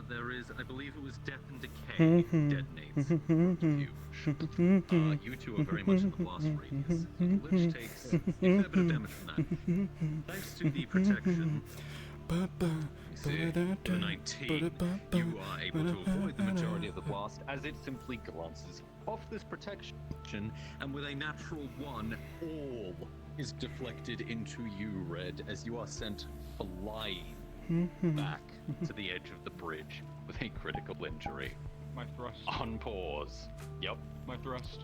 There is, I believe it was Death and Decay detonates in front of you. You two are very much in the blast radius. So the lich takes a fair bit of damage from that. Thanks to the protection, you see, with a 19, you are able to avoid the majority of the blast as it simply glances off this protection, and with a natural 1, all is deflected into you, Red, as you are sent flying back to the edge of the bridge with a critical injury. My thrust. On pause. Yep. My thrust.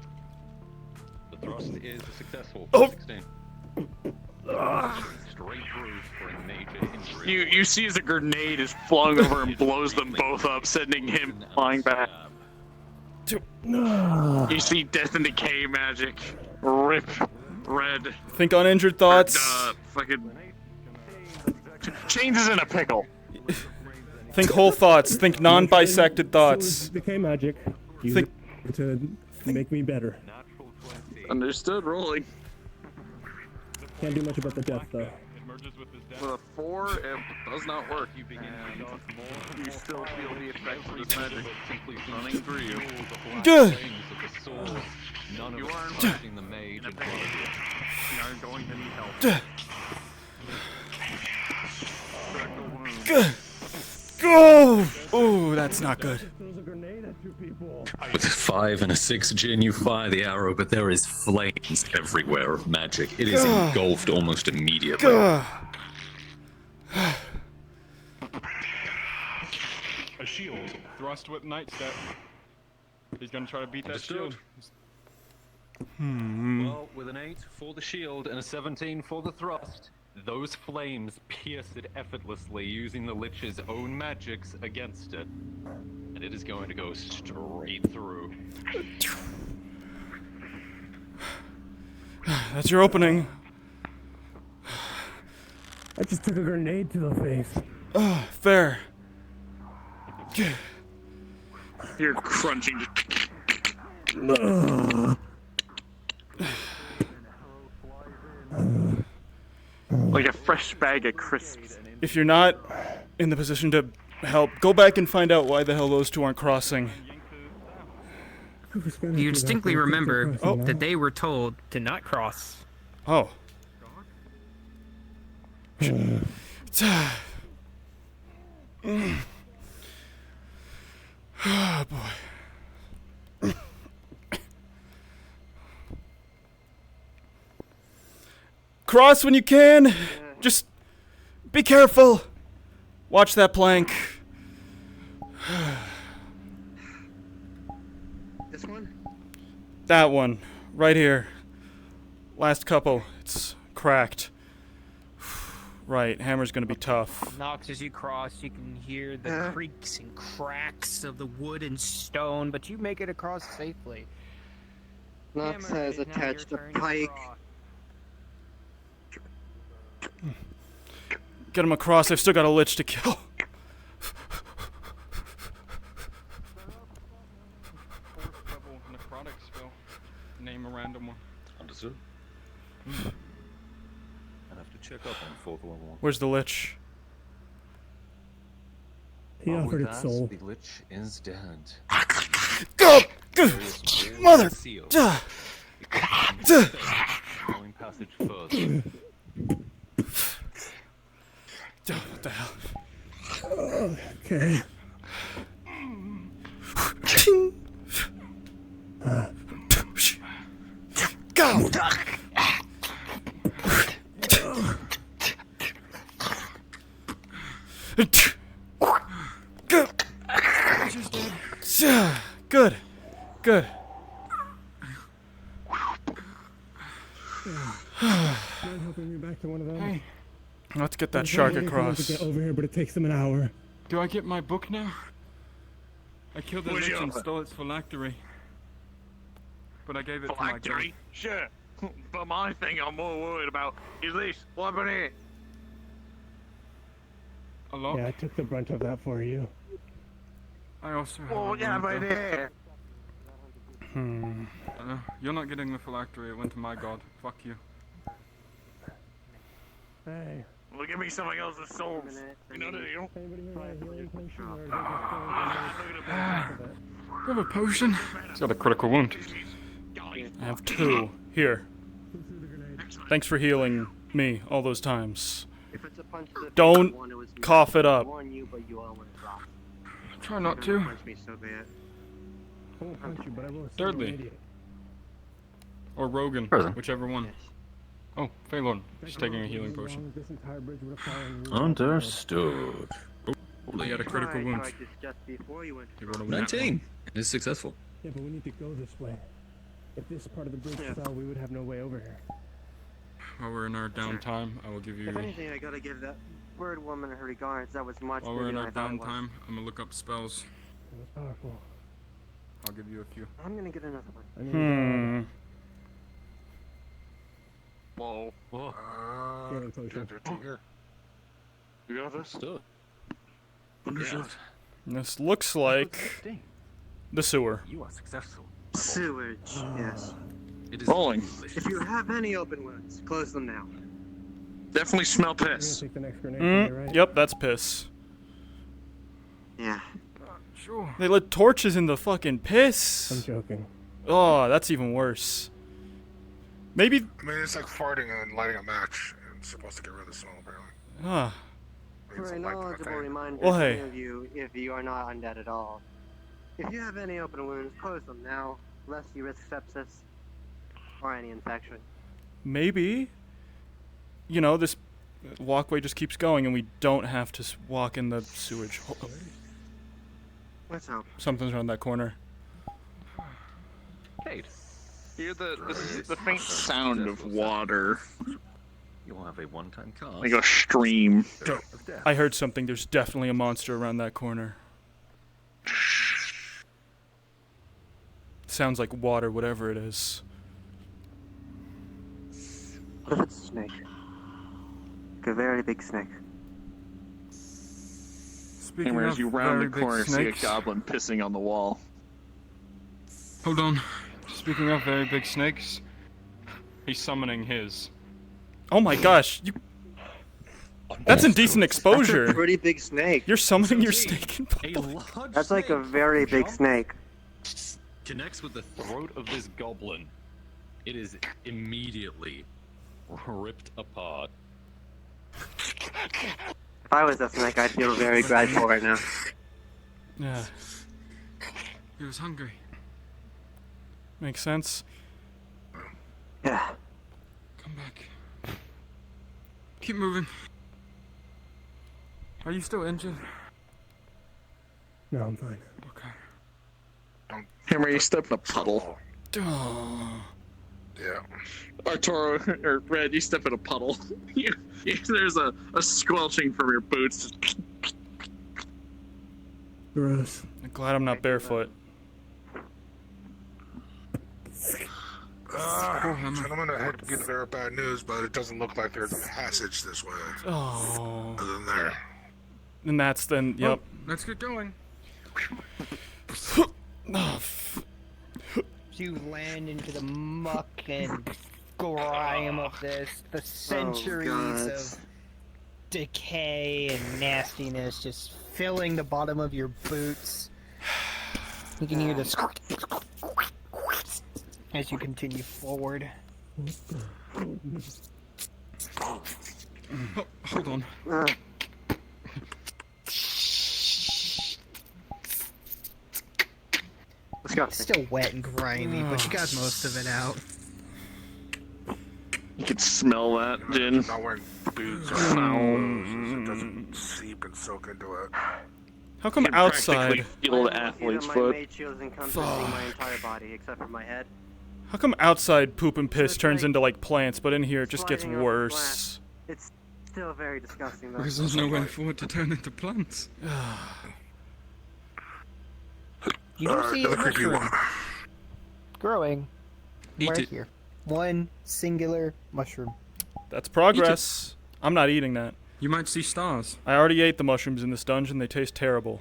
The thrust is successful. Oh. 16. Straight through for a major injury. You see as a grenade is flung over and blows them both up, sending him flying back. You see Death and Decay magic. Rip. Red. Think uninjured thoughts. Fucking... Chains is in a pickle. Think whole thoughts. Think non-bisected thoughts. Decay magic. Use Think- it to make me better. Understood, rolling. Can't do much about the death, though. It merges with his death. With a 4, it does not work. You still feel the effects of this magic running through you. Duh. None of You us are touching the mage in front of you. You are going to need help. Duh. Critical wound. Go! Ooh, that's not good. Throws a grenade at 2 people. With 5 and a 6 gin, you fire the arrow, but there is flames everywhere of magic. It is engulfed almost immediately. Gah. A shield. Thrust with night step. He's gonna try to beat that Understood. shield. Well, with an 8 for the shield and a 17 for the thrust, those flames pierce it effortlessly using the Lich's own magics against it. And it is going to go straight through. That's your opening. I just took a grenade to the face. Fair. You're crunching. Like a fresh bag of crisps. If you're not in the position to help, go back and find out why the hell those two aren't crossing. You distinctly remember that they were told to not cross. Oh. Oh boy. Cross when you can. Just be careful. Watch that plank. This one? That one. Right here. Last couple. It's cracked. Right, hammer's gonna be tough. Knocks as you cross. You can hear the creaks and cracks of the wood and stone, but you make it across safely. Knox Hammer, has it is now your attached a turn to pike. cross. Get him across, I've still got a lich to kill. Fourth level necrotic spell. Name a random one. Understood. I'd have to check up on fourth level. Where's the lich? He Well, offered with its that, soul. The lich is dead. Go! Mother! Sealed. Duh. Going passage further. What the hell? Okay. Go! Good. Good. Mind helping me back to one of them? Hey, Let's get that I'm shark waiting for them to across. get over here, but it takes them an hour. do I get my book now? I killed the Where's lich your- and stole its phylactery. But I gave it to my dog. Phylactery? Sure. But my thing I'm more worried about is this. What happened here? A lot. Yeah, I took the brunt of that for you. I also have Oh, a yeah, wound, right though. there. You're not getting the phylactery, it went to my god. Fuck you. Hey, Well, give me something else with souls. You know the deal? anybody here got a healing potion or is it You have a potion? It's got a critical wound. I have 2. Here. Thanks for healing me all those times. If it's a punch to the face, Don't one, it was me. cough it up. I warned you, but you all went drop. Try not Don't to. punch me so bad. I won't punch you, but I will say Thirdly. you're an idiot. Or Rogan, Further. whichever one. Yes. Oh, Phalorn. She's taking a As healing long potion. as this entire bridge would have fallen, you Understood. He had a critical I wound. tried this just before you went. He rolled a nat 19. It is successful. Yeah, but we need to go this way. If this part of the bridge Yeah. fell, we would have no way over here. While we're in our downtime, I will give you. If anything, I gotta give that bird woman her regards. That was much While bigger we're in than our I thought it was. downtime, I'm gonna look up spells. It was powerful. I'll give you a few. I'm gonna get another one. I need Whoa. Whoa. healing potion. Here. You got this? Understood. Understood. This looks like the sewer. You are successful. Sewage, yes. It is Rolling. If you have any open wounds, close them now. Definitely smell I'm gonna piss. take the next grenade from you, right? Yep, that's piss. Yeah. Sure. They lit torches in the fucking I'm piss. joking. Oh, that's even worse. Maybe. I mean, it's like farting and lighting a match. It's supposed to get rid of the smell, apparently. Ah. I mean, it's For a a light kind of knowledgeable thing. reminder Well, to hey. any of you, if you are not undead at all, if you have any open wounds, close them now, lest you risk sepsis or any infection. Maybe. You know, this walkway just keeps going and we don't have to walk in the sewage. Let's hope. Something's around that corner. Kate, Hear the faint sound of water, you will have a one-time cast. like a stream. of death. I heard something. There's definitely a monster around that corner. Sounds like water, whatever it is. What if it's a snake? Like a very big snake. Speaking Hammer, of as you round very the big corner, see a snakes. goblin pissing on the wall. Hold on. Speaking of very big snakes, he's summoning his. Oh my gosh, that's indecent That's a exposure. pretty big snake. You're summoning your snake in A public. large That's like a snake very big jump- snake. Connects with the throat of this goblin. It is immediately ripped apart. If I was a snake, I'd feel very grateful right now. Yeah, He was hungry. makes sense. Yeah. Come back. Keep moving. Are you still injured? No, I'm fine. Okay. Hammer, you step in a puddle. Oh, Yeah. Arturo or Red, you step in a puddle. There's a squelching from your boots. Gross. I'm glad I'm not barefoot. Gentlemen, I hate to give the very bad news, but it doesn't look like there's a passage this way. Oh. Other than there. And that's then, yep. Let's get going. You land into the muck and grime of this, the centuries of decay and nastiness just filling the bottom of your boots. You can hear this as you continue forward. Oh, hold on. It's still wet and grimy, but you got most of it out. You can smell that, Jin. Not wearing boots or sandals, it doesn't seep and soak into it. How come You can outside? practically feel the athlete's My foot. mage shield is encompassing my entire body except for my head. How come outside poop and piss It's turns like into like plants, but in here it just gets sliding over worse? glass. It's still very disgusting though. Because there's nowhere for it to turn into plants. You don't see a another creepy mushroom one. growing Eat right it. here. One singular mushroom. That's progress. I'm not eating that. You might see stars. I already ate the mushrooms in this dungeon. They taste terrible.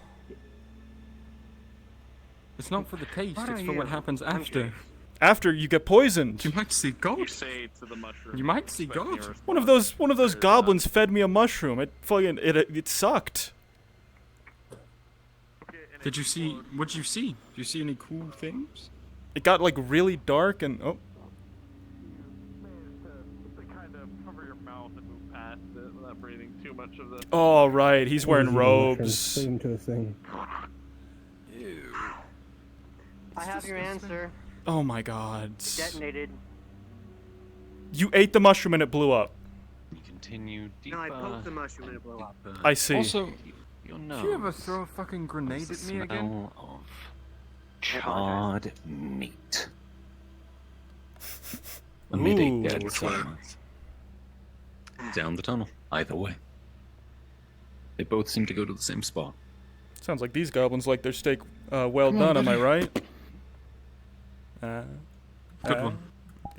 It's not for the taste, What it's are for what you? happens I'm after. curious. After you get poisoned. You might see You God. say to the mushroom. You might see expecting God. a response. One of those goblins fed me a mushroom. It fucking it sucked. Did you see? What'd you see? Did you see any cool things? It got like really dark and oh. To kind of cover your mouth and move past it without breathing too much of the. Oh right, he's wearing Poison mushrooms, robes. put into a thing. I have your answer. Oh my god. Detonated. You ate the mushroom and it blew up. You continue deeper. No, I poked the mushroom and it blew up. deeper. I see. Also, Your did nose. you ever throw a fucking grenade was at the me again? smell of charred meat. Amid a Ooh. dead Which way? silence. Down the tunnel. Either way. They both seem to go to the same spot. Sounds like these goblins like their steak well Come on, done, am I buddy. right? Good one.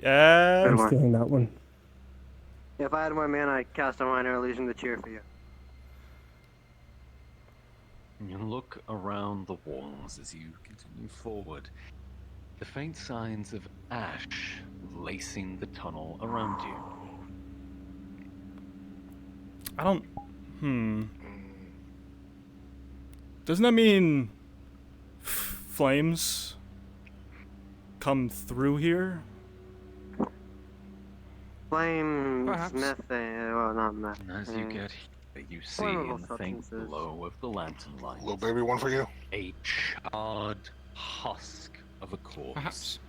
Yeah. I'm stealing that one. If I had more mana, I'd cast a minor illusion to cheer for you. You look around the walls as you continue forward. The faint signs of ash lacing the tunnel around you. I don't. Doesn't that mean flames come through here? Flames, Perhaps. methane, well not methane. And as you get here, you see Flammable in the faint substances. glow of the lantern light Little baby one for you. a charred husk of a corpse Perhaps.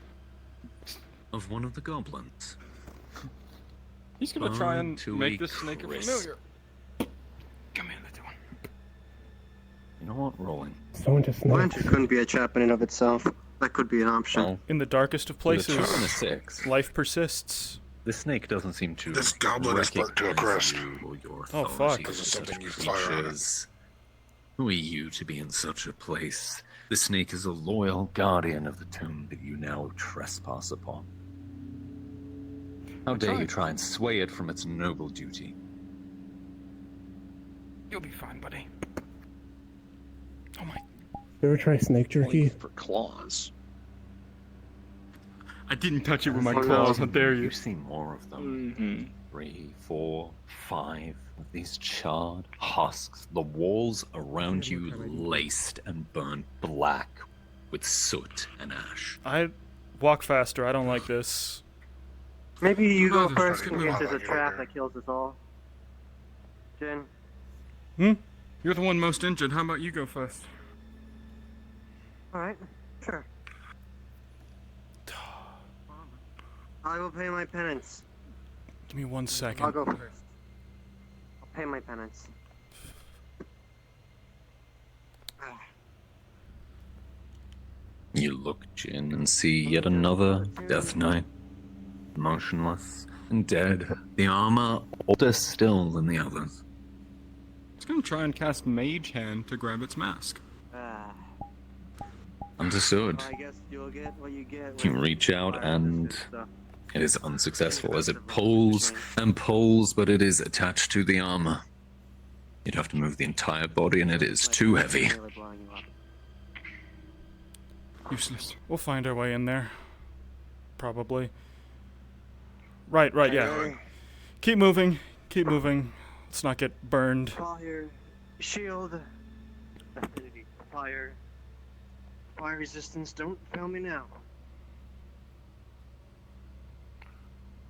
of one of the goblins. He's gonna try Burned and to make a this snake a crisp. familiar. Come here, little one. You know what, rolling? Someone just snakes. Lantern couldn't be a trap in and of itself. That could be an option. Well, In the darkest of with a two places, and a 6, life persists. the snake doesn't seem to This goblin is burnt to a recognize crisp. you or your Oh, authority fuck. as Because of such something you fire on it. creatures. Who are you to be in such a place? The snake is a loyal guardian of the tomb that you now trespass upon. How dare you try and sway it from its noble duty? You'll be fine, buddy. Oh my. You ever try snake jerky? For claws. I didn't touch it with my Oh, no. claws. How dare you? You see more of them. Mm-hmm. 3, 4, 5 of these charred husks. The walls around you laced and burned black with soot and ash. I walk faster. I don't like this. Maybe you go Father, first get in me case out there's a of here. trap that kills us all. Jin? You're the one most injured. How about you go first? Alright, sure. I will pay my penance. Give me 1 I'll second. go first. I'll pay my penance. You look, Jin, and see yet another Death Knight. motionless and dead. The armor older still than the others. It's gonna try and cast Mage Hand to grab its mask. Understood. I guess you'll get what you get. You reach out and it is unsuccessful as it pulls and pulls, but it is attached to the armor. You'd have to move the entire body and it is too heavy. Useless. We'll find our way in there. Probably. Right, yeah. Keep moving. Keep moving. Let's not get burned. Fire, shield, affinity, fire, fire resistance. Don't fail me now.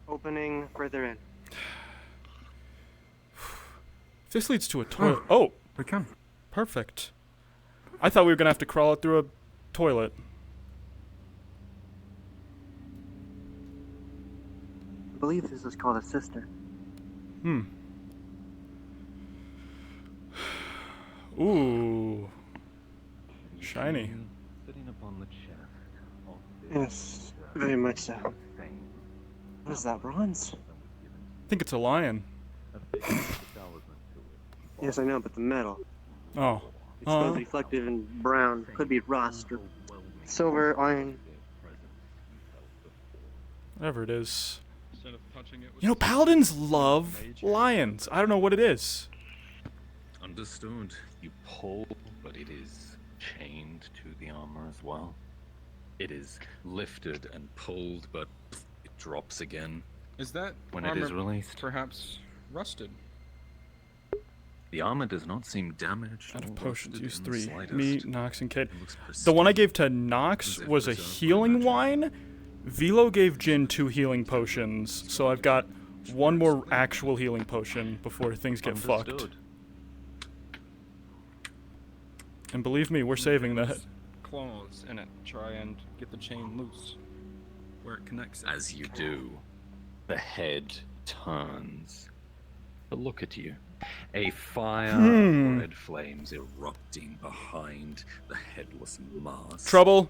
Opening further in. This leads to a toilet. Oh, We can. perfect. I thought we were gonna have to crawl it through a toilet. I believe this is called a sister. Ooh. Shiny. Sitting upon the chest of Yes, very much so. What is that, bronze? I think it's a lion. Yes, I know, but the metal. Oh. It's both reflective and brown. Could be rust or silver, iron. Whatever it is. Instead of punching it with You know, paladins love lions. I don't know what it is. Understood. You pull, but it is chained to the armor as well. It is lifted and pulled, but it drops again Is that when it armor is released. perhaps rusted? The armor does not seem damaged. Out or of potions, rusted use in the 3. slightest. Me, Nox, and Kid. It looks The one I pristine. gave to Nox As if was a preserved by healing magic. wine. Velo gave Jin 2 healing potions, so I've got one more actual healing potion before things get fucked. Understood. And believe me, we're saving that. Claws in it. Try and get the chain loose. Where it connects. As you do, the head turns to look at you. A fire of red flames erupting behind the headless mask. Trouble.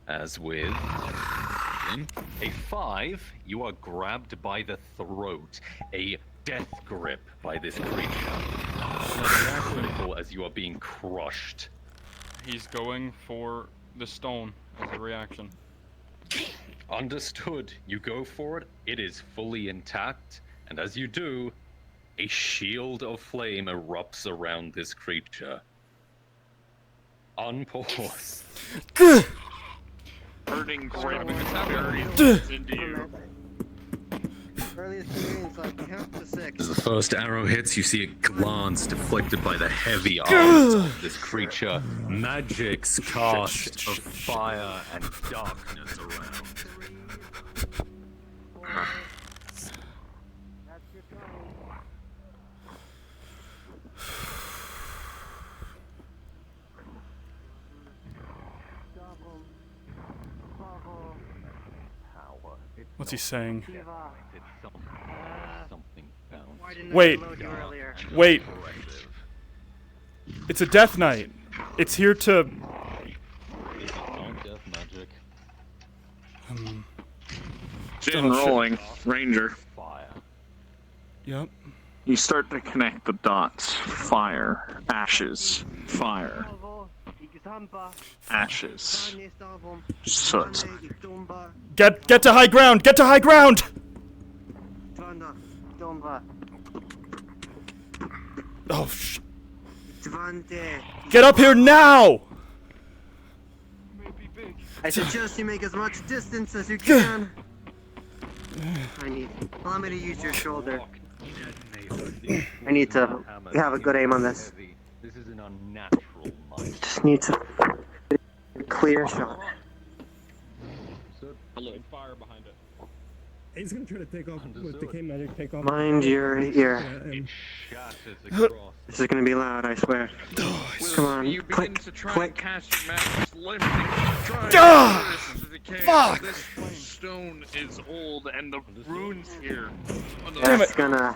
As with a 5, you are grabbed by the throat. A death grip by this creature. Simple as you are being crushed. He's going for the stone as a reaction. Understood. You go for it. It is fully intact. And as you do, a shield of flame erupts around this creature. Unpause. Burning grip Grabbing buries into you. Earliest experience, I count to 6. As the first arrow hits, you see a glance deflected by the heavy arms of this creature. Magic's cast of fire and darkness around. That's your time. Stop 'em. Bravo. Power. What's he saying? Diva. It's something found. Why didn't Wait. I load you earlier? Wait. It's a Death Knight. It's here to... Death magic. Jin Oh, shit. rolling. Ranger. Fire. Yep. You start to connect the dots. Fire. Ashes. Fire. Ashes. Soot. Get to high ground! Get to high ground! Oh, Get up here now! I suggest you make as much distance as you can. Allow me to use your shoulder. I need to have a good aim on this. This is an unnatural might. Just need to clear shot. Fire behind it. He's gonna try to take off with decay magic. Take off. Mind your ear. And Shatters across. This is gonna be loud, I swear. Come on, You begin click, to try click. and cast your magic limiting. Fuck! This stone is old, and the runes here are the That's gonna.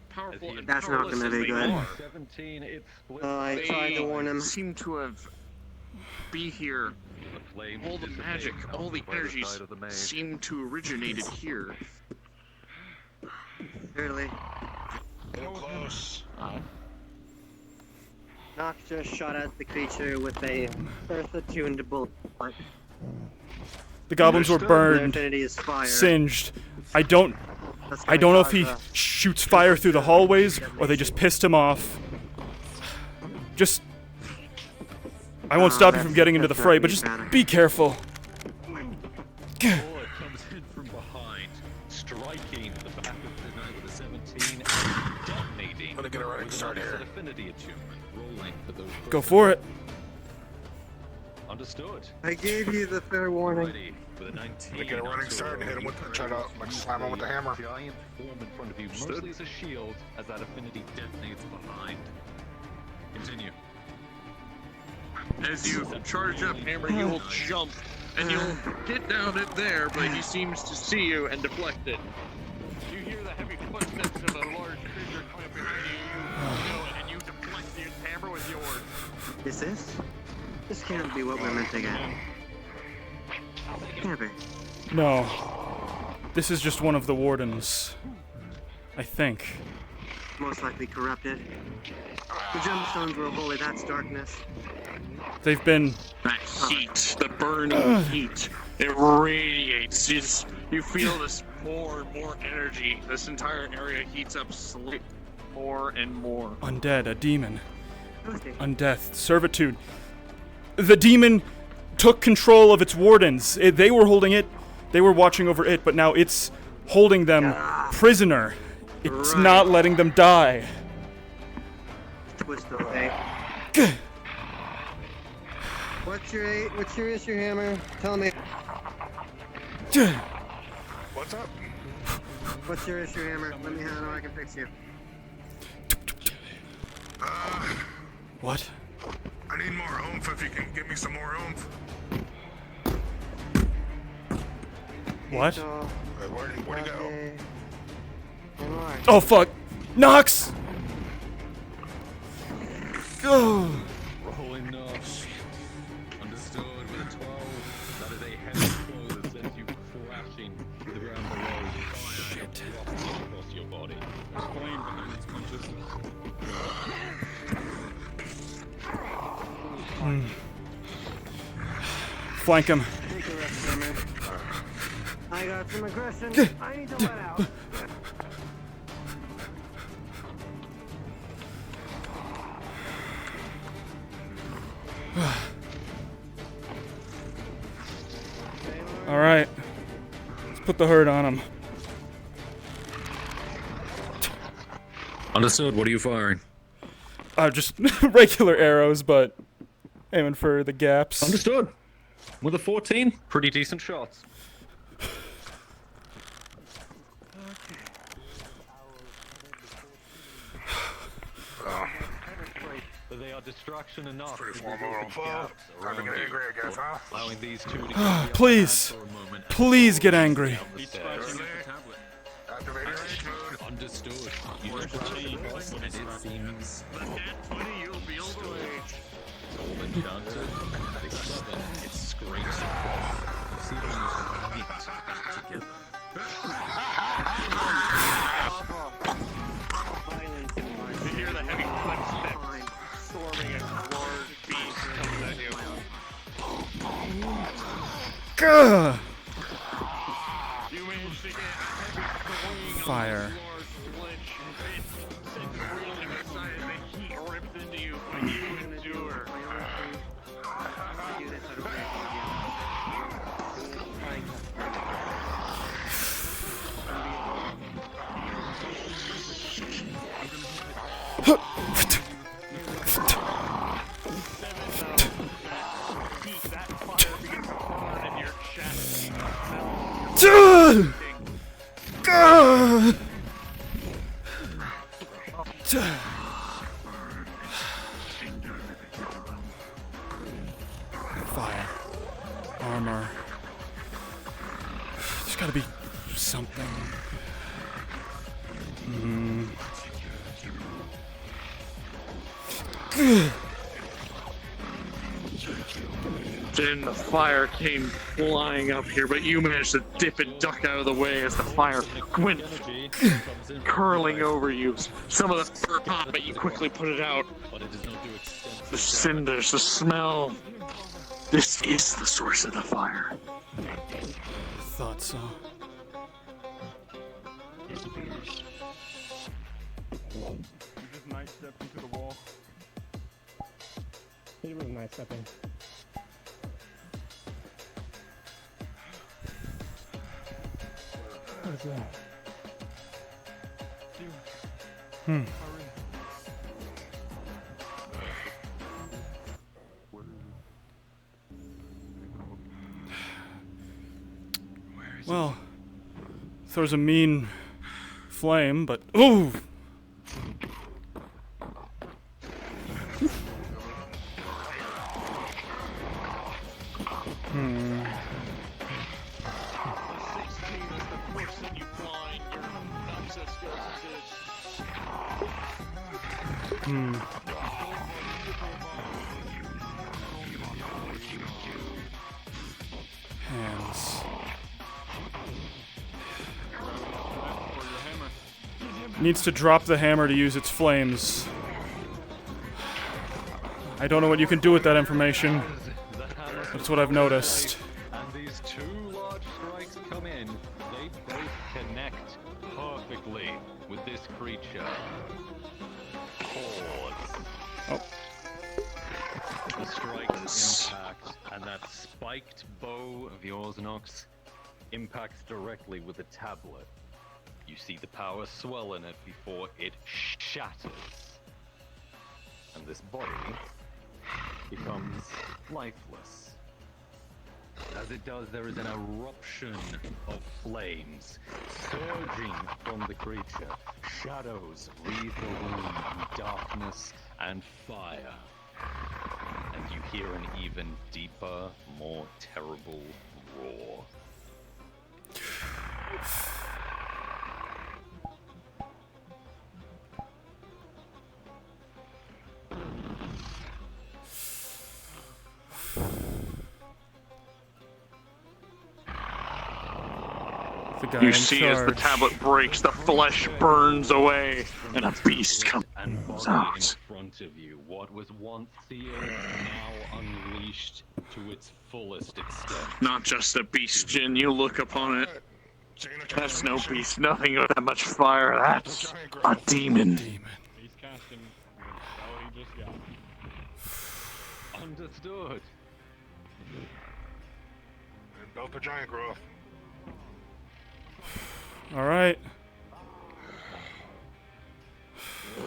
powerful and That's not powerless gonna as be they good. are. 17, it split. I tried to warn him. Seem to have be here. The flames All the dissipate magic, on all the weather energies side of the maze. seem to originated here. Clearly. Getting close. Nox just shot at the creature with a earth-attuned bullet. The goblins were Understood. Their burned, affinity is fire. Singed. I don't That's I gonna don't know if cause he a- shoots fire through the hallways or they just pissed him off. Just I won't stop you from getting into the that's fray, not but just panic. be careful. Bullet comes in from behind, striking the back of the knight with a 17 and detonating Gonna get a running with start an here. opposite affinity attunement. Rolling for those Go for it. Understood. I gave you the fair warning. Ready with a 19. Gonna get a running start and hit him with try to like slam him with the hammer. Giant form in front of you, mostly as a shield, as that affinity detonates behind. Continue. As you charge up hammer, you'll jump and you'll get down it there, but he seems to see you and deflect it. You hear the heavy footsteps of a large creature coming up behind you. You go and you deflect his hammer with yours. Is this? This can't be what we're meant to get. Can't be. No. This is just one of the wardens. I think. Most likely corrupted. The gemstones were holy, that's darkness. They've been That heat, the burning heat, it radiates. You feel this more and more energy. This entire area heats up slightly more and more. undead, a demon. Okay. Undeath, servitude. The demon took control of its wardens. They were holding it, they were watching over it, but now it's holding them prisoner. It's Right. not letting them die. Twist of fate. What's your issue, Hammer? Tell me. What's up? What's your issue, Hammer? Let me know I can fix you. What? I need more oomph if you can give me some more oomph. What? So, Where'd he go? okay. And why? Oh fuck! Nox! Oh. Rolling off. Understood with a 12. That is a heavy blow that sends you crashing to the ground below. Fire drops across your body. There's flame behind these punches. Flank him. Take a rest, Hammer. I got some aggression. I need to let out. Alright. Let's put the hurt on him. Understood. What are you firing? Just regular arrows, but aiming for the gaps. Understood. With a 14, pretty decent shots. But they are destruction enough. Pretty formal little foe. Time to get angry, I guess, huh? Allowing these two to get the upper Please. hand for a moment. Please get angry. Down the stairs. Activating rage mode. Understood. You just rush and it seems all enchanted. They summon its screams across. See them knit together. Violence in my You hear the heavy footsteps mind. storming as a large beast comes at you. Gah! You manage to get a heavy swing Fire. on this large lich. It sends reeling aside as the heat rips into you, but you endure. I do this out of rage. That fire begins to burn in your chest. Gah! Fire. Armor. There's gotta be something. and the fire came flying up here, but you managed to dip and duck out of the way as the fire went curling over you. Some of the fur popped, but you quickly put it out. The cinders, the smell. This is the source of the fire. Thought so. You just nice step into the wall. It was nice stepping. What's that? Hmm. Well, throws a mean flame, but ooh. Hands. Needs to drop the hammer to use its flames. I don't know what you can do with that information. That's what I've noticed. And these two large strikes come in. They both connect perfectly with this creature. Pause. Oh. The strike's impact, and that spiked bow of yours, Nox, impacts directly with the tablet. You see the power swell in it before it shatters. And this body becomes lifeless. As it does, there is an eruption of flames surging from the creature. Shadows wreathe the room in darkness and fire. And you hear an even deeper, more terrible roar. The guy You in see as the charge. tablet breaks, the flesh burns away, and a beast comes And body out. in front of you, what was once sealed, now unleashed to its fullest extent. Not just a beast, Jin. You look upon it. That's no beast. Nothing with that much fire. That's a demon. He's casting the spell he just got. Understood. Built the giant growth. All right. A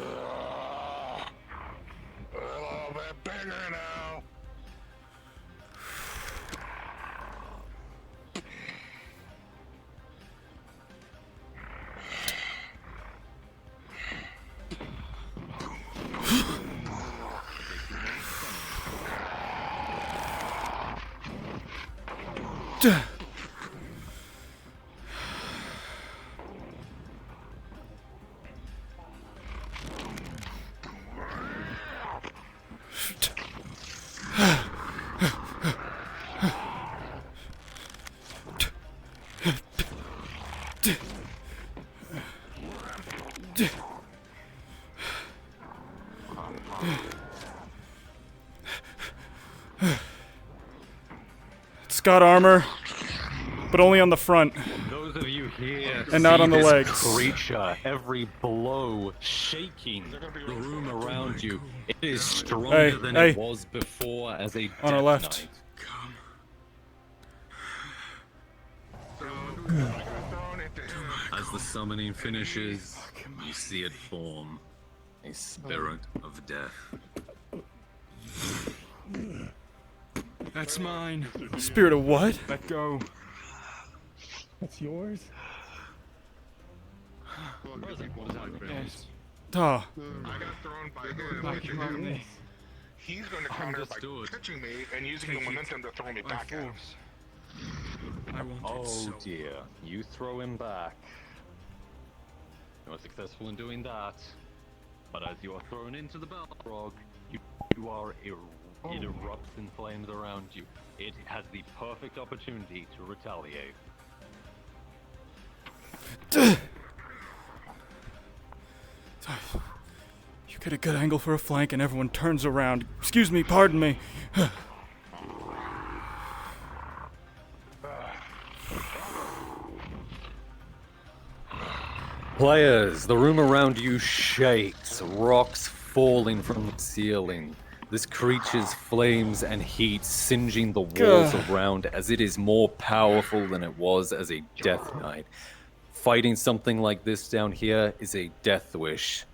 little bit bigger now. It's got armor, but only on the front. Those of you here And not see on the this legs. creature, every blow shaking the room around you. It is stronger Hey, than hey. it was before as a On our death left. knight. As the summoning finishes, you see it form a spirit of death. That's mine. Spirit of what? Let go. That's yours? Yes. Oh. I got thrown by him. Knock you out this. He's going to counter by Understood. catching me and using the momentum to throw me By back at him. force. I want it Oh so. dear, you throw him back. You are successful in doing that, but as you are thrown into the Balrog, you are It erupts in flames around you. It has the perfect opportunity to retaliate. You get a good angle for a flank and everyone turns around. Excuse me, pardon me. Players, the room around you shakes, rocks falling from the ceiling. This creature's flames and heat singeing the walls around as it is more powerful than it was as a Death Knight. Fighting something like this down here is a death wish.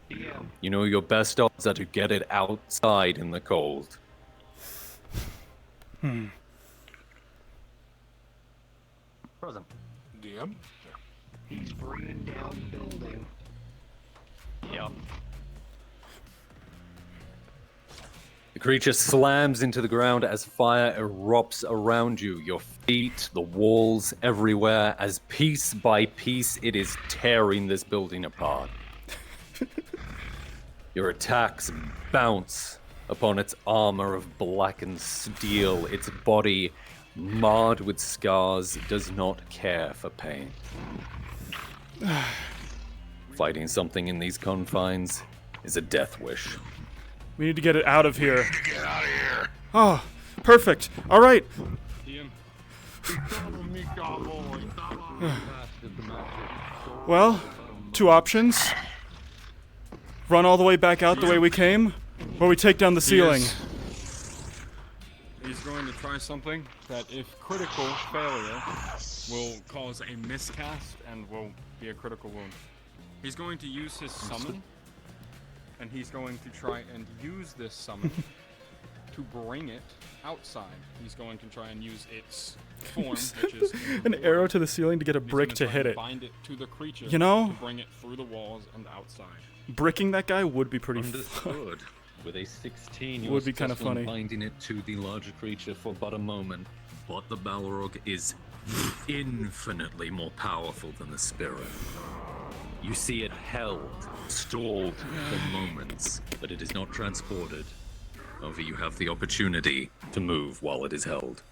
You know your best odds are to get it outside in the cold. Present. DM? He's bringing down the building. Yep. The creature slams into the ground as fire erupts around you. Your feet, the walls, everywhere, as piece by piece it is tearing this building apart. Your attacks bounce upon its armor of blackened steel. Its body, marred with scars, does not care for pain. Fighting something in these confines is a death wish. We need to get it out of here. Get out of here! Oh, perfect. All right. DM. Well, two options. Run all the way back out the way we came, or we take down the ceiling. He's going to try something that, if critical failure, will cause a miscast and will be a critical wound. He's going to use his summon, and he's going to try and use this summon to bring it outside. He's going to try and use its form, which is An arrow to the ceiling to get a He's brick gonna to try hit and it. Bind it to the creature. You know? To bring it through the walls and outside. Bricking that guy would be pretty fun. Understood. With a 16, you Would be kinda funny. binding it to the larger creature for but a moment. But the Balrog is infinitely more powerful than the spirit. You see it held, stalled for moments, but it is not transported. However, you have the opportunity to move while it is held.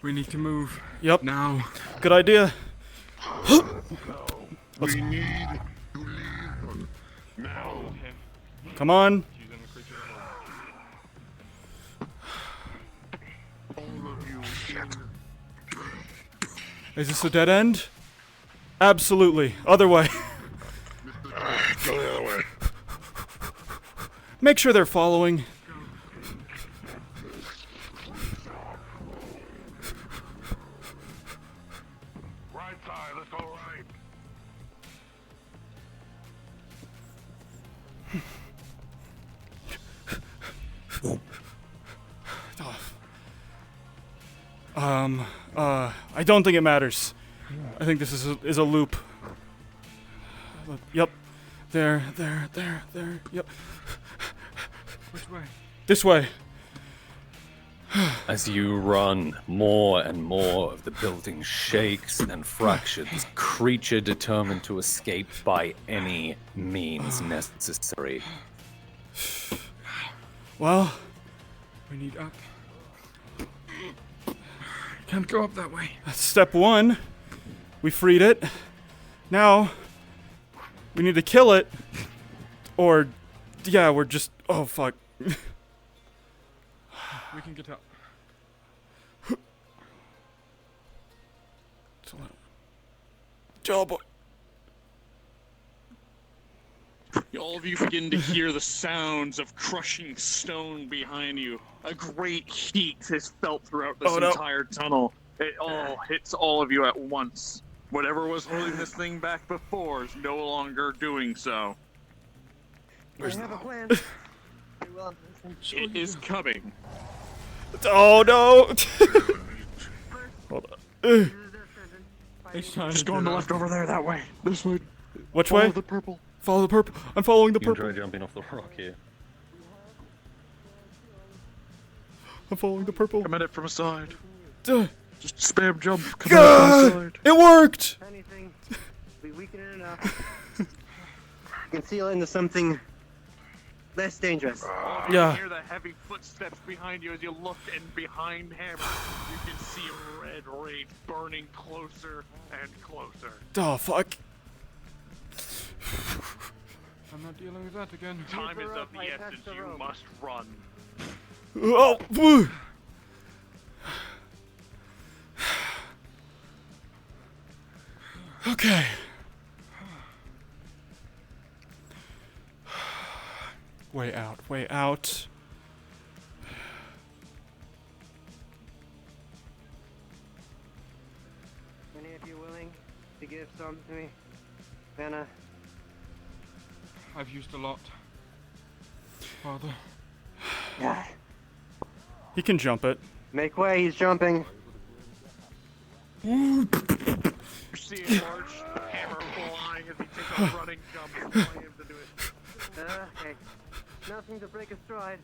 We need to move. Yep. Now. Good idea. We need to leave now. Come on. Using the creature to hold. All of you shit. Is this a dead end? Absolutely. Other way. Go the other way. Make sure they're following. Right side, let's go right. I don't think it matters. I think this is a loop. Yep. There. Yep. Which way? This way. As you run, more and more of the building shakes and fractures. This creature determined to escape by any means necessary. Well, We need up. Can't go up that way. that's step one. We freed it. Now, we need to kill it. Or, yeah, we're just... Oh, fuck. We can get up. Oh, boy. All of you begin to hear the sounds of crushing stone behind you. A great heat is felt throughout this entire tunnel. It all hits all of you at once. Whatever was holding this thing back before is no longer doing so. I have a plan. It is coming. Oh, no. Hold on. Just go on the left over there, that way. This way. Which way? The purple. Follow the purple. I'm following the You can purple. try jumping off the rock here. I'm following the purple. Come at it from a side. Duh. Just spam jump. Come at it from a side. It worked. Anything. We weaken it enough. Conceal it into something less dangerous. You Yeah. hear the heavy footsteps behind you as you look, and behind Hammer, you can see a red rage burning closer and closer. Oh, fuck. I'm not dealing with that again. Time is of the essence. You must run. Oh, woo. Okay. Way out, way out. Any of you willing to give some to me? Vanna? I've used a lot. Father. Yeah. He can jump it. Make way, he's jumping. You see a large hammer flying as he takes a running jump and slams into it. Okay. Nothing to break a stride.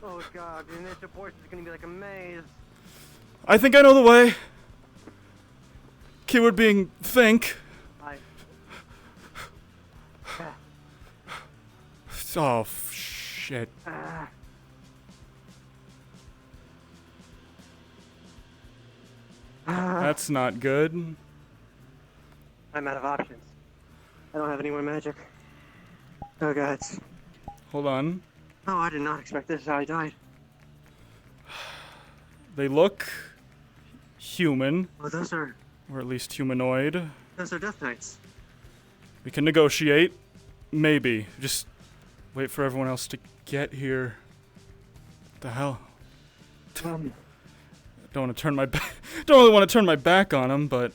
Oh god, the initial portion is gonna be like a maze. I think I know the way. Keyword being think. Oh, shit. That's not good. I'm out of options. I don't have any more magic. Oh god. Hold on. Oh, I did not expect this is how I died. They look human, Oh, those are or at least humanoid. Death Knights. We can negotiate. Maybe. Just wait for everyone else to get here. What the hell? Don't want to turn my back. Don't really want to turn my back on him, but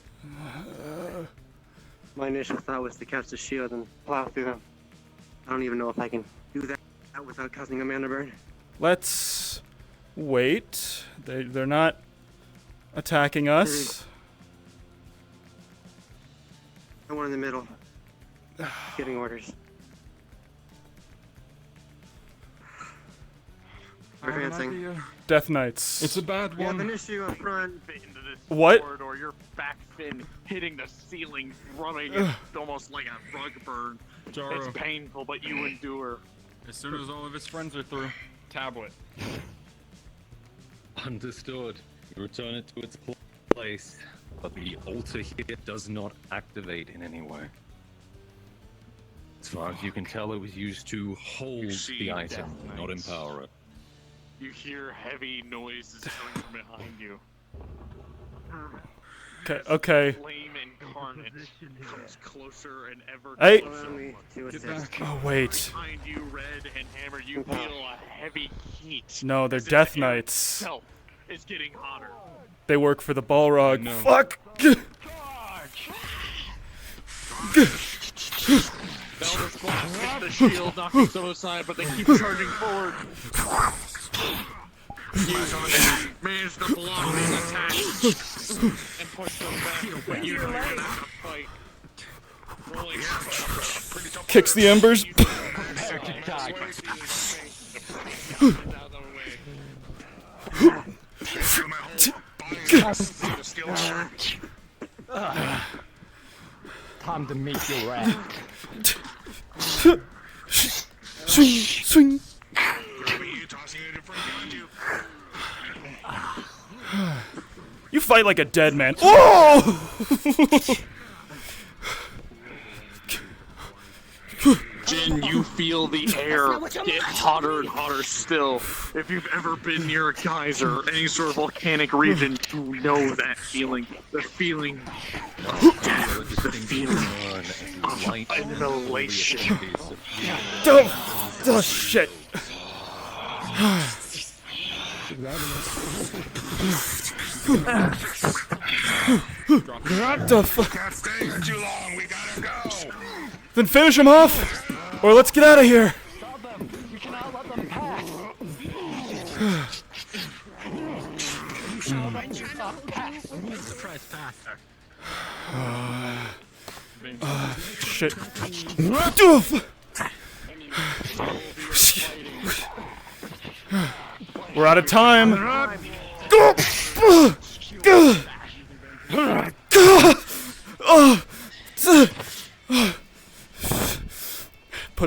My initial thought was to catch the shield and plow through them. I don't even know if I can do that without causing a mana burn. let's wait. They're not attacking us. The one in the middle. Giving orders. I have an Advancing. idea. Death Knights. It's a bad We have one. an issue up front. Fit into this What? sword, or your back fin hitting the ceiling, rubbing it almost like a rug burn. Jaro. It's painful, but you endure. As soon as all of his friends are through, tablet. Understood. You return it to its place, but the altar here does not activate in any way. As far as you can tell, it was used to hold see the item, Death not Knights. empower it. You hear heavy noises coming from behind you. Okay. Flame incarnate comes closer and ever Hey. closer. Allow me to Get assist. back. Oh, wait. Behind you, Red and Hammer, you feel a heavy heat. No, they're as if the Death air Knights. itself is getting hotter. They work for the Balrog. know. Fuck! Velvet's blast hits the shield, knocking some aside, but they keep charging forward. You manage to block these attacks and push them back, but you don't even have to fight. Rolling Kicks the embers. Time to meet your rat. Swing, swing. You fight like a dead man. Oh! Jin, you feel the air get hotter and hotter still. If you've ever been near a geyser, any sort of volcanic region, you know that feeling. The feeling of death. The feeling of annihilation. Oh, shit. What the fuck? Can't stay here too long. We gotta go. Then finish him off, or let's get out of here. Stop them! You cannot let them pass! Shit. We're out of time.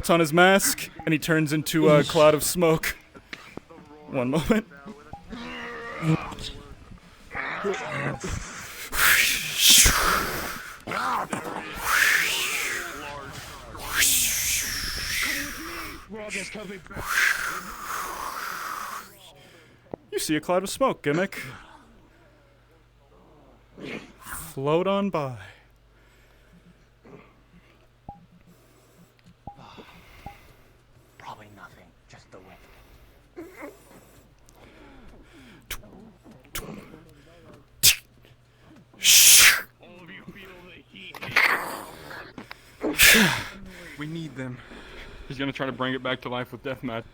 puts on his mask, and he turns into a cloud of smoke. One moment. You see a cloud of smoke, Gimmick. Float on by. Probably nothing, just the wind. All of you feel the heat. We need them. He's gonna try to bring it back to life with death magic.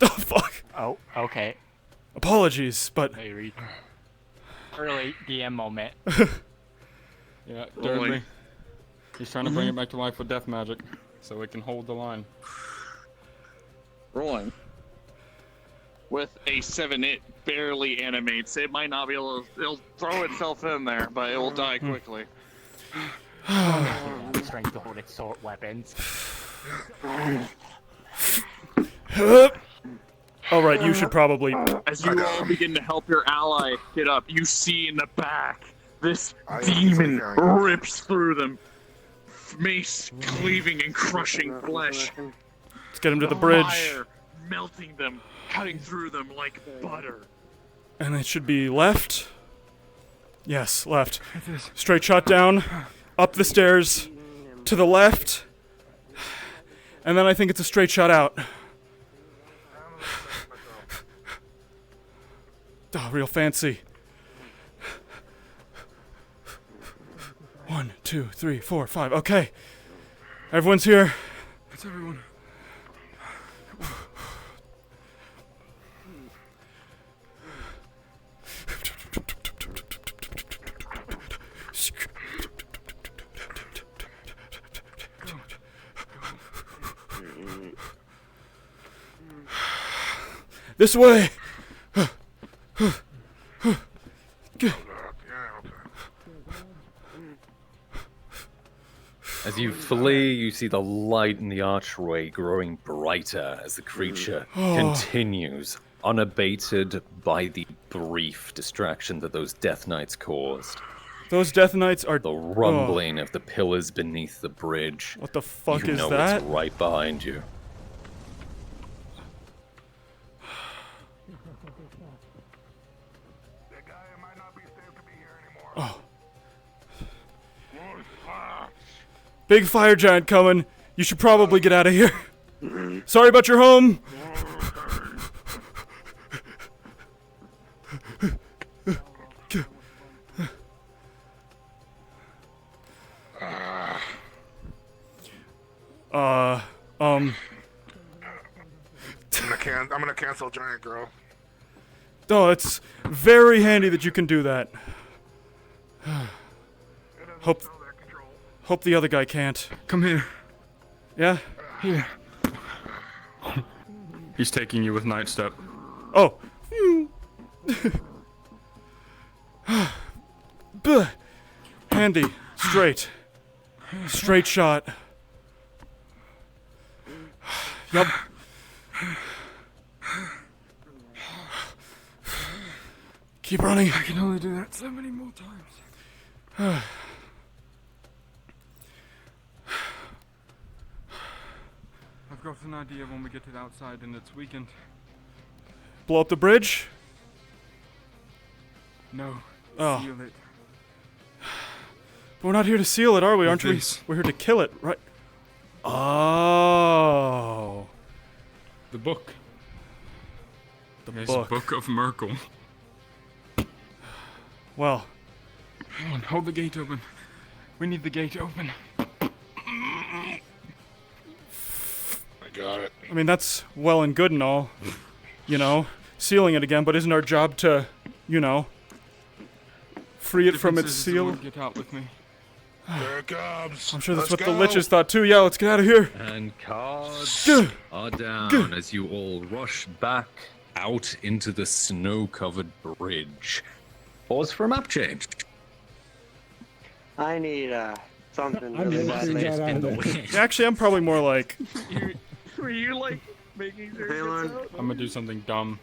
Oh, fuck. Oh, okay. Apologies, but... Hey, Reed. Early DM moment. Yeah, Dudley. He's trying to bring it back to life with death magic, so it can hold the line. Rolling. With a 7, it barely animates. It might not be able to... It'll throw itself in there, but it will die quickly. The strength to hold its sword weapons. Alright, you should probably... As you all begin to help your ally get up, you see in the back, this demon rips through them. Mace cleaving and crushing flesh. Let's get him to the bridge. Fire melting them, cutting through them like butter. And it should be left. Yes, left. Straight shot down, up the stairs, to the left. And then I think it's a straight shot out. Oh, real fancy. 1, 2, 3, 4, 5. Okay. Everyone's here. That's everyone. This way. As you flee, you see the light in the archway growing brighter as the creature continues, unabated by the brief distraction that those Death Knights caused. Those Death Knights are... The rumbling of the pillars beneath the bridge. What the fuck you is know that? It's right behind you. Oh. Big fire giant coming. You should probably get out of here. Sorry about your home. I'm gonna cancel Giant Girl. Oh, it's very handy that you can do that. Hope the other guy can't. Come here. Yeah? Here. He's taking you with Night Step. Oh. Handy. Straight. Straight shot. Yup. Keep running. I can only do that so many more times. I've got an idea when we get to the outside and it's weakened. Blow up the bridge? No. Oh. Seal it. But we're not here to seal it, are we? Aren't we? This. We're here to kill it, right? Oh. The book. The Yes, book. Book of Merkel. Well. Come on, hold the gate open. We need the gate open. I got it. I mean, that's well and good and all. You know, sealing it again, but isn't our job to, you know, free it from its seal? Get out with me. There it comes. I'm sure that's Let's what the go. liches thought too. Yeah, let's get out of here. And cards are down as you all rush back out into the snow-covered bridge. Pause for a map change. I need something I'm really just bad. sure Like, got out of there. Actually, I'm probably more like. Were you like making sure Hey, it Lauren. gets out? I'm gonna do something dumb.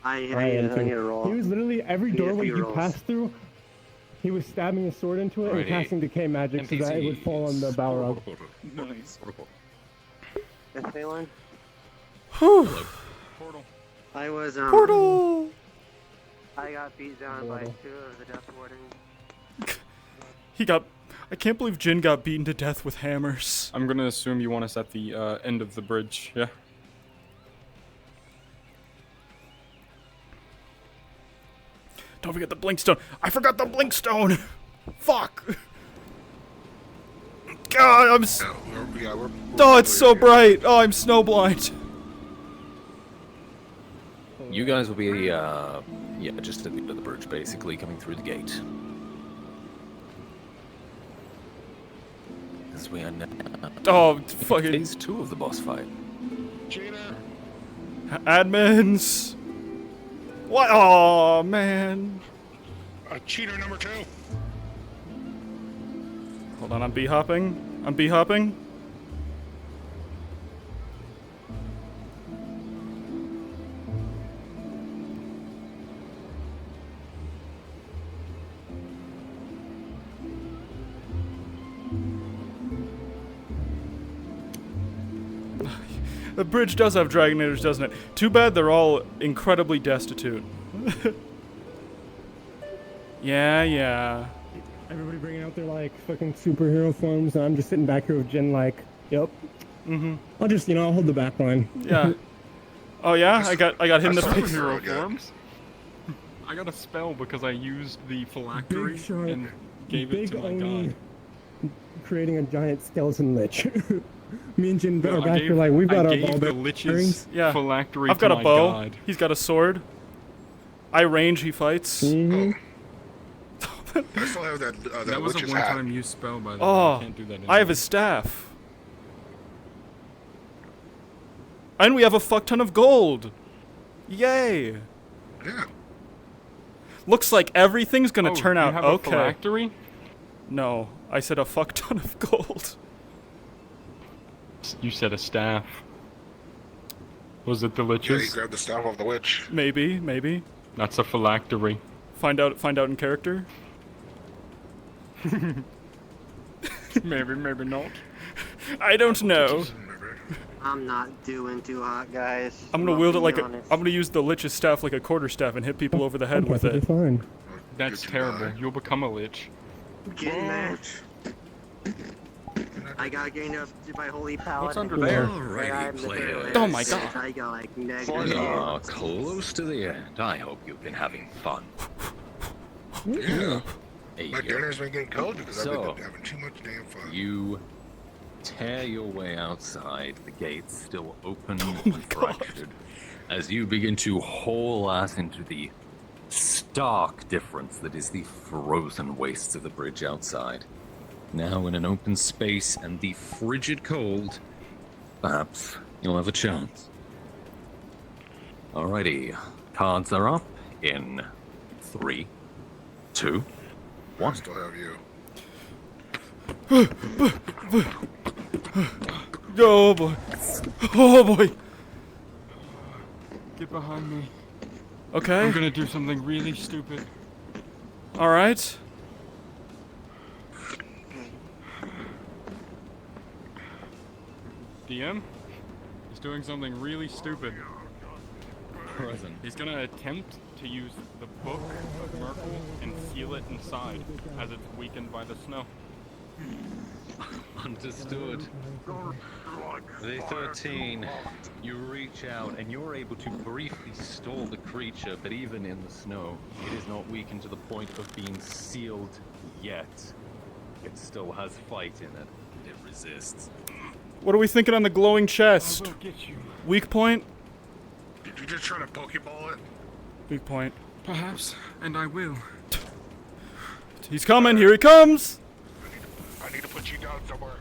I I need am to too. roll. He was literally every I need a doorway few you rolls. passed through. He was stabbing his sword into it and Alrighty. casting decay magic so that it would fall on the Balrog. Nice. Yes, Phelan? Whew. Portal. I was Portal. I got beat down by Portal. 2 of the Death Wardens. He got. I can't believe Jin got beaten to death with hammers. I'm gonna assume you want us at the end of the bridge. Yeah. Don't forget the blinkstone. I forgot the blinkstone. Fuck. God, I'm. We're Oh, it's so bright. Oh, I'm snowblind. You guys will be, yeah, just at the end of the bridge, basically, coming through the gate. As we are now Oh, fucking phase 2 of the boss fight. Cheater. admins. What? Oh man. cheater number 2. Hold on, I'm b-hopping. I'm b-hopping. The bridge does have Dragonators, doesn't it? Too bad they're all incredibly destitute. Yeah. Everybody bringing out their like fucking superhero forms, and I'm just sitting back here with Jin like, yep. I'll just, I'll hold the back line. Yeah. Oh yeah? I got hit in the I saw face. hero Hero again. forms? I got a spell because I used the phylactery Big shark, and gave it Big to my Oni god. creating a giant skeleton lich. Me and Jin No, are back here like, we've got I our gave ball the bearings. lich's Yeah. phylactery I've got to a my bow. god. He's got a sword. I range, he fights. Mhm. I still have that That was a witch's hat. one-time use spell, by the way. Oh, I can't do that anymore. I have his staff. And we have a fuck ton of gold. Yay. Yeah. Looks like everything's gonna Oh, turn you out have a okay. phylactery? No, I said a fuck ton of gold. You said a staff. Was it the Yeah, he lich's? grabbed the staff off the witch. Maybe. That's a phylactery. Find out in character. Maybe not. I don't know. I'm not doing too hot, guys. I'm gonna I'll wield it be like honest. I'm gonna use the lich's staff like a quarterstaff and hit people over the head I'm with perfectly it. fine. That's Good terrible. guy. You'll become a lich. Getting there. I got gained up to my holy paladin. What's under there? Alrighty, players. Oh my god. I got like We negative. are close to the end. I hope you've been having fun. Yeah. Hey, My dinner's been getting cold because So, I've been having too much damn fun. you tear your way outside, the gates still open my and God. fractured, as you begin to haul ass into the stark difference that is the frozen wastes of the bridge outside. Now in an open space and the frigid cold, perhaps you'll have a chance. Alrighty, cards are up in 3, 2, I 1. still have you. Oh boy. Oh boy. Get behind me. Okay. I'm gonna do something really stupid. All right. DM? He's doing something really stupid. Present. He's gonna attempt to use the Book of Merkel and seal it inside, as it's weakened by the snow. Understood. The 13, you reach out and you're able to briefly stall the creature, but even in the snow, it is not weakened to the point of being sealed yet. It still has fight in it. It resists. What are we thinking on the glowing chest? I'll get you. Weak point? Did you just try to Pokeball it? Weak point. Perhaps, and I will. He's coming. Here he comes. I need to put you down somewhere.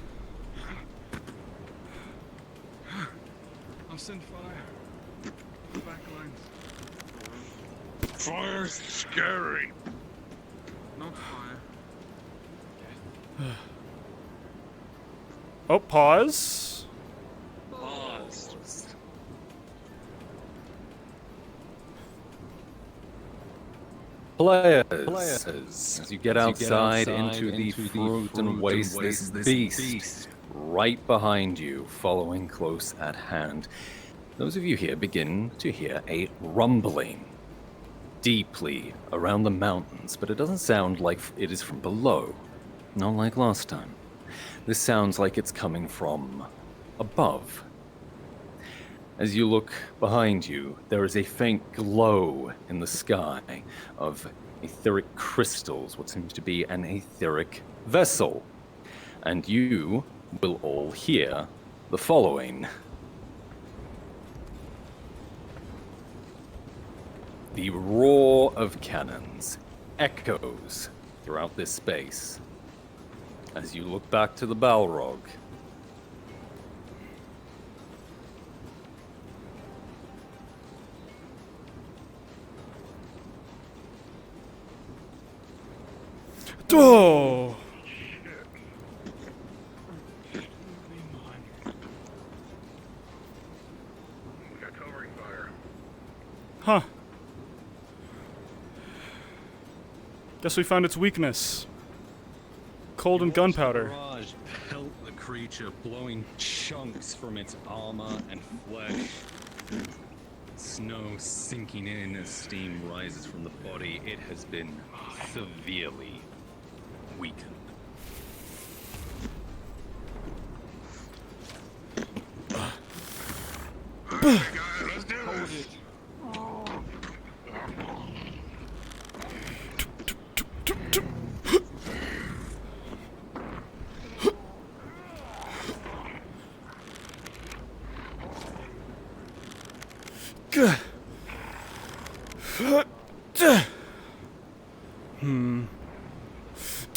I'll send fire. Backlines. Fire's scary. Not fire. Oh, pause. Players, as you get outside into the frozen waste, this beast right behind you, following close at hand. Those of you here begin to hear a rumbling deeply around the mountains, but it doesn't sound like it is from below, not like last time. This sounds like it's coming from above. As you look behind you, there is a faint glow in the sky of etheric crystals, what seems to be an etheric vessel. And you will all hear the following. The roar of cannons echoes throughout this space. As you look back to the Balrog, Oh! We got covering fire. Huh. Guess we found its weakness. Cold and gunpowder. Barrage pelt the creature, blowing chunks from its armor and flesh. Snow sinking in as steam rises from the body. It has been severely weakened. Alright, guys, let's do this.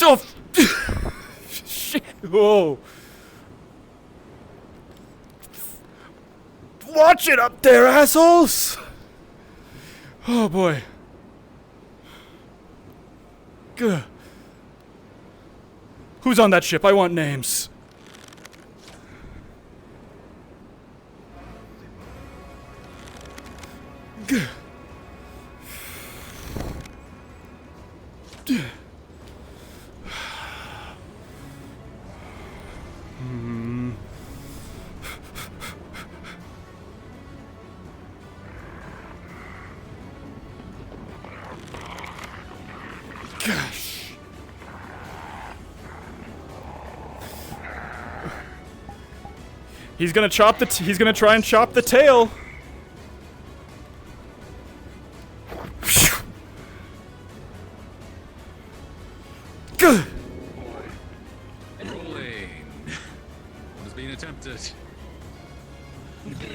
Oh, shit. Whoa. Watch it up there, assholes! Oh boy. Gah. Who's on that ship? I want names. Gah. Gosh. He's gonna chop the. He's gonna try and chop the tail. Good. Rolling. What has been attempted?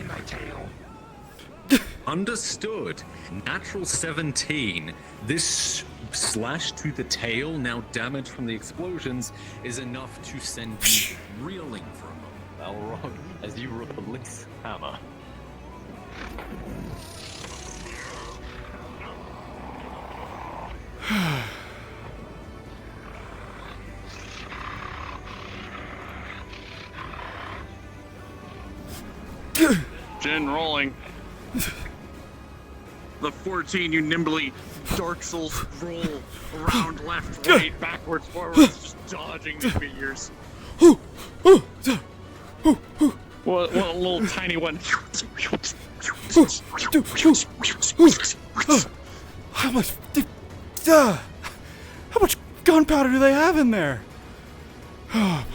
My tail. Understood. Natural 17. This slash to the tail, now damaged from the explosions, is enough to send you reeling for a moment, Balrog, as you release hammer. Jin rolling. The 14, you nimbly Dark Souls roll around, left, right, backwards, forwards, just dodging the figures. What a little tiny one. How much? How much gunpowder do they have in there? Oh boy.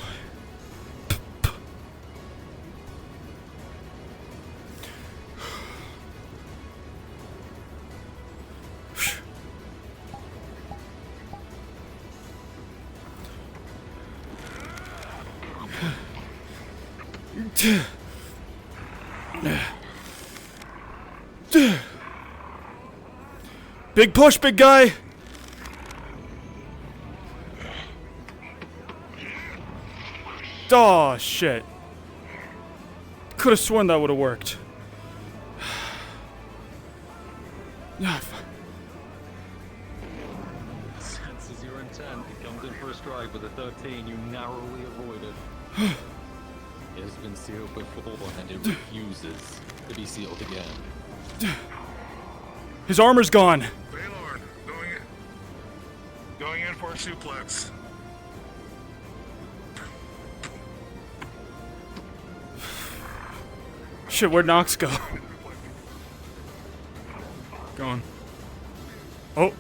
Big push, big guy. Oh shit. Could have sworn that would have worked. this is your intent, it comes in for a strike with a 13, you narrowly avoid it. It has been sealed before, and it refuses to be sealed again. His armor's gone. Baylord, going in for a suplex. Shit, where'd Nox go? Gone. Oh.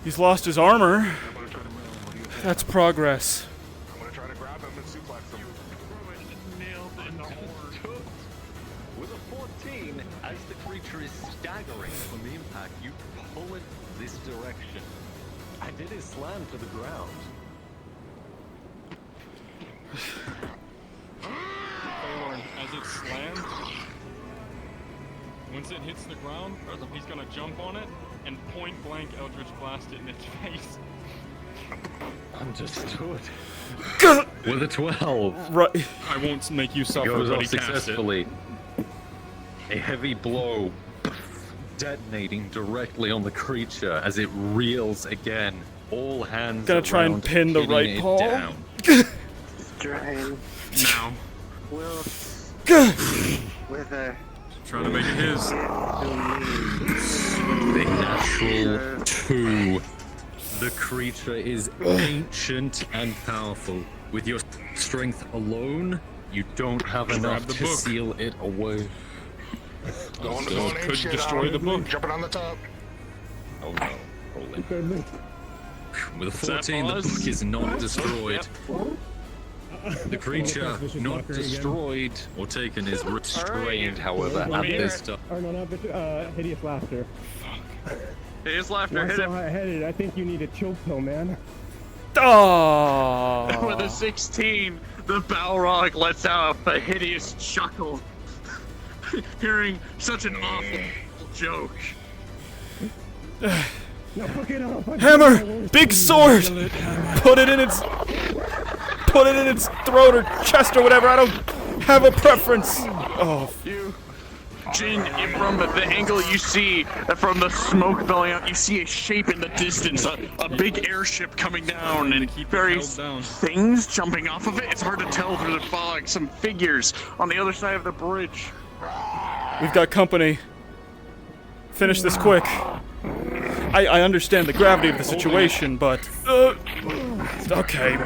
He's lost his armor. That's progress. I'm gonna try to grab him and suplex him. With a 14, as the creature is staggering from the impact, you pull it this direction. And it is slammed to the ground. As it slams, once it hits the ground, he's gonna jump on it and point blank Eldritch Blast it in its face. Understood. With a 12. Right. I won't make you suffer, Goes but off he cast it. successfully. A heavy blow detonating directly on the creature as it reels again. All hands Gonna try and around, pin the hitting right it paw. down. Drain. Now. Will. With a. Trying to make it his. The natural 2. The creature is ancient and powerful. With your strength alone, you don't have enough the to book. seal it away. Going could ape shit destroy on it, the book. Jumping on the top. Oh no. Rolling. With a 14, the book is not destroyed. The creature not destroyed or taken is restrained, however, at this time. Or no, not hideous laughter. His laughter You're hit so him hot-headed. I think you need a chill pill, man. Oh. with a 16. The Balrog lets out a hideous chuckle, hearing such an awful joke. No, fuck it up. Hammer! Big sword! Put it in its throat or chest or whatever. I don't have a preference. Oh. Jin, from the angle you see, from the smoke belly out, you see a shape in the distance, a big airship coming down, and various things jumping off of it. It's hard to tell through the fog. Some figures on the other side of the bridge. We've got company. Finish this quick. I understand the gravity of the situation, but... okay.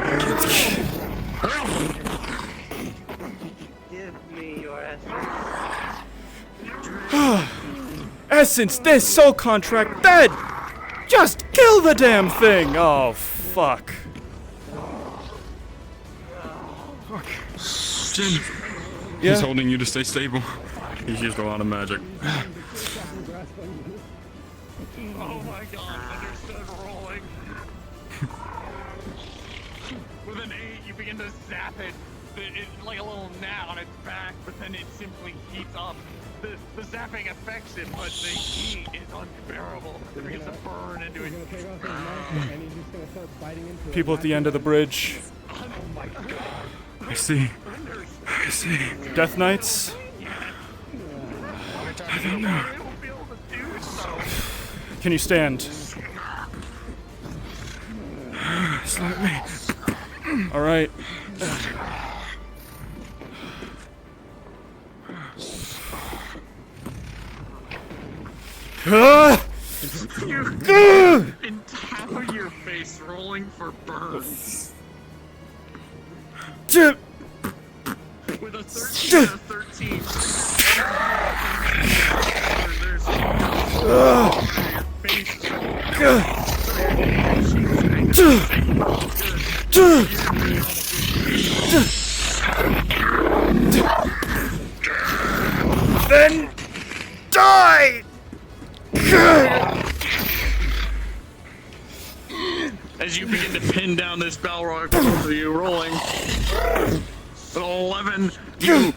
Give me your Essence, this, soul contract, that! Just kill the damn thing! Oh, fuck. Jin, Yeah? he's holding you to stay stable. He's used a lot of magic. Oh my god, understood rolling. With an 8, you begin to zap it. It's like a little gnat on its back, but then it simply heats up. The zapping affects it, but the heat is unbearable. It begins to burn into it. He's gonna take off his mask and he's just gonna start biting into it. People at the end of the bridge. Oh my god. I see. I see. Death Knights? Can you stand? Slap me. Alright. Entire your face rolling for burns. With a 13 and a 13. Then die! As you begin to pin down this Balrog, both of you rolling. At 11, you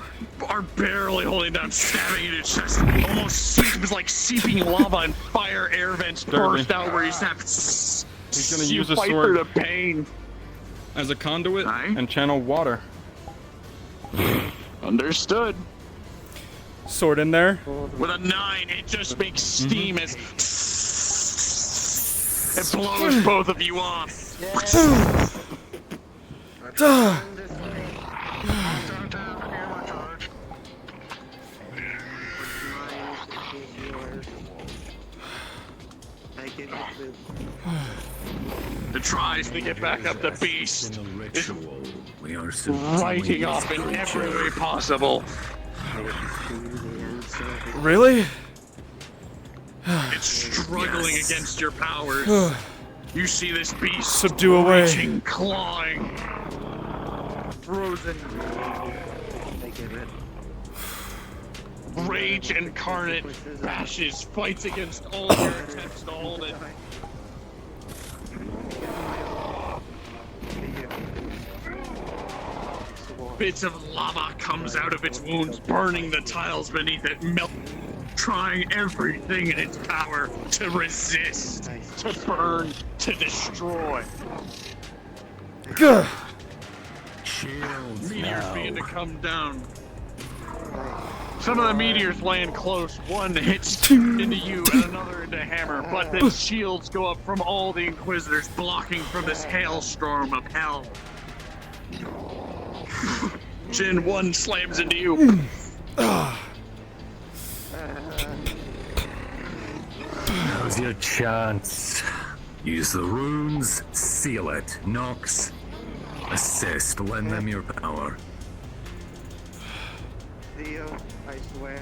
are barely holding down, stabbing in his chest. Almost seems like seeping lava and fire air vents burst out where you snap. He's gonna You use a fight sword. through the pain. as a conduit Aye. and channel water. Understood. Sword in there. With a 9, it just makes steam as it blows both of you off. It tries to get back up the beast. In a ritual, we are Writing off in every way possible. Really? It's struggling against your powers. You see this beast Subdue away. reaching, clawing, frozen. Rage incarnate bashes, fights against all your attempts to hold it. Bits of lava comes out of its wounds, burning the tiles beneath it, trying everything in its power to resist, to burn, to destroy. Meteors begin to come down. Some of the meteors land close. One hits into you and another into Hammer, but then shields go up from all the Inquisitors, blocking from this hailstorm of hell. Jin, one slams into you. Now's your chance. Use the runes, seal it. Nox, assist, lend them your power. Theo, I swear.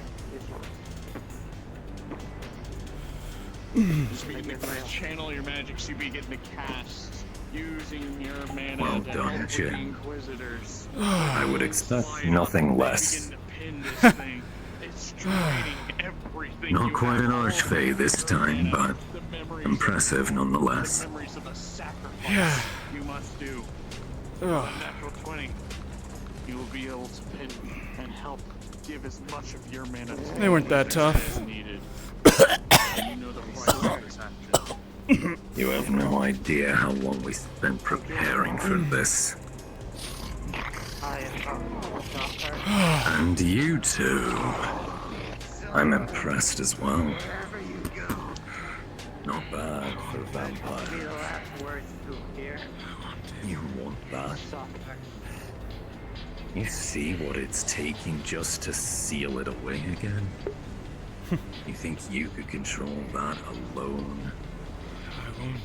Just begin to channel your magic, so you begin to cast, using your mana Well to done, help with the Jin. Inquisitors. I would expect nothing less. Begin to pin this thing. It's draining everything. Not you quite have. an archfey this time, but The memories impressive nonetheless. The memories of the sacrifice you must do. Natural 20. You will be able to pin and help give as much of your mana to They weren't that tough. as needed. You know the price of this action. You have no idea how long we spent preparing for this. And you two. I'm impressed as well. Not bad for vampire. You want that? You see what it's taking just to seal it away again? You think you could control that alone? I won't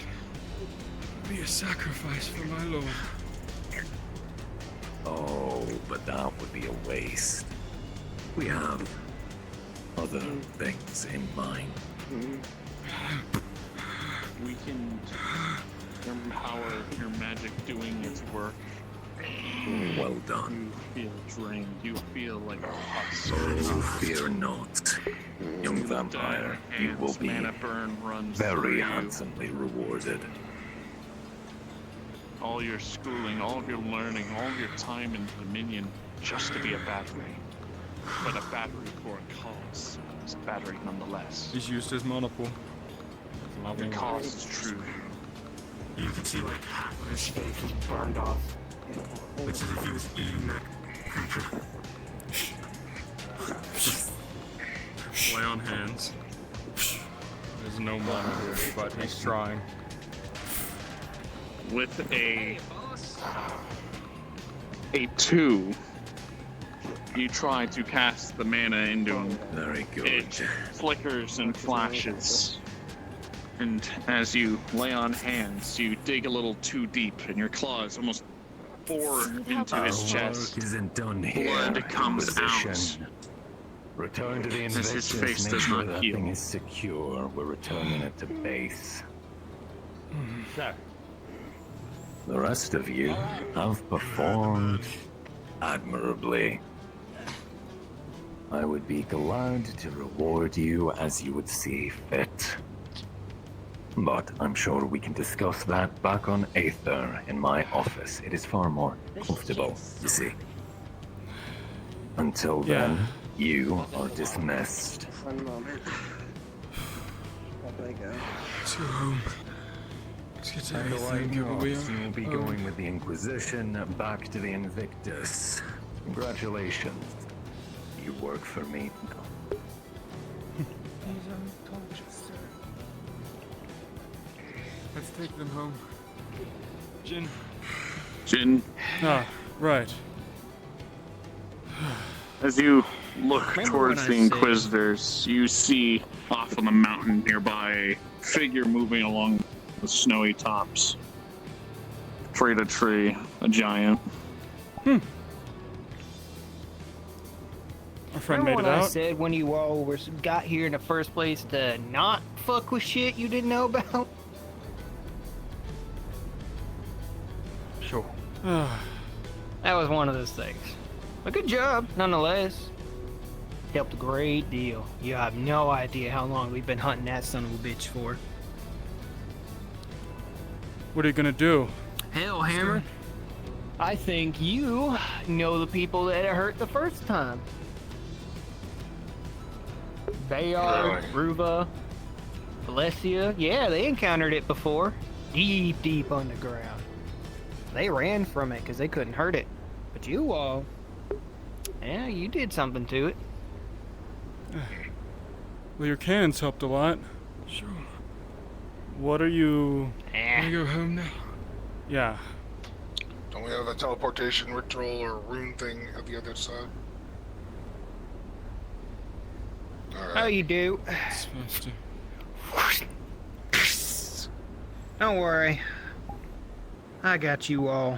be a sacrifice for my lord. Oh, but that would be a waste. We have other things in mind. We can empower your magic doing its work. Well done. You feel drained. You feel like a husk. Oh, fear not. Young vampire, you will be Mana burn runs very through you. handsomely rewarded. All your schooling, all of your learning, all of your time in Dominion, just to be a battery. But a battery for a cause. It's a battery nonetheless. He's used his monopole. The cause is true. You can see like half of his face was burned off. It's as if he was eating that creature. Lay on hands. There's no mana here, but he's trying. With a 2, you try to cast the mana into him. Very good. It flickers and flashes. And as you lay on hands, you dig a little too deep, and your claws almost bore into his Our chest. work isn't done here. Blood comes Physician. Return to the As his Invictus, face make does sure not that heal. thing is secure. We're returning it to base. Sir. The rest of you have performed admirably. I would be glad to reward you as you would see fit. But I'm sure we can discuss that back on Aether in my office. It is far more comfortable, you see. Until then, you are dismissed. One moment. Where do I go? To whom? And why not? You'll be going with the Inquisition back to the Invictus. Congratulations. You work for me now. Let's take them home. Jin. Ah, right. As you look Remember towards when the I said- Inquisitors, you see off on the mountain nearby a figure moving along the snowy tops. Tree to tree, a giant. Our friend Remember made it when I out. said when you all got here in the first place to not fuck with shit you didn't know about? Sure. That was one of those things. But good job, nonetheless. Helped a great deal. You have no idea how long we've been hunting that son of a bitch for. What are you gonna do? Hellhammer. I think you know the people that it hurt the first time. Bayard, Ruva, Valencia. Yeah, they encountered it before. Deep, deep underground. They ran from it because they couldn't hurt it. But you all, yeah, you did something to it. Well, your cannons helped a lot. Sure. What are you... Can I go home now? Yeah. Don't we have a teleportation ritual or rune thing at the other side? Alright. How you do? It's supposed to. Don't worry. I got you all.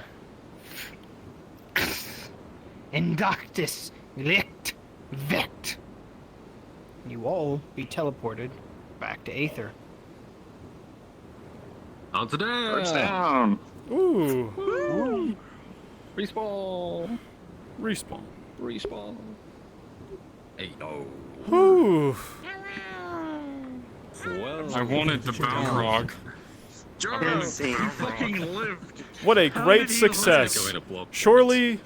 Indoctus licht vet. You all be teleported back to Aether. On today! Touchdown! Ooh. Respawn! Respawn. Respawn. Hey, oh. Ooh. Well, I wanted the Balrog. Jarvis, you fucking lived! What a How great did he success. Surely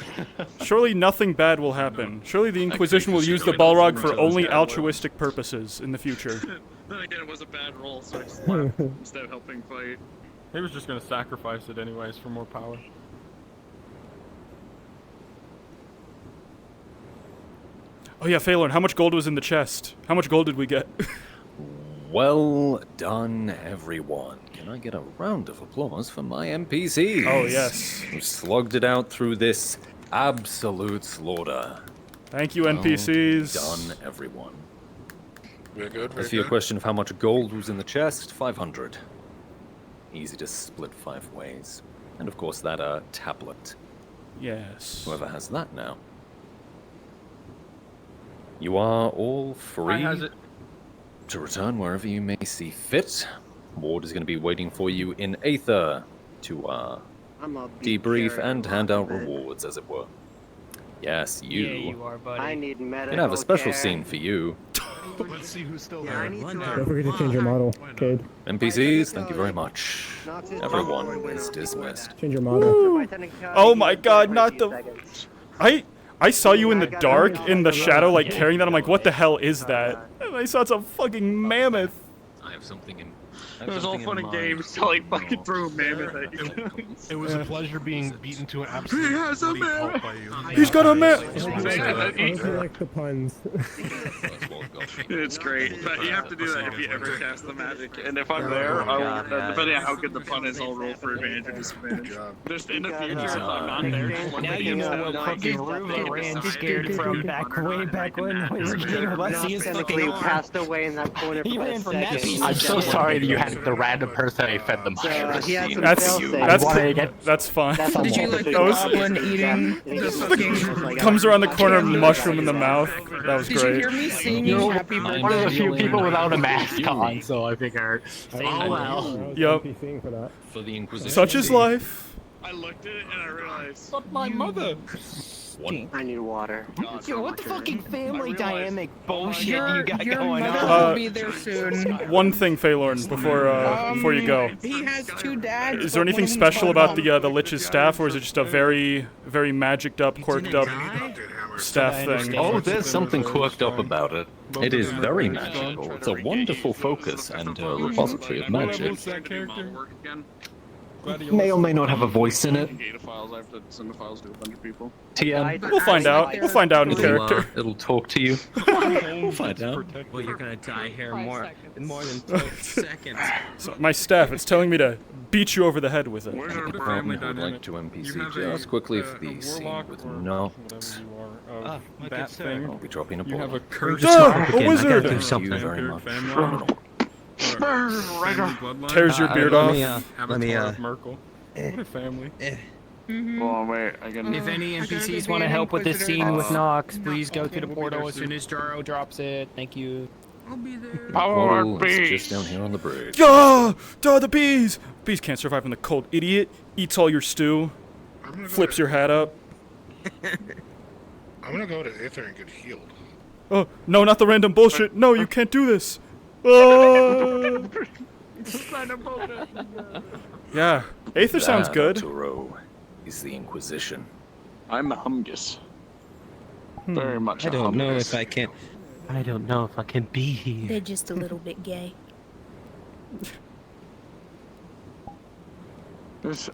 nothing bad will happen. Surely the Inquisition will use the Balrog for only altruistic purposes in the future. Then again, it was a bad roll, so I just left instead of helping fight. He was just gonna sacrifice it anyways for more power. Oh yeah, Phalorn, how much gold was in the chest? How much gold did we get? well done, everyone. Can I get a round of applause for my NPCs? Oh, yes. Who slugged it out through this absolute slaughter. Thank you, Well NPCs. done, everyone. Very good, As very for your good. question of how much gold was in the chest, 500. Easy to split 5 ways. And of course that tablet. Yes. Whoever has that now. You are all free has it. to return wherever you may see fit. Ward is going to be waiting for you in Aether to I'm a big debrief carrot and on hand out it. rewards, as it were. Yes, you. Yeah, you are, buddy. I need medical Can have a special care. scene for you. Let's see who's still Yeah, I there. need to, Don't forget to change your model, kid. NPCs, thank you very much. Not just Everyone before is winter, dismissed. Change your model. Oh my god, not the... I saw you in the dark, in the shadow, like carrying that. I'm like, what the hell is that? And I saw it's a fucking mammoth. I have something in. It was all fun and games to like fucking throw a mammoth at you. It was a pleasure being beaten to an absolute has a bloody pulp man. by you. He's got a man. I honestly like the puns. It's great, but you have to do that if you ever cast the magic. And if I'm there, I'll, depending on how good the pun is, I'll roll for advantage or disadvantage. Just in the future, if I'm not there, just look Now at you know what and fucking Ruva ran scared from way back when we were getting Valencia's Technically fucking passed away in that corner He for ran a from that second. piece I'm so sorry that you had the random person I fed them. So, he had some That's fail-safes. that's fine. That's Did you like the That was- goblin eating the fucking... Comes around the corner, mushroom in the mouth. That was Did you great. hear me singing happy birthday? One of the few people without a mask on, so I figured. Oh well. Yup. For that. For the Inquisition. Such is life. I looked at it and I realized. But my mother. I need water. Yo, what the fucking family dynamic bullshit Your, you got your going mother on? will be there soon. One thing, Phalorn, before you go. He has 2 dads. Is there but anything one special of them's about the Lich's staff, or is it just a very, very magicked up, quirked up? Did hammer. staff I thing. understand. Oh, there's something quirked up about it. It is very Yeah. magical. It's a wonderful focus and a repository of magic. What's that character? May or may not have a voice in it. Data files. I have to send the files to a bunch of people. TM. We'll find out. We'll find out in character. It'll talk to you. We'll find out. Well, you're gonna die here more than 12 seconds. So my staff, it's telling me to beat you over the head with it. Where's our The family department would like dynamic? to You NPC have just quickly for the a scene warlock with or no. whatever you are of my that good sir. thing. I'll be dropping a You have a bullet. curse. A wizard! Thank you very much. Tears your beard off. let me, Avatar of Merkel. What a family. Oh wait, I can. If any NPCs want to help with this scene with Nox, please go to the portal as soon as Jaro drops it. Thank you. I'll be there. Power Portal is beast. just down here on the bridge. Ah! The bees! Bees can't survive in the cold. Idiot. Eats all your stew. I'm gonna go Flips to, your hat up. I'm gonna go to Aether and get healed. Oh, no, not the random bullshit. No, you can't do this. Oh! Yeah. Aether sounds That, good. Arturo, is the Inquisition. I'm a humgus. Very much. I a don't know humgus. if I can. I don't know if I can be here. They're just a little bit gay.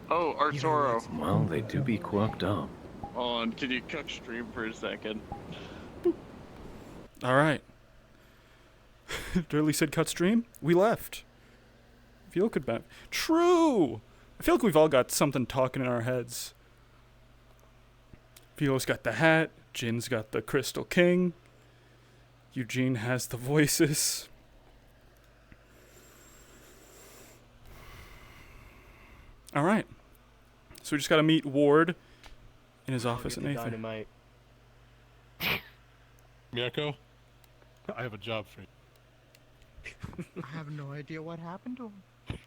Oh, Arturo. Well, they do be quirked up. Hold on, can you cook stream for a second? All right. Durley said cut stream. We left. Feel could bet. True. I feel like we've all got something talking in our heads. Philo's got the hat. Jin's got the Crystal King. Eugene has the voices. All right. So we just got to meet Ward in his office at Nathan. Dynamite. Mirko, I have a job for you. I have no idea what happened to him.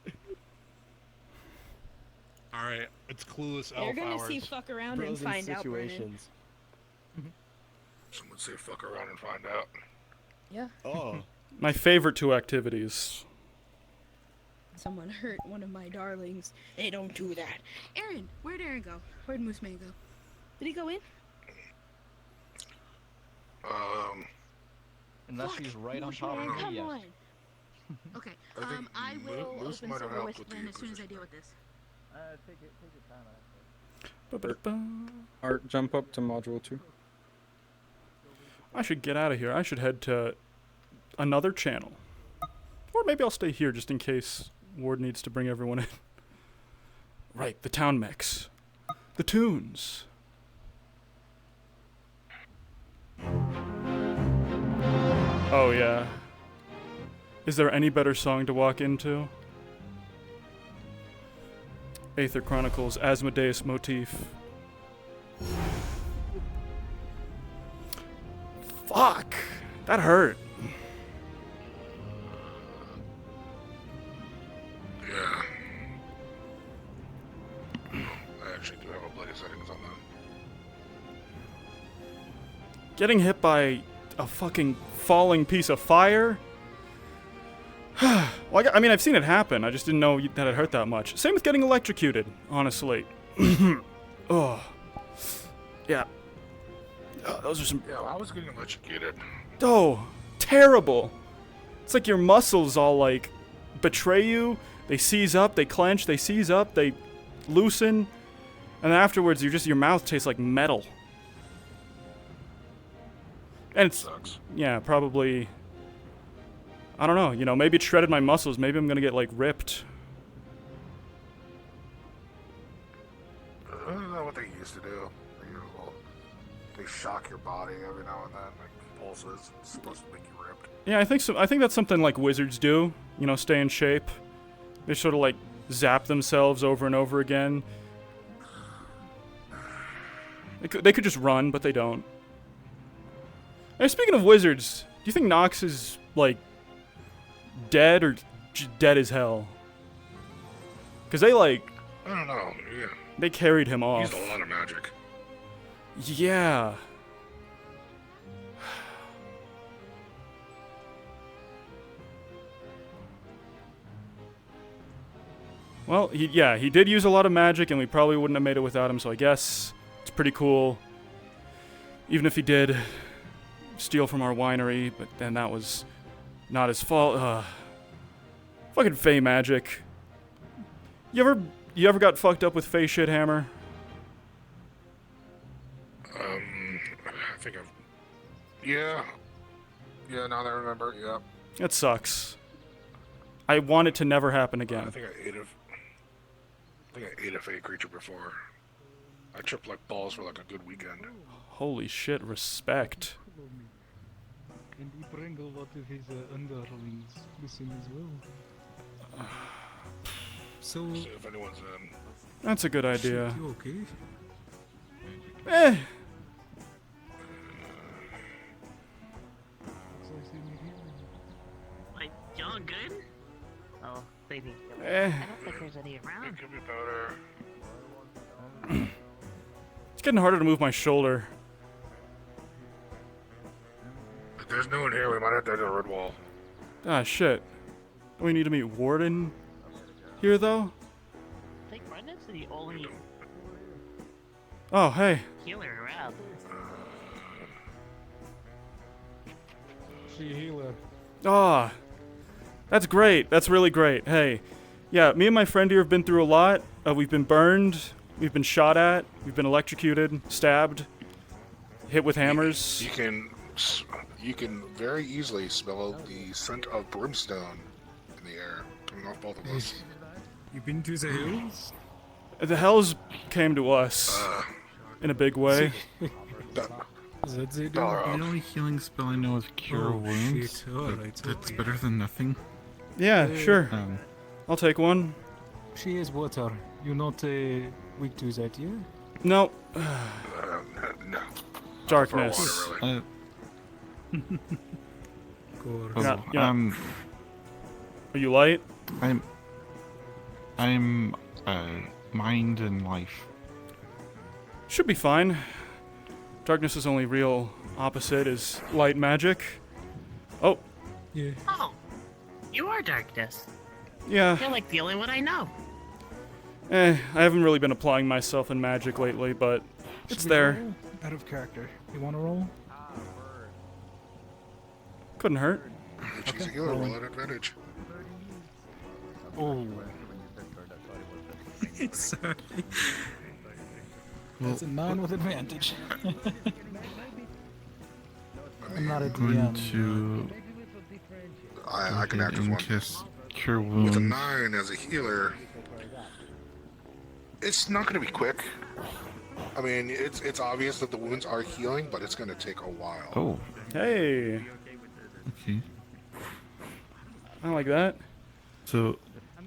Alright, it's clueless You're elf gonna hours. see fuck around and find out, Brennan. Someone say fuck around and find out. Yeah. Oh. My favorite two activities. Someone hurt one of my darlings. They don't do that. Aaron, where'd Aaron go? Where'd Moose Man go? Did he go in? Unless Fuck, he's right on Moose top Man, of me, come yes. on. Okay, I think I will Moose open might have silver helped with with the Ben as soon as I Inquisition. deal with this. Take your time, actually. Ba-ba-ba. Art, jump up to module 2. I should get out of here. I should head to another channel. Or maybe I'll stay here just in case Ward needs to bring everyone in. Right, the town mix. The tunes. Oh, yeah. Is there any better song to walk into? Aether Chronicles, Asmodeus motif. Fuck! That hurt. Yeah. I actually do have a bloody settings on that. Getting hit by a fucking falling piece of fire? Well, I mean, I've seen it happen. I just didn't know that it hurt that much. Same with getting electrocuted, honestly. Oh. Yeah. Oh, those are some... Yeah, I was getting electrocuted. Oh, terrible. It's like your muscles all, like, betray you. They seize up, they clench, they seize up, they loosen. And then afterwards, your mouth tastes like metal. And it's... Sucks. Yeah, probably... I don't know, maybe it shredded my muscles. Maybe I'm gonna get, like, ripped. I don't know what they used to do. They shock your body every now and then, like pulses. It's supposed to make you ripped. Yeah, I think so. I think that's something like wizards do. Stay in shape. They sort of like zap themselves over and over again. They could just run, but they don't. And speaking of wizards, do you think Nox is like dead or dead as hell? Because they like. I don't know. Yeah. They carried him off. He's a lot of magic. Yeah. Well, he did use a lot of magic, and we probably wouldn't have made it without him, so I guess it's pretty cool. Even if he did steal from our winery, but then that was not his fault. Fucking Fey magic. You ever got fucked up with Fey shit, Hammer? I think I've. Yeah. Yeah, now that I remember, yeah. It sucks. I want it to never happen I again. think I ate a Fey creature before. I tripped like balls for like a good weekend. Holy shit, respect. And he bring a lot of his underlings with him as well. So, See if anyone's That's a good idea. you okay? Eh. Like, y'all good? Oh, they need healing. Eh. I don't think there's any around. It could be better. It's getting harder to move my shoulder. If there's no one here, we might have to do a red wall. Ah, shit. Do we need to meet Warden here, though? I think Brendan's the only Oh, hey. healer around. She healer. Ah, that's great. That's really great. Hey, yeah, me and my friend here have been through a lot. We've been burned. We've been shot at. We've been electrocuted, stabbed, hit with hammers. You can very easily smell the scent of brimstone in the air coming off both of us. You been to the hills? The hells came to us in a big way. That they do? Dollar The up. only healing spell I know is Cure Oh, Wounds. shit. Alright, That's okay. better than nothing. Yeah, sure. Um, I'll take one. She is water. You're not weak to that, yeah? No. No. Darkness. For water, really. Cool. oh, Yeah. Are you light? I'm mind and life. Should be fine. Darkness's only real opposite is light magic. Oh, Yeah. Oh, you are darkness. yeah. You're like the only one I know. I haven't really been applying myself in magic lately, but it's there. Out of character. You want to roll? Couldn't hurt. If she's a healer, roll at advantage. Oh. Sorry. That's a 9 with advantage. I'm not a I'm going DM. to I can act as and one. cast Cure With Wounds. a 9 as a healer, it's not going to be quick. I mean, it's obvious that the wounds are healing, but it's going to take a while. Oh, Hey, okay. I like that. So,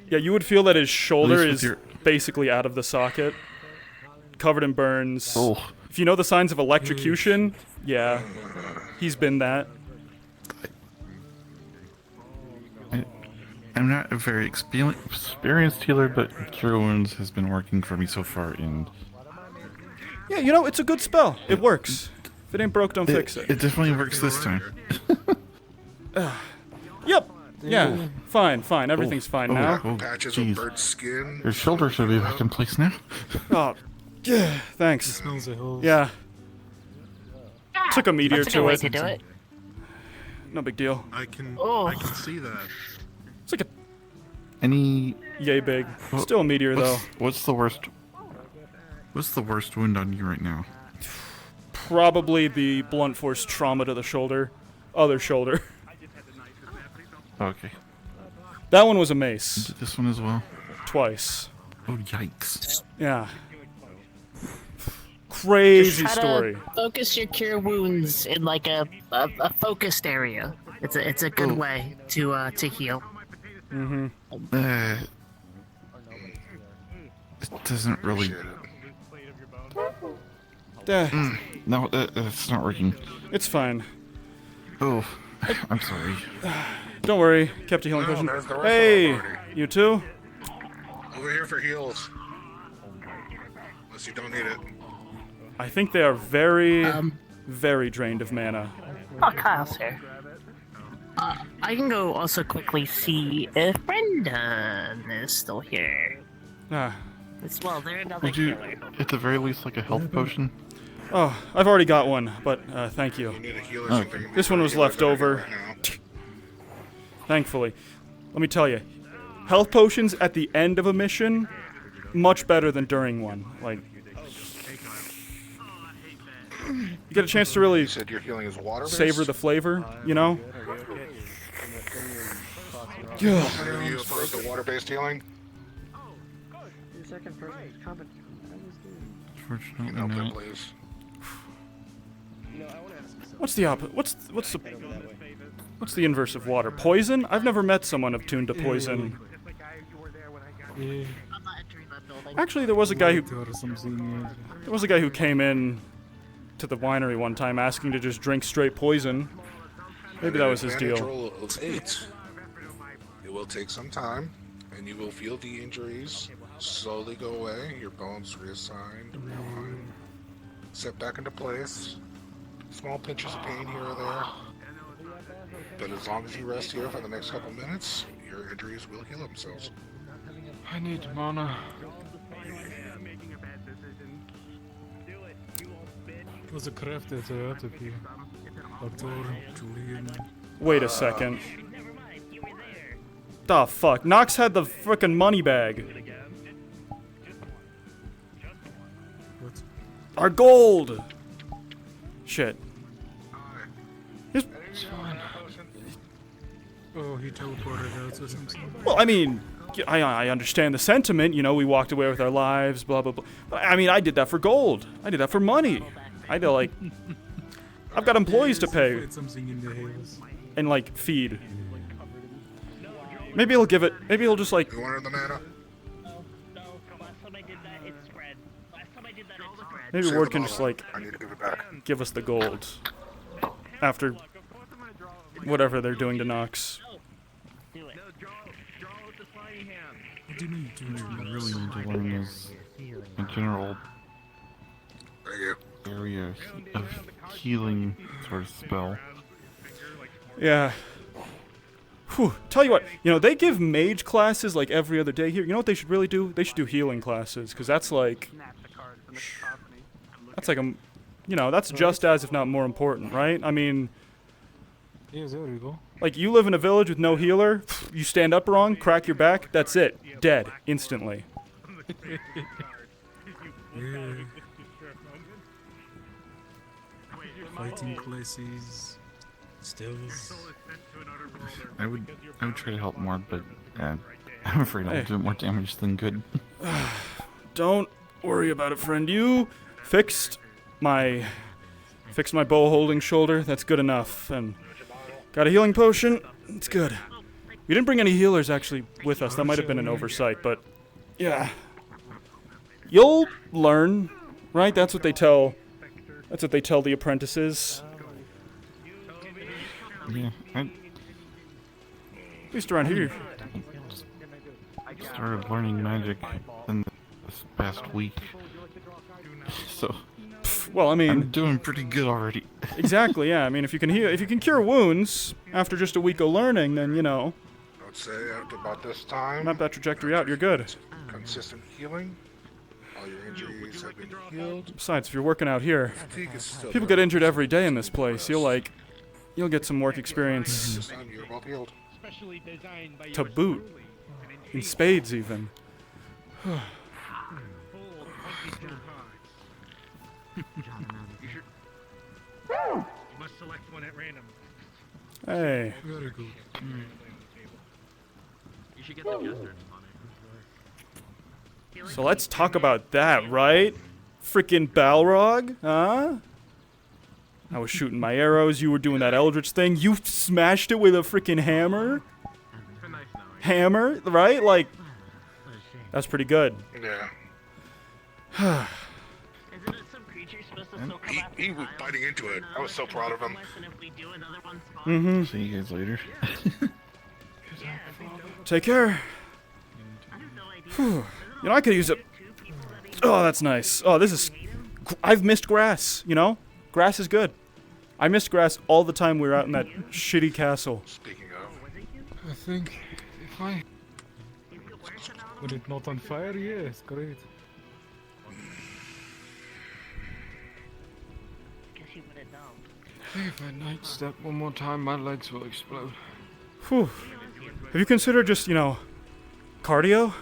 Yeah, you would feel that his shoulder At least with is your- basically out of the socket, covered in burns. oh, If you know the signs of electrocution, yeah, he's been that. I'm not a very experienced healer, but Cure Wounds has been working for me so far, and Yeah, you know, it's a good spell. It works. If it ain't broke, don't fix it. it definitely works this time. Yep. Yeah, fine. Everything's fine now. Oh, Patches jeez. of bird skin. Your shoulder should be back in place now. Oh, yeah, thanks. Smells a hole. Yeah. Took a meteor That's a good to way it. to do it. No big deal. I can Oh. see that. It's like a Any yay big. Still a meteor though. What's the worst? What's the worst wound on you right now? Probably the blunt force trauma to the shoulder. Other shoulder. Okay. That one was a mace. This one as well. Twice. Oh yikes! Yeah. Crazy Just try story. to focus your cure wounds in like a focused area. It's a good way to heal. Mm-hmm. It doesn't really. No, that's not working. It's fine. Oh, I'm sorry. Don't worry. Kept a healing potion. there's the rest of Hey, our party. you too? Over here for heals. Unless you don't need it. I think they are very drained of mana. Oh, Kyle's here. I can go also quickly see if Brendan is still here. Ah, Well, they're another Would you, healer. at the very least, like a health potion? Oh, I've already got one, but thank you. You need a healer or Oh, something. this one was left over. Right Thankfully. Let me tell you, health potions at the end of a mission, much better than during one. Like, you get a chance to really You said your healing is water-based? savor the flavor, you know? Are you opposed to water-based healing? Your second person comment. You know, that, please. What's the what's the inverse of water? Poison? I've never met someone attuned to poison. Yeah. Actually, there was a guy who came in to the winery one time asking to just drink straight poison. Maybe that was his Advantage deal. roll of 8. It will take some time, and you will feel the injuries slowly go away. Your bones reassigned, set back into place. Small pinches of pain here or there. But as long as you rest here for the next couple minutes, your injuries will heal themselves. I need mana. Was a crafted out of you. Doctor, Julian. Wait a second. The fuck? Nox had the frickin' money bag. What? Our gold! Shit. It's fine. Oh, he teleported out or something. Well, I mean, I understand the sentiment, you know, we walked away with our lives, blah, blah, blah. But, I mean, I did that for gold. I did that for money. I did, like... I've got employees to pay. Something in the hills. And, like, feed. Maybe he'll give it... Maybe he'll just, like... You wanted the mana? Maybe Save Ward the can bottle. just, like... I need to give it back. Give us the gold. After... whatever they're doing to Nox. What do you need to Really need to learn is a general area of healing sort of spell. Yeah. Whew. Tell you what, you know, they give mage classes like every other day here. You know what they should really do? They should do healing classes, because that's like... That's like a... You know, that's just as, if not more important, right? I mean... Yeah, there you go. Like, you live in a village with no healer, you stand up wrong, crack your back, that's it. Dead. Instantly. Yeah. Fighting classes, stills. I would try to help more, but I'm afraid I'll do more damage than good. Don't worry about it, friend. You fixed my bow holding shoulder. That's good enough. And got a healing potion. It's good. We didn't bring any healers actually with us. That might have been an oversight, but yeah. You'll learn, right? That's what they tell. That's what they tell the apprentices. Yeah, At least around here. Started learning magic in this past week, so well, I mean, I'm doing pretty good already. Exactly, yeah. I mean, if you can cure wounds after just a week of learning, then you know. I would say after about this time. Map that trajectory out. You're good. Consistent healing. All your injuries have been healed. Besides, if you're working out here, Fatigue is still people get injured every day in this place. You'll get some work experience. You're well healed. To boot. In spades, even. You must select one at random. Hey. Very good. You should get the jester on So let's talk about that, right? Frickin' Balrog, huh? I was shooting my arrows, you were doing that Eldritch thing, you smashed it with a frickin' hammer? Hammer, right? Like, that's pretty good. Yeah. He was biting into it. I was so proud of him. Mm-hmm. See you guys later. Take care. Whew. You know, I could use it. Oh, that's nice. Oh, this is... I've missed grass, you know? Grass is good. I missed grass all the time we were out in that shitty castle. Speaking of... I think if I... When it's not on fire, yeah, it's great. If I night step one more time, my legs will explode. Whew. Have you considered just, cardio?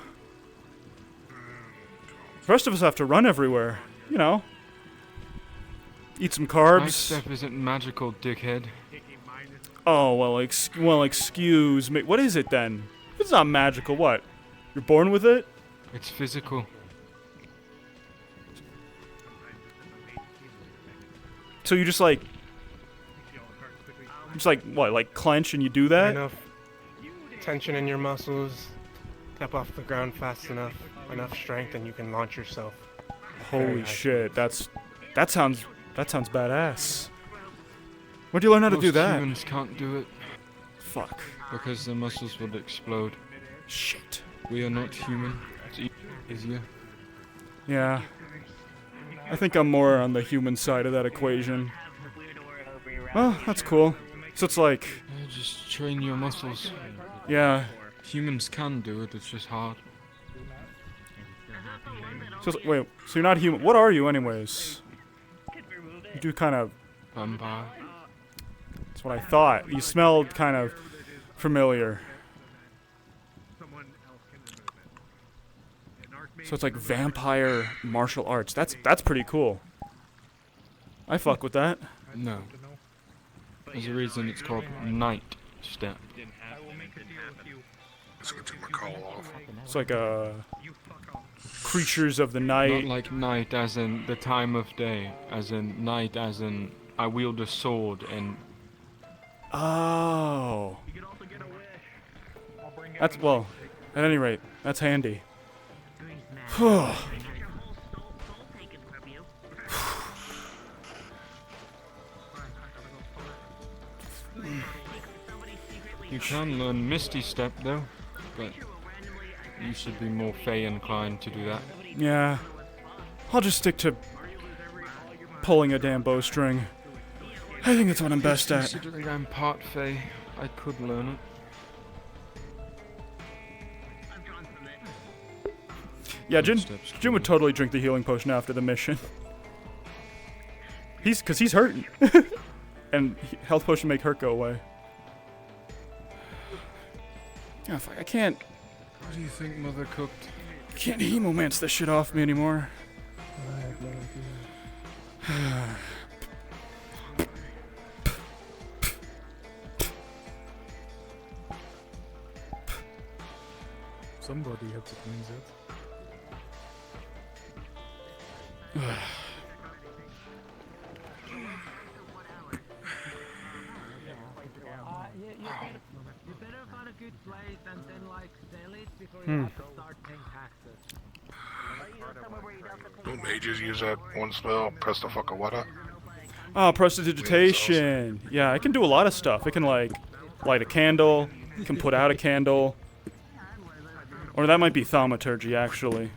The rest of us have to run everywhere, Eat some carbs. Night step isn't magical, dickhead. Oh, well, excuse me. What is it then? If it's not magical, what? You're born with it? It's physical. So you just what, clench and you do that? Enough tension in your muscles, tap off the ground fast enough strength, and you can launch yourself. Holy shit, that sounds badass. Where'd you learn how to do that? Humans can't do it. Fuck. Because their muscles would explode. Shit. We are not human. It's easier. Yeah. I think I'm more on the human side of that equation. Oh, that's cool. So it's like... just train your muscles. Yeah. Humans can do it, it's just hard. So wait, so you're not human. What are you anyways? You do kind of... Vampire. That's what I thought. You smelled kind of familiar. So it's like vampire martial arts. That's pretty cool. I fuck with that. No. There's a reason it's called night step. It's like creatures of the night. Not like night as in the time of day, as in night as in I wield a sword and... Oh. That's, well, at any rate, that's handy. You can learn Misty Step though, but you should be more Fey inclined to do that. Yeah. I'll just stick to pulling a damn bowstring. I think that's what I'm best at. Considering I'm part Fey, I could learn it. Yeah, Jin would totally drink the healing potion after the mission. Cause he's hurting. And health potion make hurt go away. Oh, fuck, I can't... What do you think Mother cooked? I can't hemomance this shit off me anymore. I have no idea. Somebody had to cleanse it. You better find a good place and then sell it before you have to start paying taxes. Don't mages use that one spell? Press the fuck what up? Oh, prestidigitation. Yeah, I can do a lot of stuff. I can light a candle. I can put out a candle. Or that might be thaumaturgy, actually.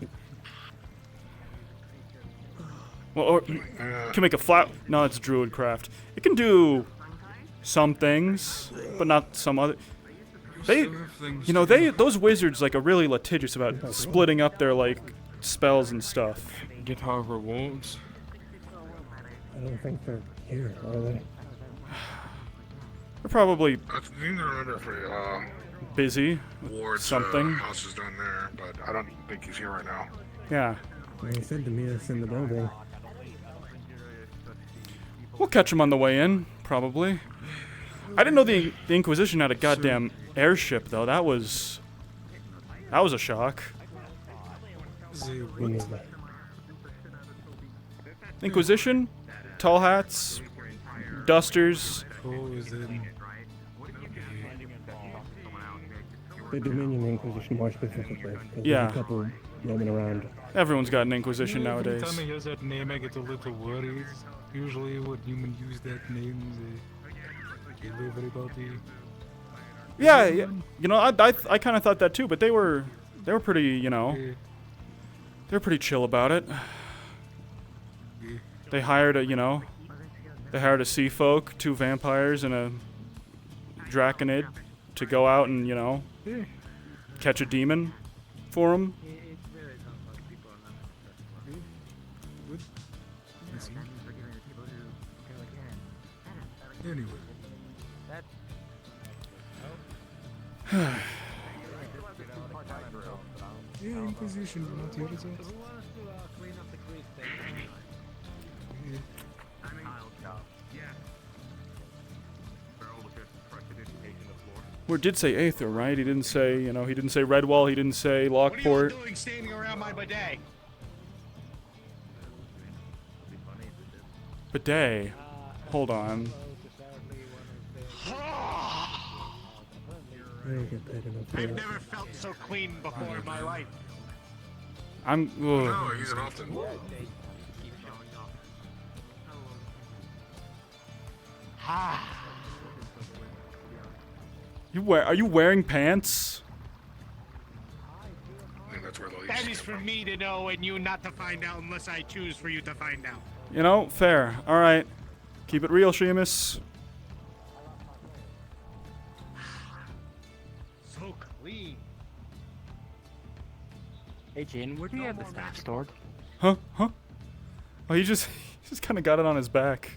Well, or can make a flat. No, it's druidcraft. It can do some things, but not some other. Those wizards are really litigious about splitting up their spells and stuff. Guitar rewards. I don't think they're here, are they? They're probably busy with Ward's, something. house is down there, but I don't think he's here right now. Yeah. He said to meet us in the building. We'll catch him on the way in, probably. I didn't know the Inquisition had a goddamn airship, though. That was a shock. Inquisition, tall hats, dusters. The Dominion Inquisition more specifically. Yeah. There's a couple roaming around. Everyone's got an Inquisition nowadays. Every time I hear that name, I get a little worried. Usually, when humans use that name, they kill everybody. Yeah, yeah. I kind of thought that too, but they were pretty, they're pretty chill about it. They hired a sea folk, 2 vampires, and a draconid to go out and, catch a demon for them. Anyway. Yeah, Inquisition, you're not here, is it? Clean up the creek thing. Where did say Aether, right? He didn't say, you know, he didn't say Redwall, he didn't say Lockport. What are you doing standing around my bidet? Bidet. Hold on. I don't get paid enough for I've that. never felt so clean before in my life. I'm. Ugh. No, he's an often. Are you wearing pants? I think that's where the That is for me to know and you not to find out unless I choose for you to find out. You know, fair. All right. Keep it real, Seamus. So clean. Hey, Jin, where do you have the staff stored? Huh? Huh? Oh, he just kind of got it on his back.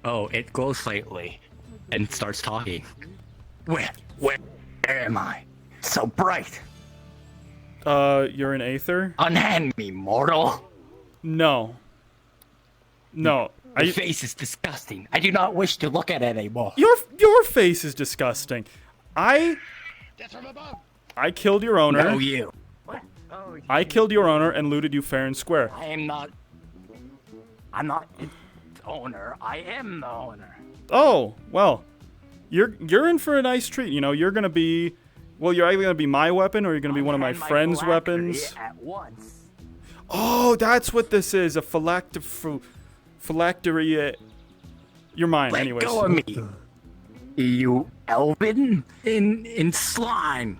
Oh, it glows slightly and starts talking. Where am I? So bright. You're an Aether? Unhand me, mortal. No. No. Your face is disgusting. I do not wish to look at it anymore. Your face is disgusting. That's from above. I killed your owner. No, you. I killed your owner and looted you fair and square. I'm not the owner. I am the owner. Oh, well. You're in for a nice treat. You know, you're gonna be, well, you're either gonna be my weapon or you're gonna be one of my friend's weapons. At once. Oh, that's what this is. A phylactery. You're mine, Let anyways. go of me. You elven in slime.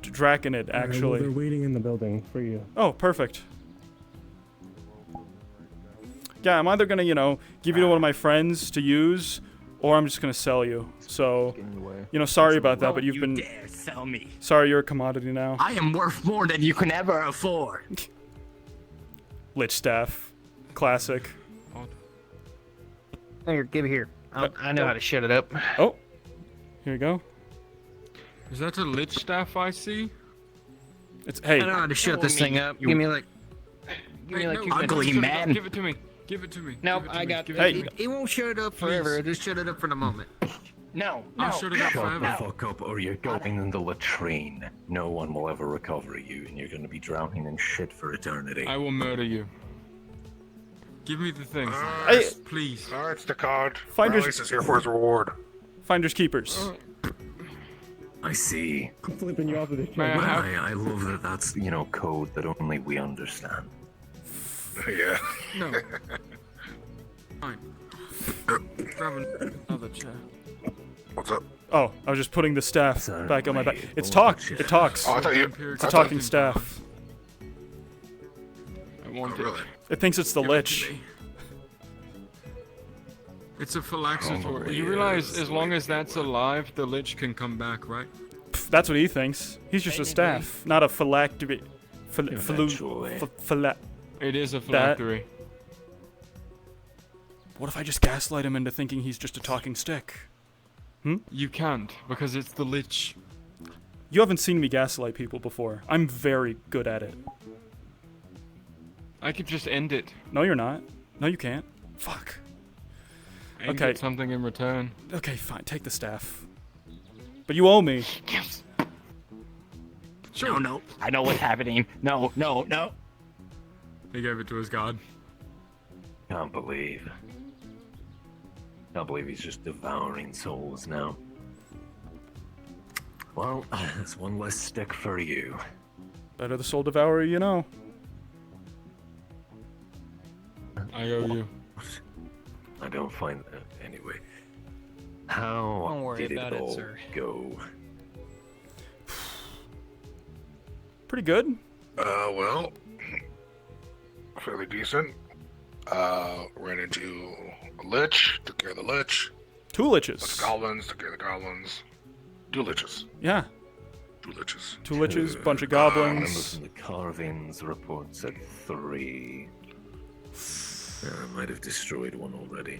Draconid, actually. They're waiting in the building for you. Oh, perfect. Yeah, I'm either gonna, you know, give you to one of my friends to use, or I'm just gonna sell you. So, you know, sorry about that, but you've been. Dare sell me. Sorry, you're a commodity now. I am worth more than you can ever afford. Lich staff, classic. Here, give it here. I know how to shut it up. Oh, here you go. Is that a lich staff I see? It's hey. I know how to shut this thing up. Give me like. Give me like no, 2 minutes. ugly man. Give it to me. Give it to me. Nope, Give it to I me. got. Give it to me. It won't shut it up forever. Just shut it up for the moment. No, I'll shut it up Shut the forever. fuck up or you're going in the latrine. No one will ever recover you and you're gonna be drowning in shit for eternity. I will murder you. Give me the thing. Please. It's the card. Finders- Riley's is here for his reward. Finders keepers. I see. I'm flipping you off with this Man, chair. I love that that's, you know, code that only we understand. Yeah. No. Fine. Grab another chair. What's up? Oh, I was just putting the staff back on my back. It's Oh, talk. shit. It talks. Oh, I thought you. It's a talking staff. I want it. Really? It thinks it's the Give it to lich. me. It's a phylactery. Probably You realize is as long as that's alive, the lich can come back, right? Pff, that's what he thinks. He's just a staff, not a phylactery. Eventually. It is a phylactery. What if I just gaslight him into thinking he's just a talking stick? You can't, because it's the lich. You haven't seen me gaslight people before. I'm very good at it. I could just end it. No, you're not. No, you can't. Fuck. And Okay. get something in return. Okay, fine. Take the staff. But you owe me. Sure. No. I know what's happening. No. He gave it to his god. Can't believe he's just devouring souls now. Well, that's one less stick for you. Better the soul devourer, you know. I owe you. I don't find that anyway. How Don't worry did it about it, all sir. go? Pretty good. Well, fairly decent. Ran into a lich, took care of the lich. 2 Bunch of liches. goblins, took care of the goblins. 2 liches. Yeah. 2 liches. 2 liches, bunch of Remember goblins. from the carvings report said 3. I might have destroyed one already.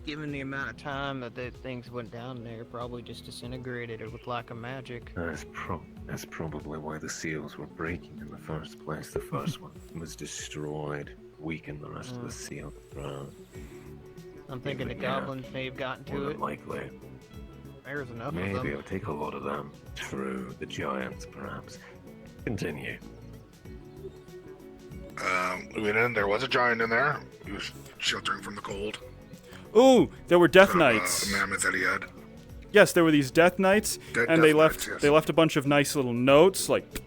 given the amount of time that the things went down there, probably just disintegrated or with lack of magic. That's probably why the seals were breaking in the first place. The first one was destroyed, weakened the rest of the seal ground. I'm thinking the goblins may have gotten to it. Likely. There's enough of Maybe them. it'll take a lot of them. True, the giants, perhaps. Continue. We went in, there was a giant in there. He was sheltering from the cold. Ooh, there were Death Knights. The mammoth that he had. Yes, there were these Death Knights, and they left. Yes. They left a bunch of nice little notes. Like,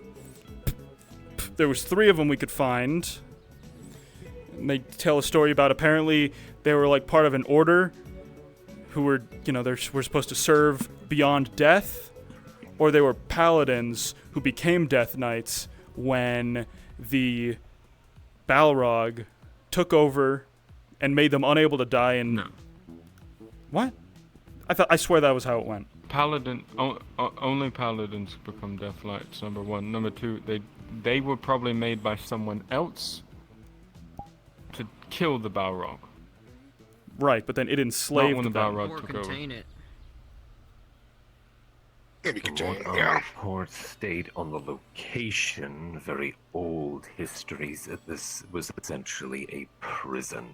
there was 3 of them we could find. And they tell a story about apparently they were like part of an order, who were were supposed to serve beyond death, or they were paladins who became Death Knights when the Balrog took over and made them unable to die. And no. What? I swear that was how it went. Only paladins become Death Knights. Number 1. Number 2, they were probably made by someone else to kill the Balrog. Right, but then it enslaved Not when the them. Balrog Or took over. contain it. Maybe contain What our reports state on the location, very old histories, that this was essentially a prison.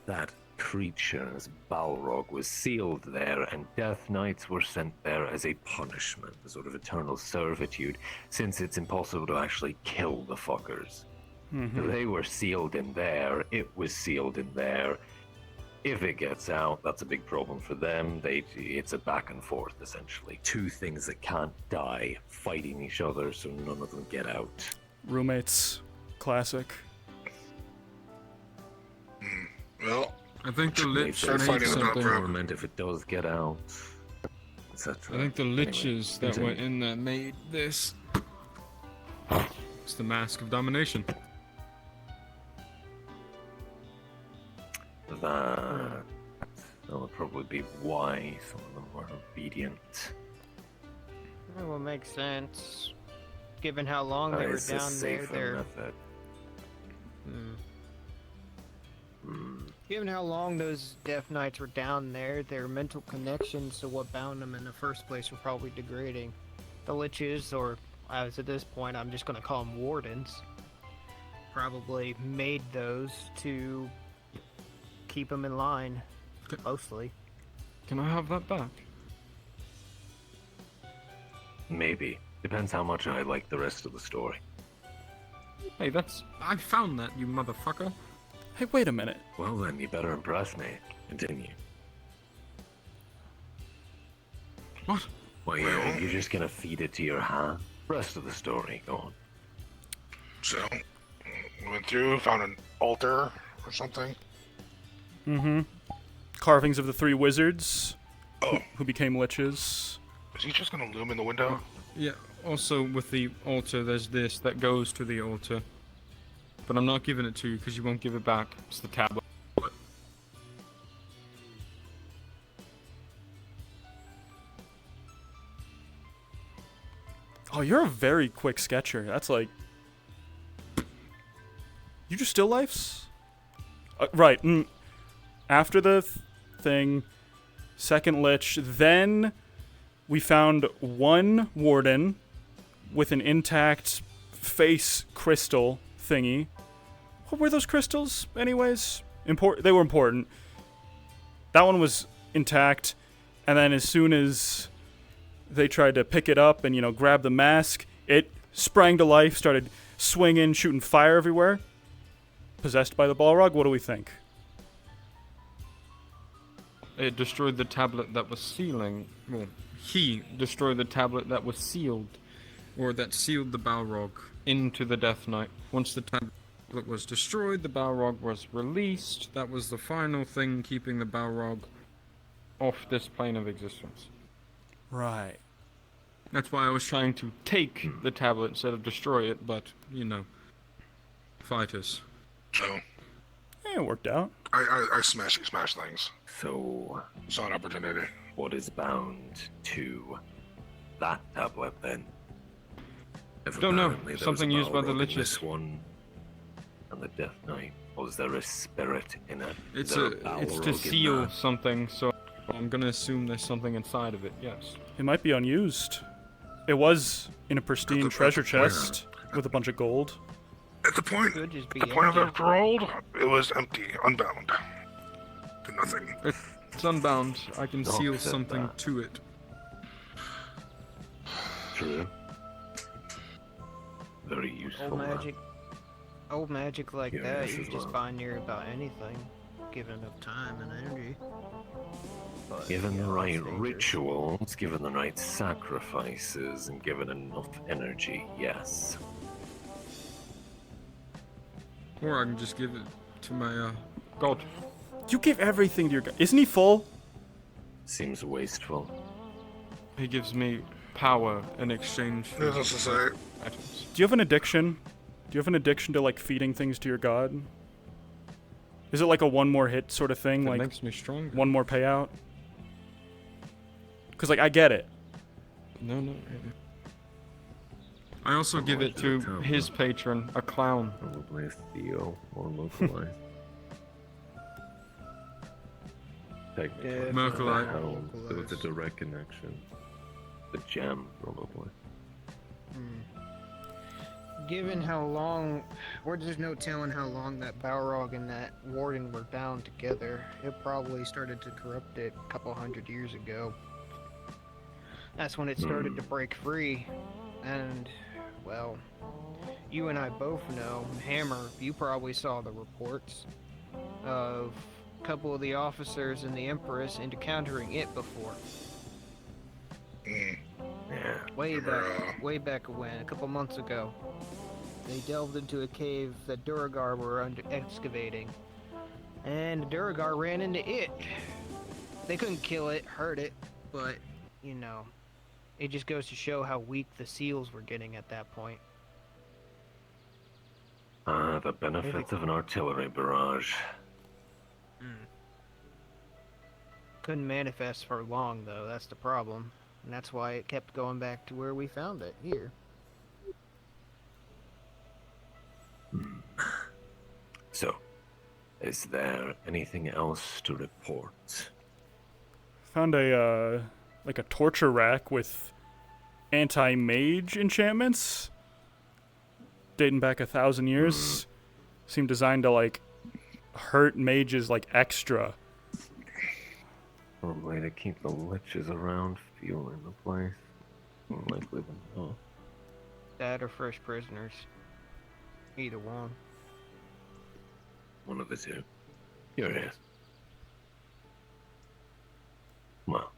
That creature's Balrog was sealed there, and Death Knights were sent there as a punishment, a sort of eternal servitude, since it's impossible to actually kill the fuckers. So they were sealed in there, it was sealed in there. If it gets out, that's a big problem for them. It's a back and forth, essentially. 2 things that can't die fighting each other, so none of them get out. Roommates, classic. Well, I think the Lich made something. Government if it does get out, etc. I think the Liches that were in there made this. It's the Mask of Domination. That would probably be why some of them were obedient. That would make sense. Given how long they were It's a down there, safer method. Given how long those Death Knights were down there, their mental connections to what bound them in the first place were probably degrading. The Liches, or as at this point, I'm just going to call them Wardens, probably made those to keep them in line, mostly. Can I have that back? Maybe. Depends how much I like the rest of the story. Hey, I found that, you motherfucker. Hey, wait a minute. Well then, you better impress me. Continue. What? Well, you're just gonna feed it to your hand? Rest of the story, go on. So, we went through, found an altar or something. Carvings of the 3 wizards who became liches. Is he just gonna loom in the window? Yeah, also with the altar, there's this that goes to the altar. But I'm not giving it to you because you won't give it back. It's the tablet. Oh, you're a very quick sketcher. That's like... You do still lifes? Right. After the thing, second lich, then we found 1 warden with an intact face crystal thingy. What were those crystals, anyways? They were important. That one was intact, and then as soon as they tried to pick it up and, grab the mask, it sprang to life, started swinging, shooting fire everywhere. Possessed by the Balrog, what do we think? It destroyed the tablet that was sealing. Well, he destroyed the tablet that was sealed, or that sealed the Balrog into the Death Knight. Once the tablet was destroyed, the Balrog was released. That was the final thing keeping the Balrog off this plane of existence. Right. That's why I was trying to take the tablet instead of destroy it, but, fighters. So, yeah, it worked out. I smash things. So, saw an opportunity. What is bound to that tablet then? Don't know. Apparently there Something was a used by the Balrog in Liches. This one, and the Death Knight Or is there a spirit in it? It's Is there a it's Balrog to in seal there? something, so I'm gonna assume there's something inside of it. Yes. It might be unused. It was in a pristine treasure chest with a bunch of gold. At the point, Could just be the point of empty. it rolled, it was empty, unbound. To nothing. It's unbound. I can Doc seal said something that. to it. True. Very useful. Old magic like Yeah, that, this you is can just well. find near about anything, given enough time and energy. But, Given yeah, the that's right dangerous. rituals, given the right sacrifices, and given enough energy, yes. Or I can just give it to my god. You give everything to your god. Isn't he full? Seems wasteful. He gives me power in exchange for Needless to say, items. Do you have an addiction? Do you have an addiction to like feeding things to your god? Is it like a one more hit sort of thing? That Like makes me stronger. one more payout? Cause like I get it. No, no. I also give it to his patron, a clown. Probably Theo or localized. Technically, Mercolite. the helm, so it's a direct connection. The gem, probably. Given how long, or there's no telling how long that Balrog and that Warden were bound together, it probably started to corrupt it a couple hundred years ago. That's when it started to break free, and, well, you and I both know, Hammer, you probably saw the reports of a couple of the officers and the Empress encountering it before. Yeah. Way back when, a couple months ago. They delved into a cave that Duragar were excavating, and Duragar ran into it. They couldn't kill it, hurt it, but, you know, it just goes to show how weak the seals were getting at that point. The benefits of an artillery barrage. Couldn't manifest for long, though, that's the problem. And that's why it kept going back to where we found it, here. So, is there anything else to report? Found a like a torture rack with anti-mage enchantments dating back 1,000 years. Seem designed to like hurt mages like extra. Probably to keep the liches around, fueling the place. More likely than not. That or fresh prisoners. Either one. One of the two. Here it is. Well,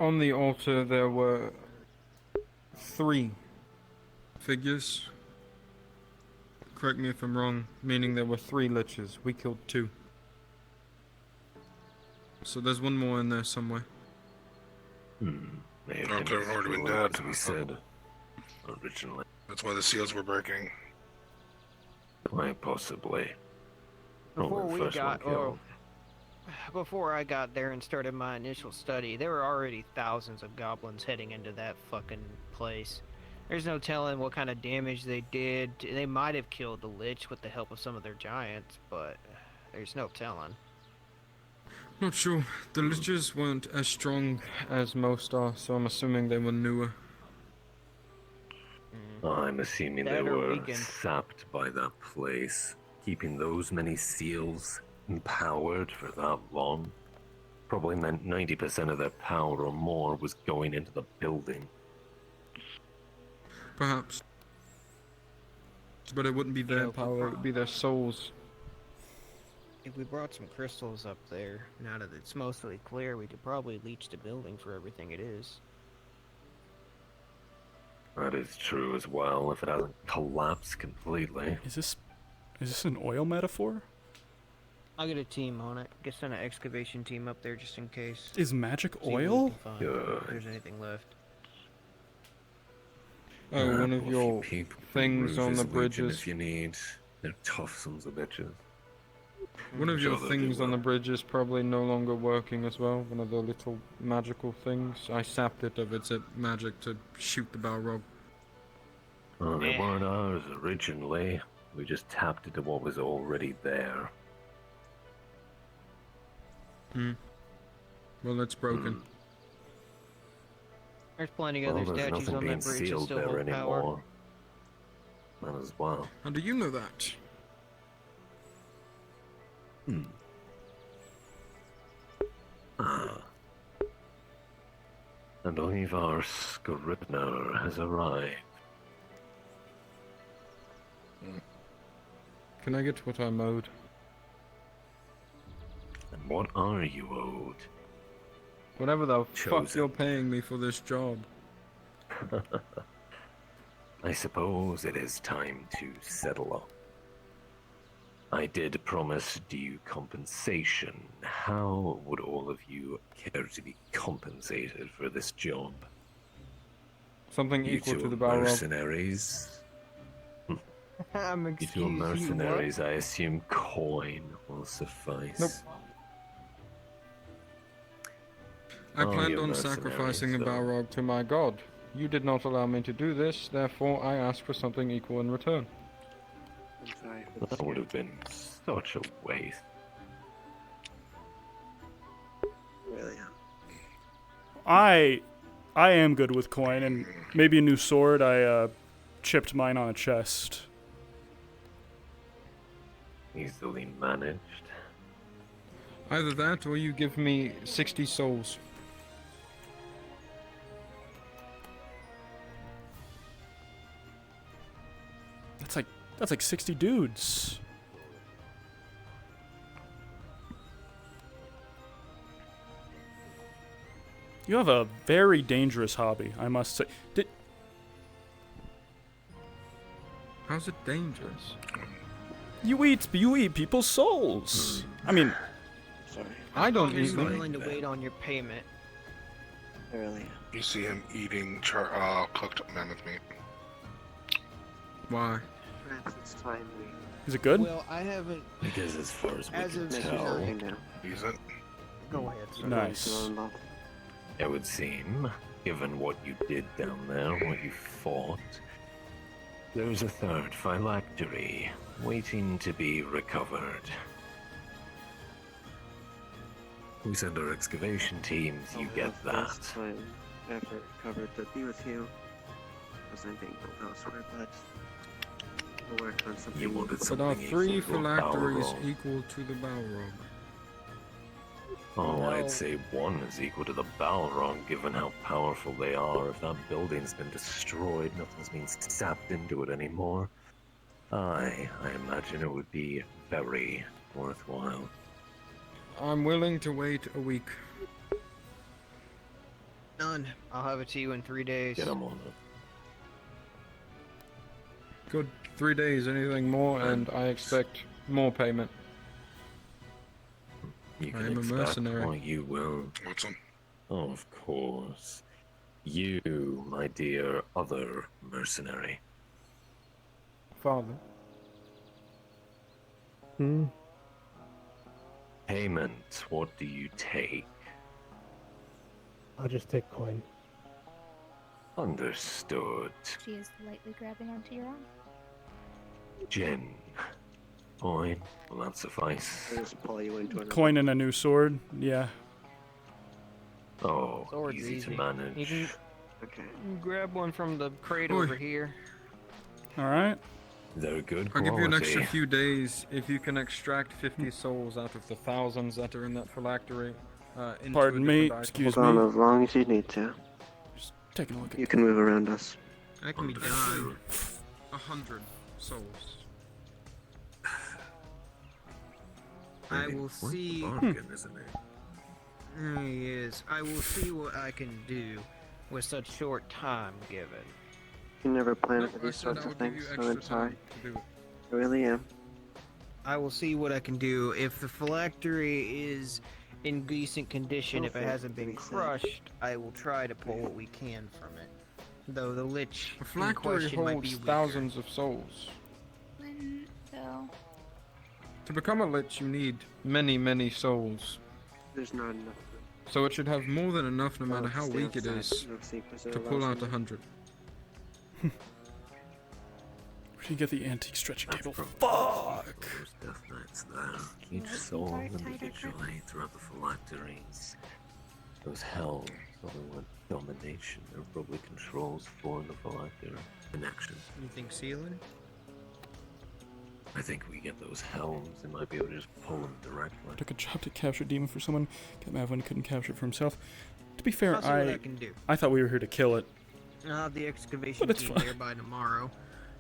On the altar there were 3 figures. Correct me if I'm wrong, meaning there were 3 liches. We killed 2. So there's one more in there somewhere. may have Oh, could have already been dead. as we said originally. That's why the seals were breaking. Quite possibly. Before Only the we first got, one killed. before I got there and started my initial study, there were already thousands of goblins heading into that fucking place. There's no telling what kind of damage they did. They might have killed the Lich with the help of some of their giants, but there's no telling. Not sure. The liches weren't as strong as most are, so I'm assuming they were newer. I'm assuming they That or were weakened. sapped by that place, keeping those many seals empowered for that long. Probably meant 90% of their power or more was going into the building. Perhaps. But it wouldn't be their power, it would be their souls. If we brought some crystals up there, now that it's mostly clear, we could probably leech the building for everything it is. That is true as well, if it hasn't collapsed completely. Is this an oil metaphor? I'll get a team on it. Get send an excavation team up there just in case. Is magic See what we oil? can find, if there's anything left. Oh, one of Well, your if you keep things on Rouge's the Legion bridges. If you need, they're tough sons of bitches. One of your Sure, they'll do things on the well. bridge is probably no longer working as well. One of the little magical things. I sapped it of its magic to shoot the Balrog. Well, they weren't ours originally. We just tapped into what was already there. Well, it's broken. There's plenty of Well, other there's statues nothing on being that bridge that sealed still there hold power. anymore. Might as well. How do you know that? I believe our Scrivener has arrived. Can I get what I'm owed? And what are you owed? Whatever the fuck Chosen. you're paying me for this job. I suppose it is time to settle up. I did promise due compensation. How would all of you care to be compensated for this job? Something You equal two to the are barrel. mercenaries? You two are mercenaries. I assume coin will suffice. Nope. I Oh, planned you're on mercenaries, sacrificing a though. Balrog to my god. You did not allow me to do this, therefore I ask for something equal in return. I'm sorry for the That would have been such a waste. Really? I am good with coin and maybe a new sword. I chipped mine on a chest. Easily managed. Either that or you give me 60 souls. That's like 60 dudes. You have a very dangerous hobby, I must say. How's it dangerous? You eat people's souls. I mean, Sorry. I don't Are eat you them. willing to wait on your payment? Really? You see him eating cooked mammoth meat. Why? Perhaps it's time we... Is it good? Well, I haven't. Because as far as we As can of tell, tonight. Is it? Go ahead, sir. Nice. it would seem, given what you did down there, what you fought, there's a third phylactery waiting to be recovered. We send our excavation teams, you get that. Time, effort, covered to be with you. Because I'm being built elsewhere, but we'll work on something. You wanted But are something 3 equal to phylacteries Balrog. equal to the Balrog? Oh, No. I'd say 1 is equal to the Balrog, given how powerful they are. If that building's been destroyed, nothing's being sapped into it anymore. I imagine it would be very worthwhile. I'm willing to wait a week. None. I'll have it to you in 3 days. Get 'em on it. Good. 3 days, anything more, and I expect more payment. You I can am a expect mercenary. what you will. What's him? Oh, of course. You, my dear other mercenary. Father. Payment, what do you take? I'll just take coin. Understood. She is lightly grabbing onto your arm. Jen. Coin, will that suffice? I'll just pull you into another. Coin and a new sword. Yeah. Oh, Sword's easy to easy. manage. You can Okay. grab one from the crate Oi. over here. All right. They're good I'll quality. give you an extra few days if you can extract 50 souls out of the thousands that are in that phylactery. Into Pardon a me. different item. Excuse Hold on me. as long as you need to. Just taking a look at. You can move around us. That can be done. Understood. 100 souls. I will see. Bargain, isn't it? Yes, I will see what I can do with such short time given. You never planned Nope, for I these said sorts I of would give things, you so extra I'm sorry. time to do it. I really am. I will see what I can do. If the phylactery is in decent condition, if it hasn't been crushed, I will try to pull what we can from it. Though the lich A in phylactery question might be holds weaker. thousands of souls. When, though? To become a lich, you need many, many souls. There's not enough. So it should have more than enough, no matter Oh, how stay weak it outside. is, No secrets to are pull allowed out from 100. Can you get the antique stretching table? Fuck! Those death knights there. Each soul individually throughout the phylacteries. Those hells, although with domination, there probably controls for the phylactery in action. You think ceiling? I think we get those helms and might be able to just pull them directly. Took a job to capture a demon for someone. Got mad when he couldn't capture it for himself. To be fair, I'll see what I can do. I thought we were here to kill it. I'll have the excavation But it's team fine. here by tomorrow,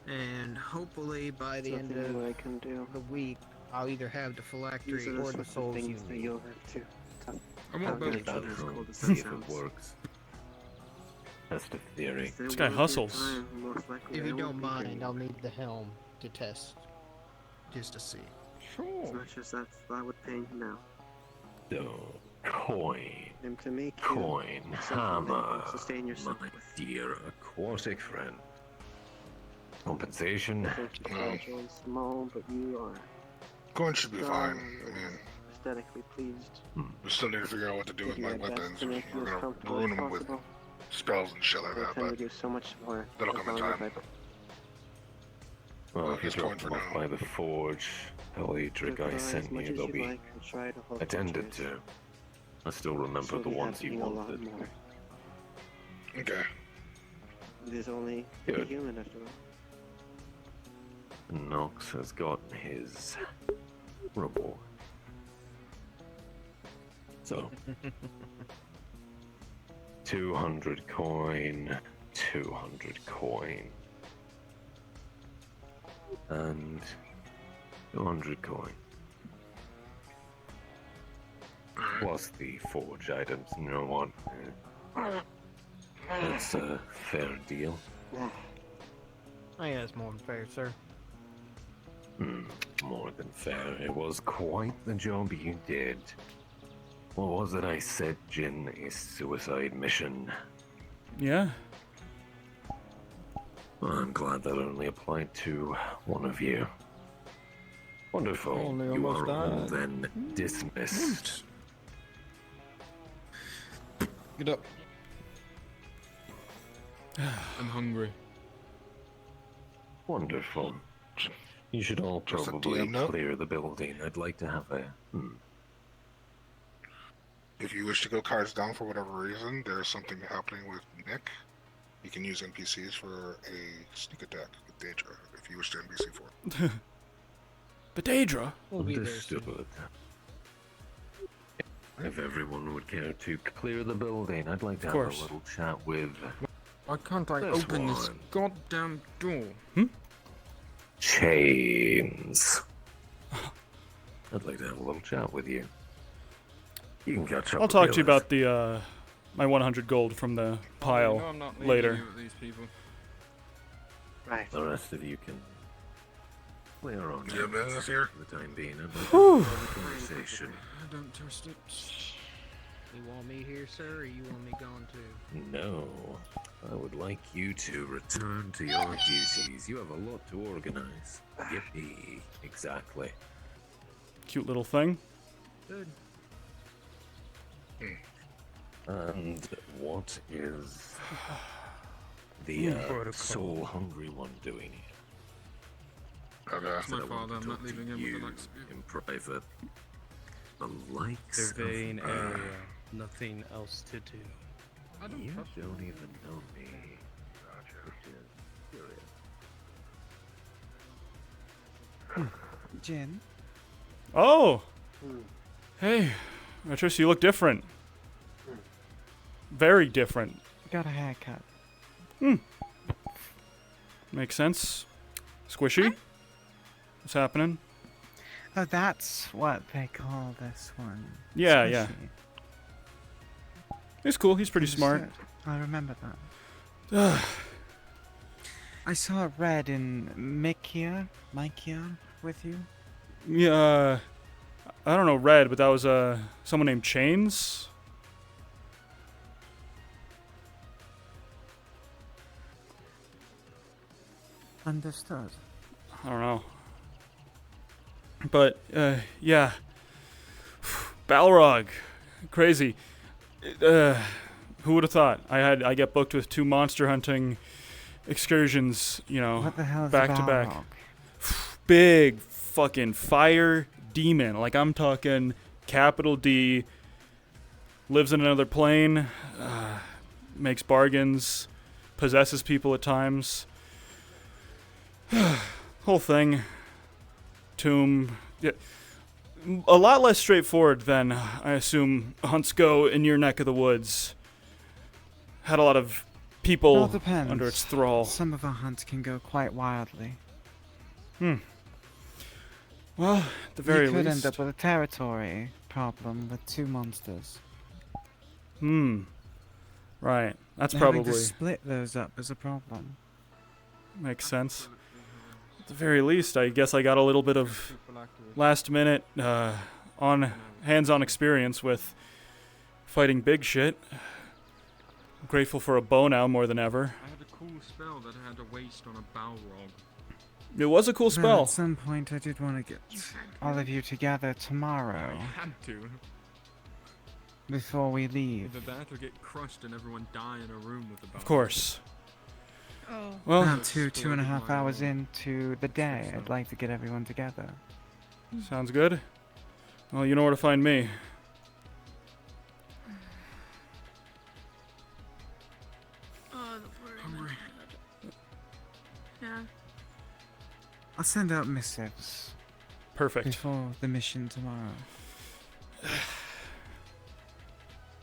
and hopefully by the end Nothing of I can do. the week, I'll either have the phylactery These are or the sorts of souls you things that need. you'll have to. I want How both. good That it is, room, cold as see that if it sounds. works. That's the theory. This guy hustles. If you don't mind, I'll need the helm to test, just to see. As much as that would pain you now. So, coin, And to make coin, something that you hammer, can sustain yourself my with. dear aquatic friend. Compensation. Fragile and small, but you are Coin should be fine. I mean, aesthetically pleased. we still need to figure out what to do with Did my my best weapons. to make you We're as gonna comfortable ruin as them with possible. spells and shit like I that, intend to but do so much more. that'll as come in long as time. Well, if you Just coin dropped for them off now. by the forge, tell the trick I As sent much you, as they'll you'd be like, I try to hold attended you to. I still remember She'll the be ones you happening a lot wanted. more. Okay. There's only Good. a human after all. Nox has gotten his reward. So, 200 coin, 200 coin, and 200 coin. Plus the forge items, you know what? That's a fair deal. I guess more than fair, sir. More than fair. It was quite the job you did. What was it I said, Jin? A suicide mission. Yeah. Well, I'm glad that only applied to one of you. Wonderful. Only You almost are all died. then dismissed. Get up. I'm hungry. Wonderful. You should all Just a probably DM note? clear the building. I'd like to have a... If you wish to go cards down for whatever reason, there's something happening with Nick. You can use NPCs for a sneak attack with Daedra if you wish to NPC for it. But Daedra? We'll be there soon. Understood. If everyone would care to clear the building, I'd like to have course. a little chat with... Why can't I This open this one. goddamn door? Chains. I'd like to have a little chat with you. You can catch up. I'll talk to you with about the my 100 gold from the pile You know I'm not leaving later. you with these people. Right. The rest of you can clear on You have business here? for the time being. I'd like Whew. to have a conversation. I don't trust it. You want me here, sir, or you want me gone too? No, I would like you to return to your duties. You have a lot to organize. Yippee. Exactly. Cute little thing. Good. And what is the soul-hungry one doing here? Okay. It's my I want father. to I'm not talk to leaving him with you the black spear. in private. The likes Surveying of area. Nothing else to do. I don't You trust don't even know me. Which is curious. Jin, Oh! Hey, Retros, you look different. Very different. I got a haircut. Makes sense. Squishy? What's happening? Oh, that's what they call this one. Yeah, yeah. Squishy. He's cool. He's pretty smart. Understood. I remember that. I saw Red in Mikia with you. Yeah, I don't know Red, but that was someone named Chains. Understood. I don't know. But yeah, Balrog, crazy. Who would have thought? I get booked with 2 monster hunting excursions, you know, What the hell is back a to back. Balrog? Big fucking fire demon. Like, I'm talking capital D. Lives in another plane. Makes bargains. Possesses people at times. Whole thing. Tomb. Yeah. A lot less straightforward than, I assume, hunts go in your neck of the woods. Had a lot of people It all depends. under its thrall. Some of our hunts can go quite wildly. Well, at the very you could least. end up with a territory problem with 2 monsters. Right. That's Having probably to split those up is a problem. makes sense. At the very least, I guess I got a little bit of last minute hands-on experience with fighting big shit. I'm grateful for a bow now more than ever. I had a cool spell that I had to waste on a Balrog. It was a cool Well, spell. at some point, I did want to get all of you together tomorrow I had to. before we leave. Either that or get crushed and everyone die in a room with the Balrog. Of course. Oh. Well, About 2.5 hours into the day, I'd like to get everyone together. sounds good. Well, you know where to find me. Oh, the word. Yeah. I'll send out missives Perfect. before the mission tomorrow.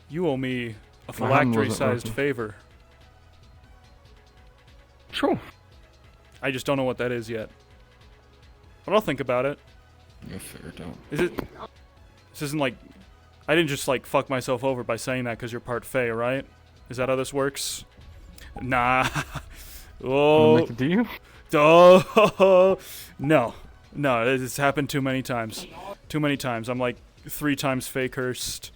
You owe me a My hand wasn't phylactery-sized working. favor. Sure. I just don't know what that is yet. But I'll think about it. You'll figure it out. Is it... This isn't like... I didn't just, like, fuck myself over by saying that because you're part Fae, right? Is that how this works? Nah. Oh. Make a deal? Oh. No. No, it's happened too many times. Too many times. I'm, like, 3 times Fae cursed.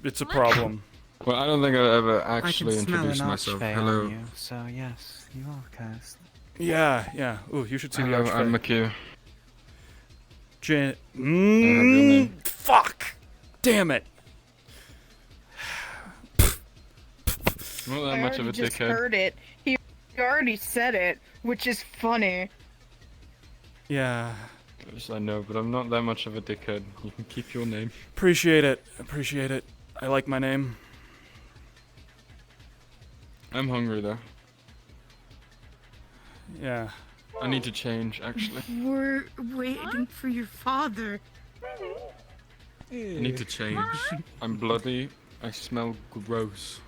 It's a problem. Well, I don't think I've ever I actually can smell introduced an myself. archfey Hello. on you, so yes, you are cursed. Yeah, yeah. Ooh, you should see the Hello, I'm Archfey. McHugh. Fuck! Damn it! Not that much of a just dickhead. heard it. He already said it, which is funny. Yeah. Yes, I know, but I'm not that much of a dickhead. You can keep your name. Appreciate it. Appreciate it. I like my name. I'm hungry though. Yeah. I need to change, actually. We're waiting for your father. I need to change. I'm bloody. I smell gross.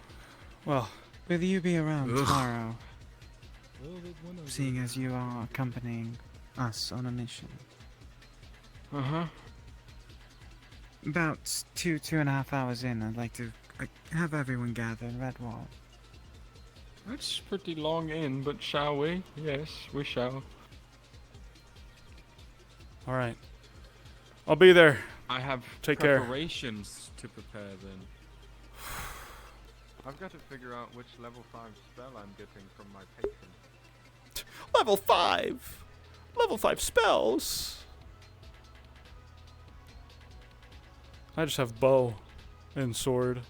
Well, will you be around Ugh. tomorrow? Seeing as you are accompanying us on a mission. Uh-huh. About 2.5 hours in, I'd like to have everyone gather in Redwall. That's pretty long in, but shall we? Yes, we shall. Alright. I'll be there. I have Take care. preparations to prepare then. I've got to figure out which level 5 spell I'm getting from my patron. Level 5! Level 5 spells! I just have bow and sword.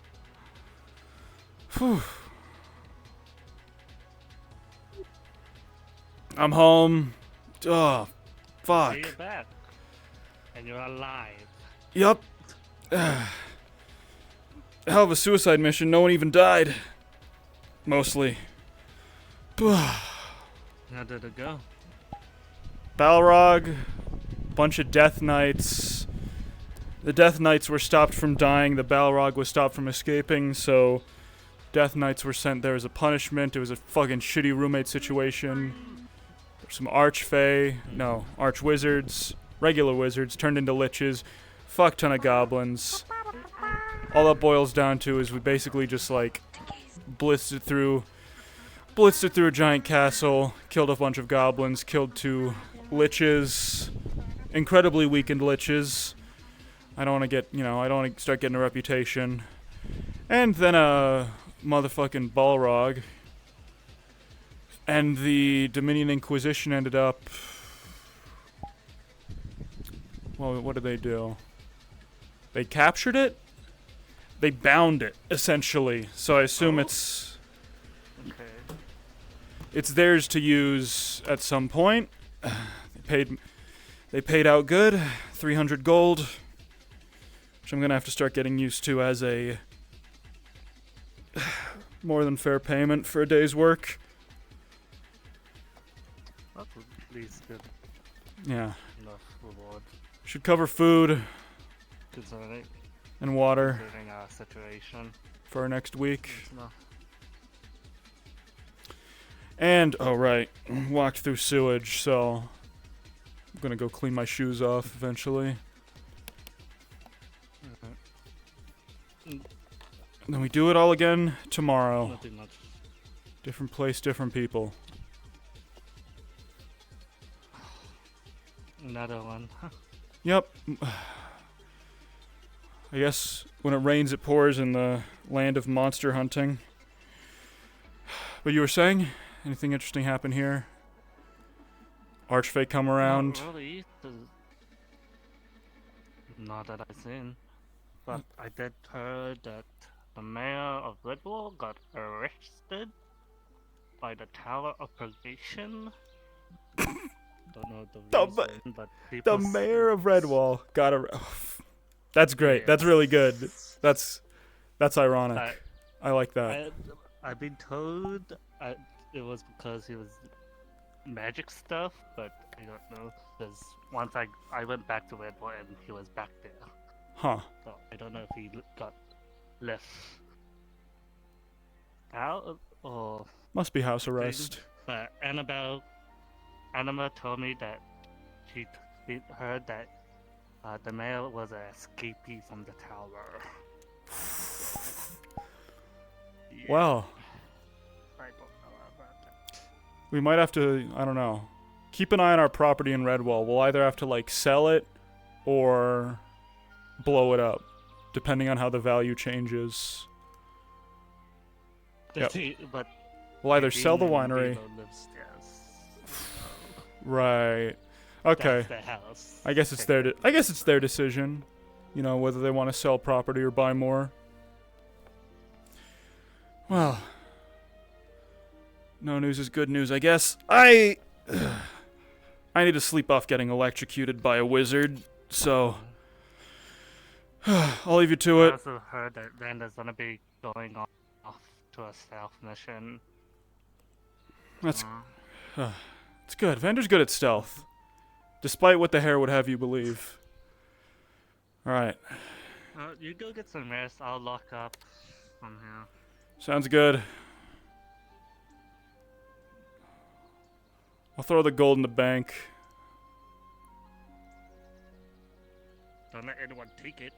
Whew. I'm home. Oh, fuck. You're back. And you're alive. Yup. Hell of a suicide mission. No one even died. Mostly. How did it go? Balrog. Bunch of Death Knights. The Death Knights were stopped from dying. The Balrog was stopped from escaping. So, Death Knights were sent there as a punishment. It was a fucking shitty roommate situation. There's some Archfey. No, Archwizards. Regular wizards turned into liches. Fuck ton of goblins. All that boils down to is we basically just like blitzed it through a giant castle, killed a bunch of goblins, killed 2 liches, incredibly weakened liches. I don't want to get, I don't want to start getting a reputation. And then a motherfucking Balrog. And the Dominion Inquisition ended up... Well, what did they do? They captured it? They bound it, essentially. So I assume it's... it's theirs to use at some point. They paid out good, 300 gold, which I'm gonna have to start getting used to as a more than fair payment for a day's work. That's at least good. Yeah. Enough reward. Should cover food Concerning. and water Considering our situation. for our next week. It's enough. And, oh right, walked through sewage, so I'm gonna go clean my shoes off eventually. And then we do it all again tomorrow. Nothing much. Different place, different people. Another one. Yep. I guess when it rains, it pours in the land of monster hunting. But you were saying? Anything interesting happen here? Archfey come around? Not really. Not that I've seen. But I did heard that the mayor of Redwall got arrested by the Tower of Purgation. Don't know the reason, but The people mayor of Redwall got a. That's great. That's really good. That's ironic. I like that. I've been told it was because he was magic stuff, but I don't know. Because once I went back to Redwall and he was back there. Huh. So I don't know if he got left out or. Must be house arrest. thing. But Annabelle told me that she heard that the mayor was an escapee from the tower. Well, I don't know about that. we might have to, I don't know, keep an eye on our property in Redwall. We'll either have to, like, sell it or blow it up, depending on how the value changes. Yep. But We'll either sell the Dean winery. Velo lives there, Right. Okay. That's the house. I guess it's their decision. You know, whether they want to sell property or buy more. Well, no news is good news, I guess. I need to sleep off getting electrocuted by a wizard, so I'll leave you to I it. also heard that Randa's gonna be going off to a stealth mission. That's it's good. Vander's good at stealth, despite what the hair would have you believe. All right, You go get some rest. I'll lock up from here. sounds good. I'll throw the gold in the bank. Don't let anyone take it.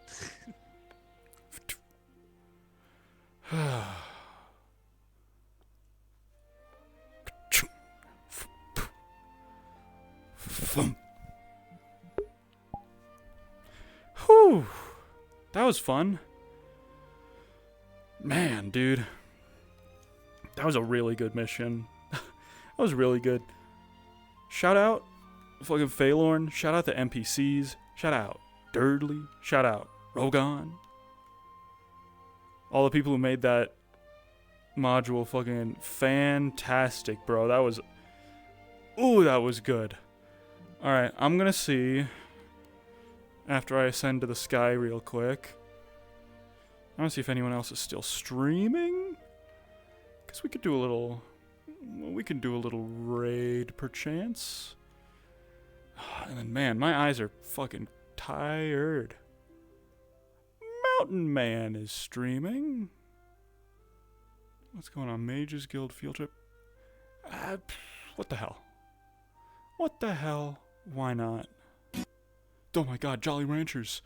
Whew. That was fun. Man, dude. That was a really good mission. That was really good. Shout out fucking Phalorn. Shout out the NPCs. Shout out Durdley. Shout out Rogon. All the people who made that module fucking fantastic, bro. That was... Ooh, that was good. Alright, I'm gonna see... After I ascend to the sky real quick. I want to see if anyone else is still streaming. Because we could do a little... We can do a little raid, perchance. And then, man, my eyes are fucking tired. Mountain Man is streaming. What's going on? Mages Guild field trip? What the hell? What the hell? Why not? Oh my god, Jolly Ranchers.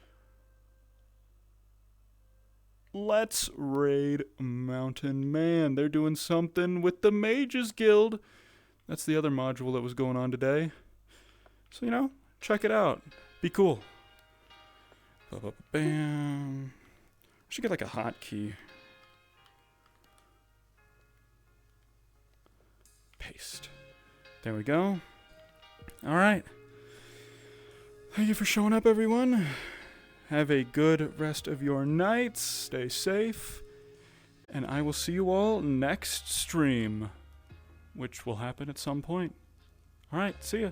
Let's raid Mountain Man. They're doing something with the Mages Guild. That's the other module that was going on today. So, you know, check it out. Be cool. Bam. I should get like a hotkey. Paste. There we go. Alright. Thank you for showing up, everyone. Have a good rest of your nights. Stay safe. And I will see you all next stream. which will happen at some point. All right, see ya.